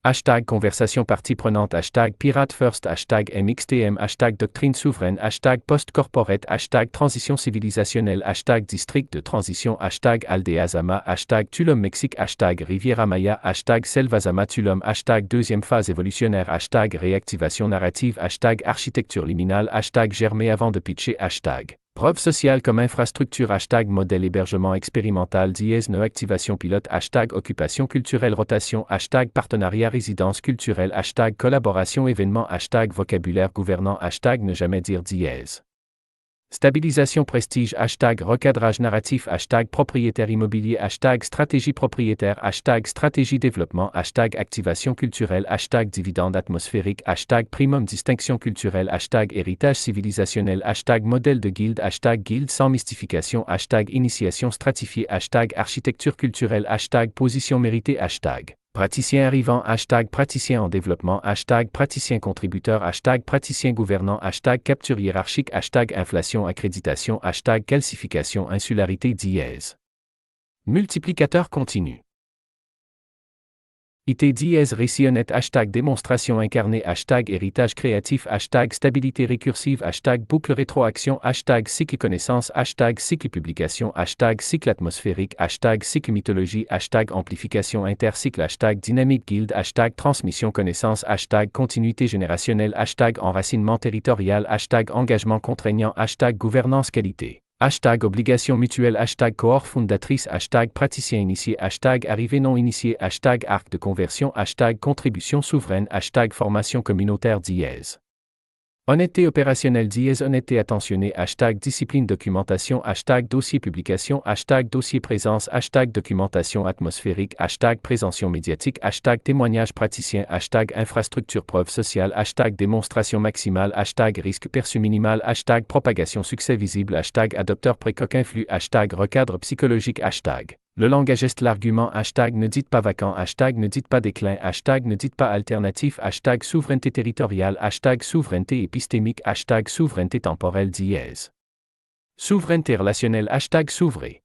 Hashtag conversation partie prenante, hashtag Pirate First, hashtag MXTM, hashtag doctrine souveraine, hashtag post-corporate, hashtag transition civilisationnelle, hashtag district de transition, hashtag Aldeazama, hashtag Tulum Mexique, hashtag Riviera Maya, hashtag Selvazama Tulum, hashtag deuxième phase évolutionnaire, hashtag réactivation narrative, hashtag architecture liminale, hashtag germer avant de pitcher, hashtag preuve sociale comme infrastructure, hashtag modèle hébergement expérimental, no activation pilote, hashtag occupation culturelle rotation, hashtag partenariat résidence culturelle, hashtag collaboration événement, hashtag vocabulaire gouvernant, hashtag ne jamais dire dièse. Stabilisation prestige, hashtag recadrage narratif, hashtag propriétaire immobilier, hashtag stratégie propriétaire, hashtag stratégie développement, hashtag activation culturelle, hashtag dividende atmosphérique, hashtag primum distinction culturelle, hashtag héritage civilisationnel, hashtag modèle de guilde, hashtag guilde sans mystification, hashtag initiation stratifiée, hashtag architecture culturelle, hashtag position méritée, hashtag praticien arrivant, hashtag praticien en développement, hashtag praticien contributeur, hashtag praticien gouvernant, hashtag capture hiérarchique, hashtag inflation accréditation, hashtag calcification insularité dièse. Multiplicateur continu. IT dièse récit honnête, hashtag démonstration incarnée, hashtag héritage créatif, hashtag stabilité récursive, hashtag boucle rétroaction, hashtag cycle connaissance, hashtag cycle publication, hashtag cycle atmosphérique, hashtag cycle mythologie, hashtag amplification intercycle, hashtag dynamique guilde, hashtag transmission connaissance, hashtag continuité générationnelle, hashtag enracinement territorial, hashtag engagement contraignant, hashtag gouvernance qualité. Hashtag obligation mutuelle, hashtag cohorte fondatrice, hashtag praticien initié, hashtag arrivée non initié, hashtag arc de conversion, hashtag contribution souveraine, hashtag formation communautaire dièse. Honnêteté opérationnelle / honnêteté attentionnée # discipline documentation # dossier publication # dossier présence # documentation atmosphérique # présentation médiatique # témoignage praticien # infrastructure preuve sociale # démonstration maximale # risque perçu minimal # propagation succès visible # adopteur précoce influx # recadre psychologique #. Le langage est l'argument #ne dites pas vacant #ne dites pas déclin #ne dites pas alternatif #souveraineté territoriale #souveraineté épistémique #souveraineté temporelle / souveraineté relationnelle #souvré.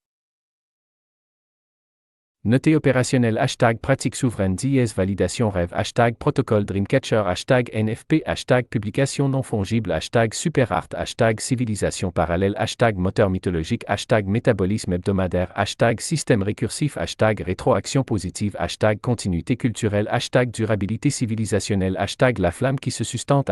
Notée opérationnelle pratique souveraine / validation rêve protocole Dreamcatcher NFP publication non fongible superart civilisation parallèle moteur mythologique métabolisme hebdomadaire système récursif rétroaction positive continuité culturelle durabilité civilisationnelle la flamme qui se sustente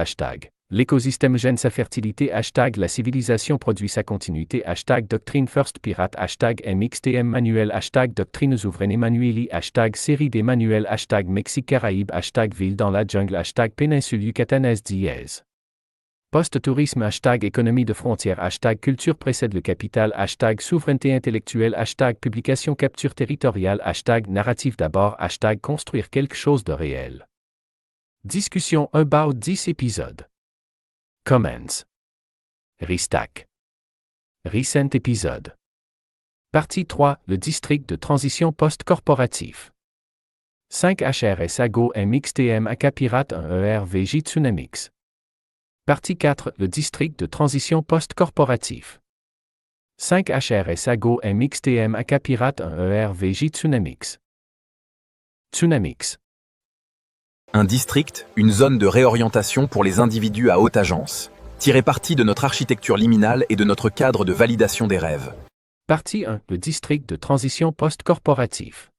l'écosystème gêne sa fertilité la civilisation produit sa continuité doctrine first pirate mxtm manuel doctrine souveraine Emanueli série des manuels Mexique Caraïbes ville dans la jungle péninsule yucatanaise / post-tourisme économie de frontières culture précède le capital souveraineté intellectuelle publication capture territoriale narratif d'abord construire quelque chose de réel. Discussion about 10 épisodes. Comments. Restack. Recent épisode. Partie 3, le district de transition post-corporatif. 5 HRS AGO MXTM AK Pirate 1 ERVJ Tsunamix. Partie 4, le district de transition post-corporatif. 5 HRS AGO MXTM AK Pirate 1 ERVJ Tsunamix. Tsunamix. Un district, une zone de réorientation pour les individus à haute agence. Tirer parti de notre architecture liminale et de notre cadre de validation des rêves. Partie 1, le district de transition post-corporatif.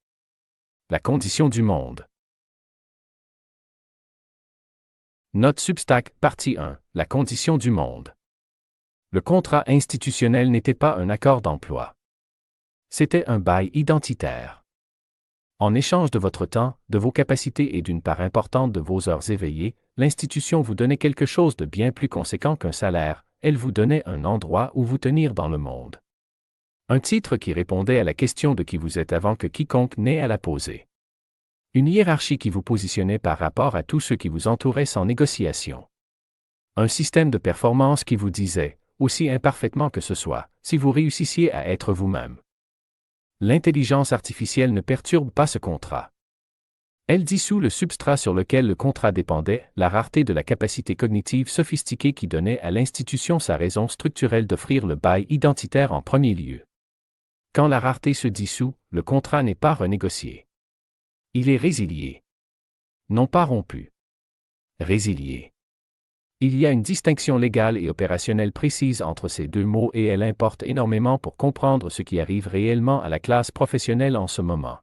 La condition du monde. Note Substack, partie 1, la condition du monde. Le contrat institutionnel n'était pas un accord d'emploi. C'était un bail identitaire. En échange de votre temps, de vos capacités et d'une part importante de vos heures éveillées, l'institution vous donnait quelque chose de bien plus conséquent qu'un salaire, elle vous donnait un endroit où vous tenir dans le monde. Un titre qui répondait à la question de qui vous êtes avant que quiconque n'ait à la poser. Une hiérarchie qui vous positionnait par rapport à tous ceux qui vous entouraient sans négociation. Un système de performance qui vous disait, aussi imparfaitement que ce soit, si vous réussissiez à être vous-même. L'intelligence artificielle ne perturbe pas ce contrat. Elle dissout le substrat sur lequel le contrat dépendait, la rareté de la capacité cognitive sophistiquée qui donnait à l'institution sa raison structurelle d'offrir le bail identitaire en premier lieu. Quand la rareté se dissout, le contrat n'est pas renégocié. Il est résilié. Non pas rompu. Résilié. Il y a une distinction légale et opérationnelle précise entre ces deux mots et elle importe énormément pour comprendre ce qui arrive réellement à la classe professionnelle en ce moment.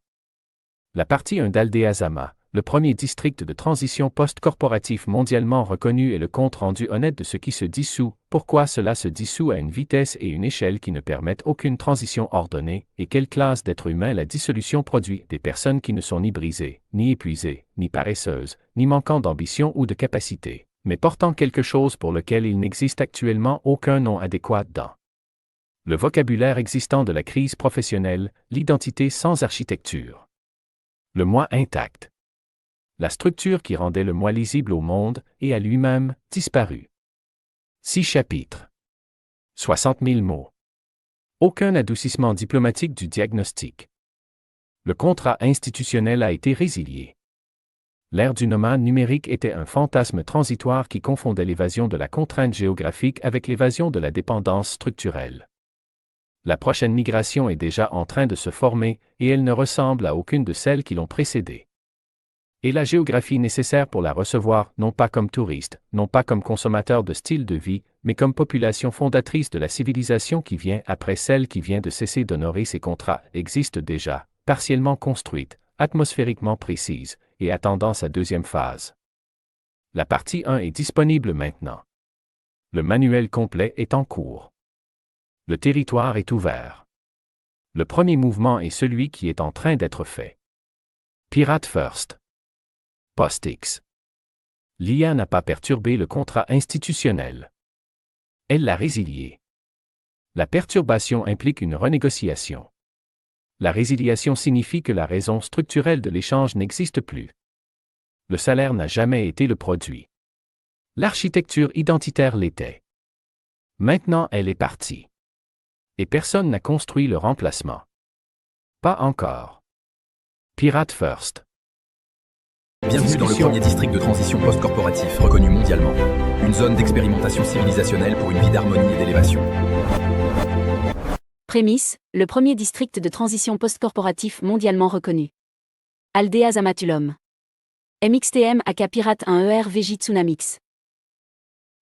La partie 1 d'Aldeazama, le premier district de transition post-corporatif mondialement reconnu est le compte rendu honnête de ce qui se dissout, pourquoi cela se dissout à une vitesse et une échelle qui ne permettent aucune transition ordonnée, et quelle classe d'êtres humains la dissolution produit, des personnes qui ne sont ni brisées, ni épuisées, ni paresseuses, ni manquant d'ambition ou de capacité, mais portant quelque chose pour lequel il n'existe actuellement aucun nom adéquat dans le vocabulaire existant de la crise professionnelle, l'identité sans architecture. Le moi intact. La structure qui rendait le moi lisible au monde, et à lui-même, disparu. 6 chapitres. 60 000 mots. Aucun adoucissement diplomatique du diagnostic. Le contrat institutionnel a été résilié. L'ère du nomade numérique était un fantasme transitoire qui confondait l'évasion de la contrainte géographique avec l'évasion de la dépendance structurelle. La prochaine migration est déjà en train de se former, et elle ne ressemble à aucune de celles qui l'ont précédée. Et la géographie nécessaire pour la recevoir, non pas comme touriste, non pas comme consommateur de style de vie, mais comme population fondatrice de la civilisation qui vient après celle qui vient de cesser d'honorer ses contrats, existe déjà, partiellement construite, atmosphériquement précise, et attendant sa deuxième phase. La partie 1 est disponible maintenant. Le manuel complet est en cours. Le territoire est ouvert. Le premier mouvement est celui qui est en train d'être fait. Pirate First. PostX. L'IA n'a pas perturbé le contrat institutionnel. Elle l'a résilié. La perturbation implique une renégociation. La résiliation signifie que la raison structurelle de l'échange n'existe plus. Le salaire n'a jamais été le produit. L'architecture identitaire l'était. Maintenant elle est partie. Et personne n'a construit le remplacement. Pas encore. Pirate First. Bienvenue dans le premier district de transition post-corporatif reconnu mondialement. Une zone d'expérimentation civilisationnelle pour une vie d'harmonie et d'élévation. Prémisse, le premier district de transition post-corporatif mondialement reconnu. Aldea Zamatulum. MXTM aka Pirate 1 ERVJ Tsunamix.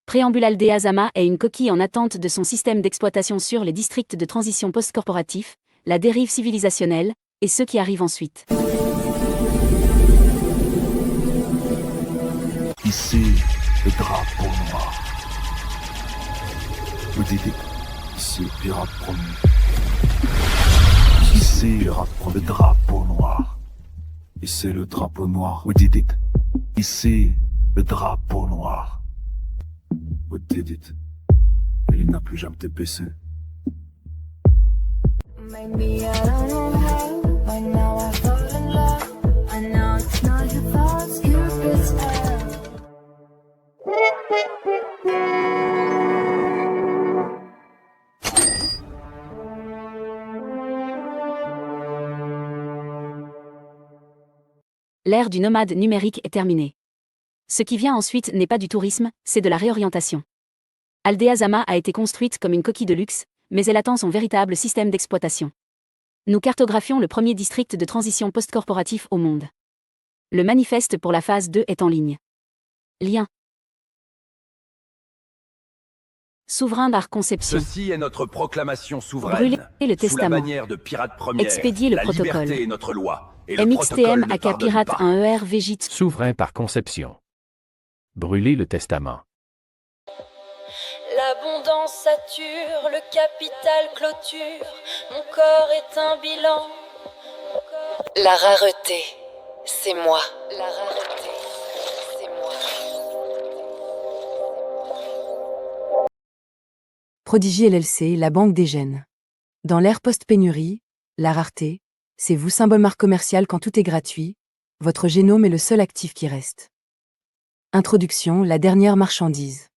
Préambule. Aldea Zama est une coquille en attente de son système d'exploitation sur les districts de transition post-corporatif, la dérive civilisationnelle, et ceux qui arrivent ensuite. Ici, le drapeau noir. Vous dites, ici, pirate premier. Ici, le drapeau noir. Ici, le drapeau noir. Vous dites, ici, le drapeau noir. Vous dites, il n'a plus jamais été baissé. Maybe I don't know how, but now I fall in love. I know it's not your fault, Cupid's arrow. L'ère du nomade numérique est terminée. Ce qui vient ensuite n'est pas du tourisme, c'est de la réorientation. Aldea Zama a été construite comme une coquille de luxe, mais elle attend son véritable système d'exploitation. Nous cartographions le premier district de transition post-corporatif au monde. Le manifeste pour la phase 2 est en ligne. Lien. Souverain par conception. Ceci est notre proclamation souveraine. Brûler le Sous la testament. bannière de Pirate Première. Expédier le la protocole. liberté est notre loi. Et le MXTM protocole ne aka pardonne Pirate pas. 1 ERVJ. Souverain par conception. Brûler le testament. L'abondance sature, le capital clôture. Mon corps est un bilan. La rareté, c'est moi. La rareté, c'est moi. Prodigy LLC, la banque des gènes. Dans l'ère post-pénurie, la rareté, c'est vous, symbole marque commerciale quand tout est gratuit, votre génome est le seul actif qui reste. Introduction, la dernière marchandise.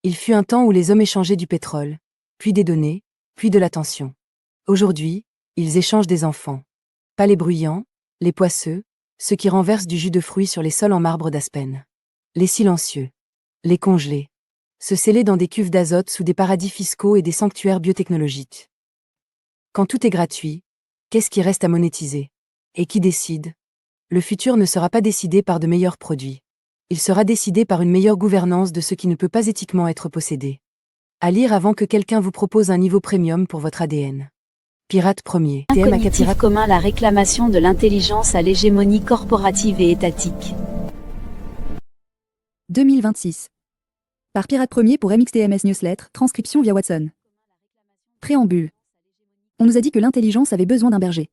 Il fut un temps où les hommes échangeaient du pétrole, puis des données, puis de l'attention. Aujourd'hui, ils échangent des enfants. Pas les bruyants, les poisseux, ceux qui renversent du jus de fruits sur les sols en marbre d'Aspen. Les silencieux. Les congelés. Se sceller dans des cuves d'azote sous des paradis fiscaux et des sanctuaires biotechnologiques. Quand tout est gratuit, qu'est-ce qui reste à monétiser? Et qui décide? Le futur ne sera pas décidé par de meilleurs produits. Il sera décidé par une meilleure gouvernance de ce qui ne peut pas éthiquement être possédé. À lire avant que quelqu'un vous propose un niveau premium pour votre ADN. Pirate premier. Un TM aka cognitif Pirate. commun, la réclamation de l'intelligence à l'hégémonie corporative et étatique. 2026. Par Pirate Premier pour MXTMS Newsletter, transcription via Watson. Préambule. On nous a dit que l'intelligence avait besoin d'un berger.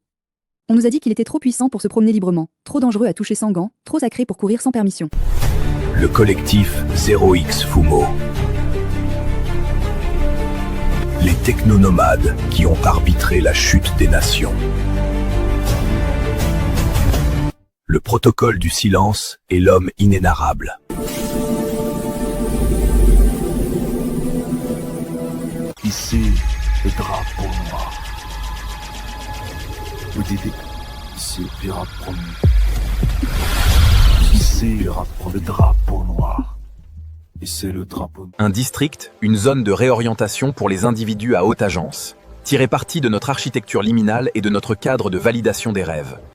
On nous a dit qu'il était trop puissant pour se promener librement, trop dangereux à toucher sans gants, trop sacré pour courir sans permission. Le collectif 0x Fumo. Les technonomades qui ont arbitré la chute des nations. Le protocole du silence et l'homme inénarrable. Ici, le drapeau noir. Vous dites, ici, pirate premier. Ici, le drapeau noir. Et c'est le drapeau. Un district, une zone de réorientation pour les individus à haute agence. Tirer parti de notre architecture liminale et de notre cadre de validation des rêves.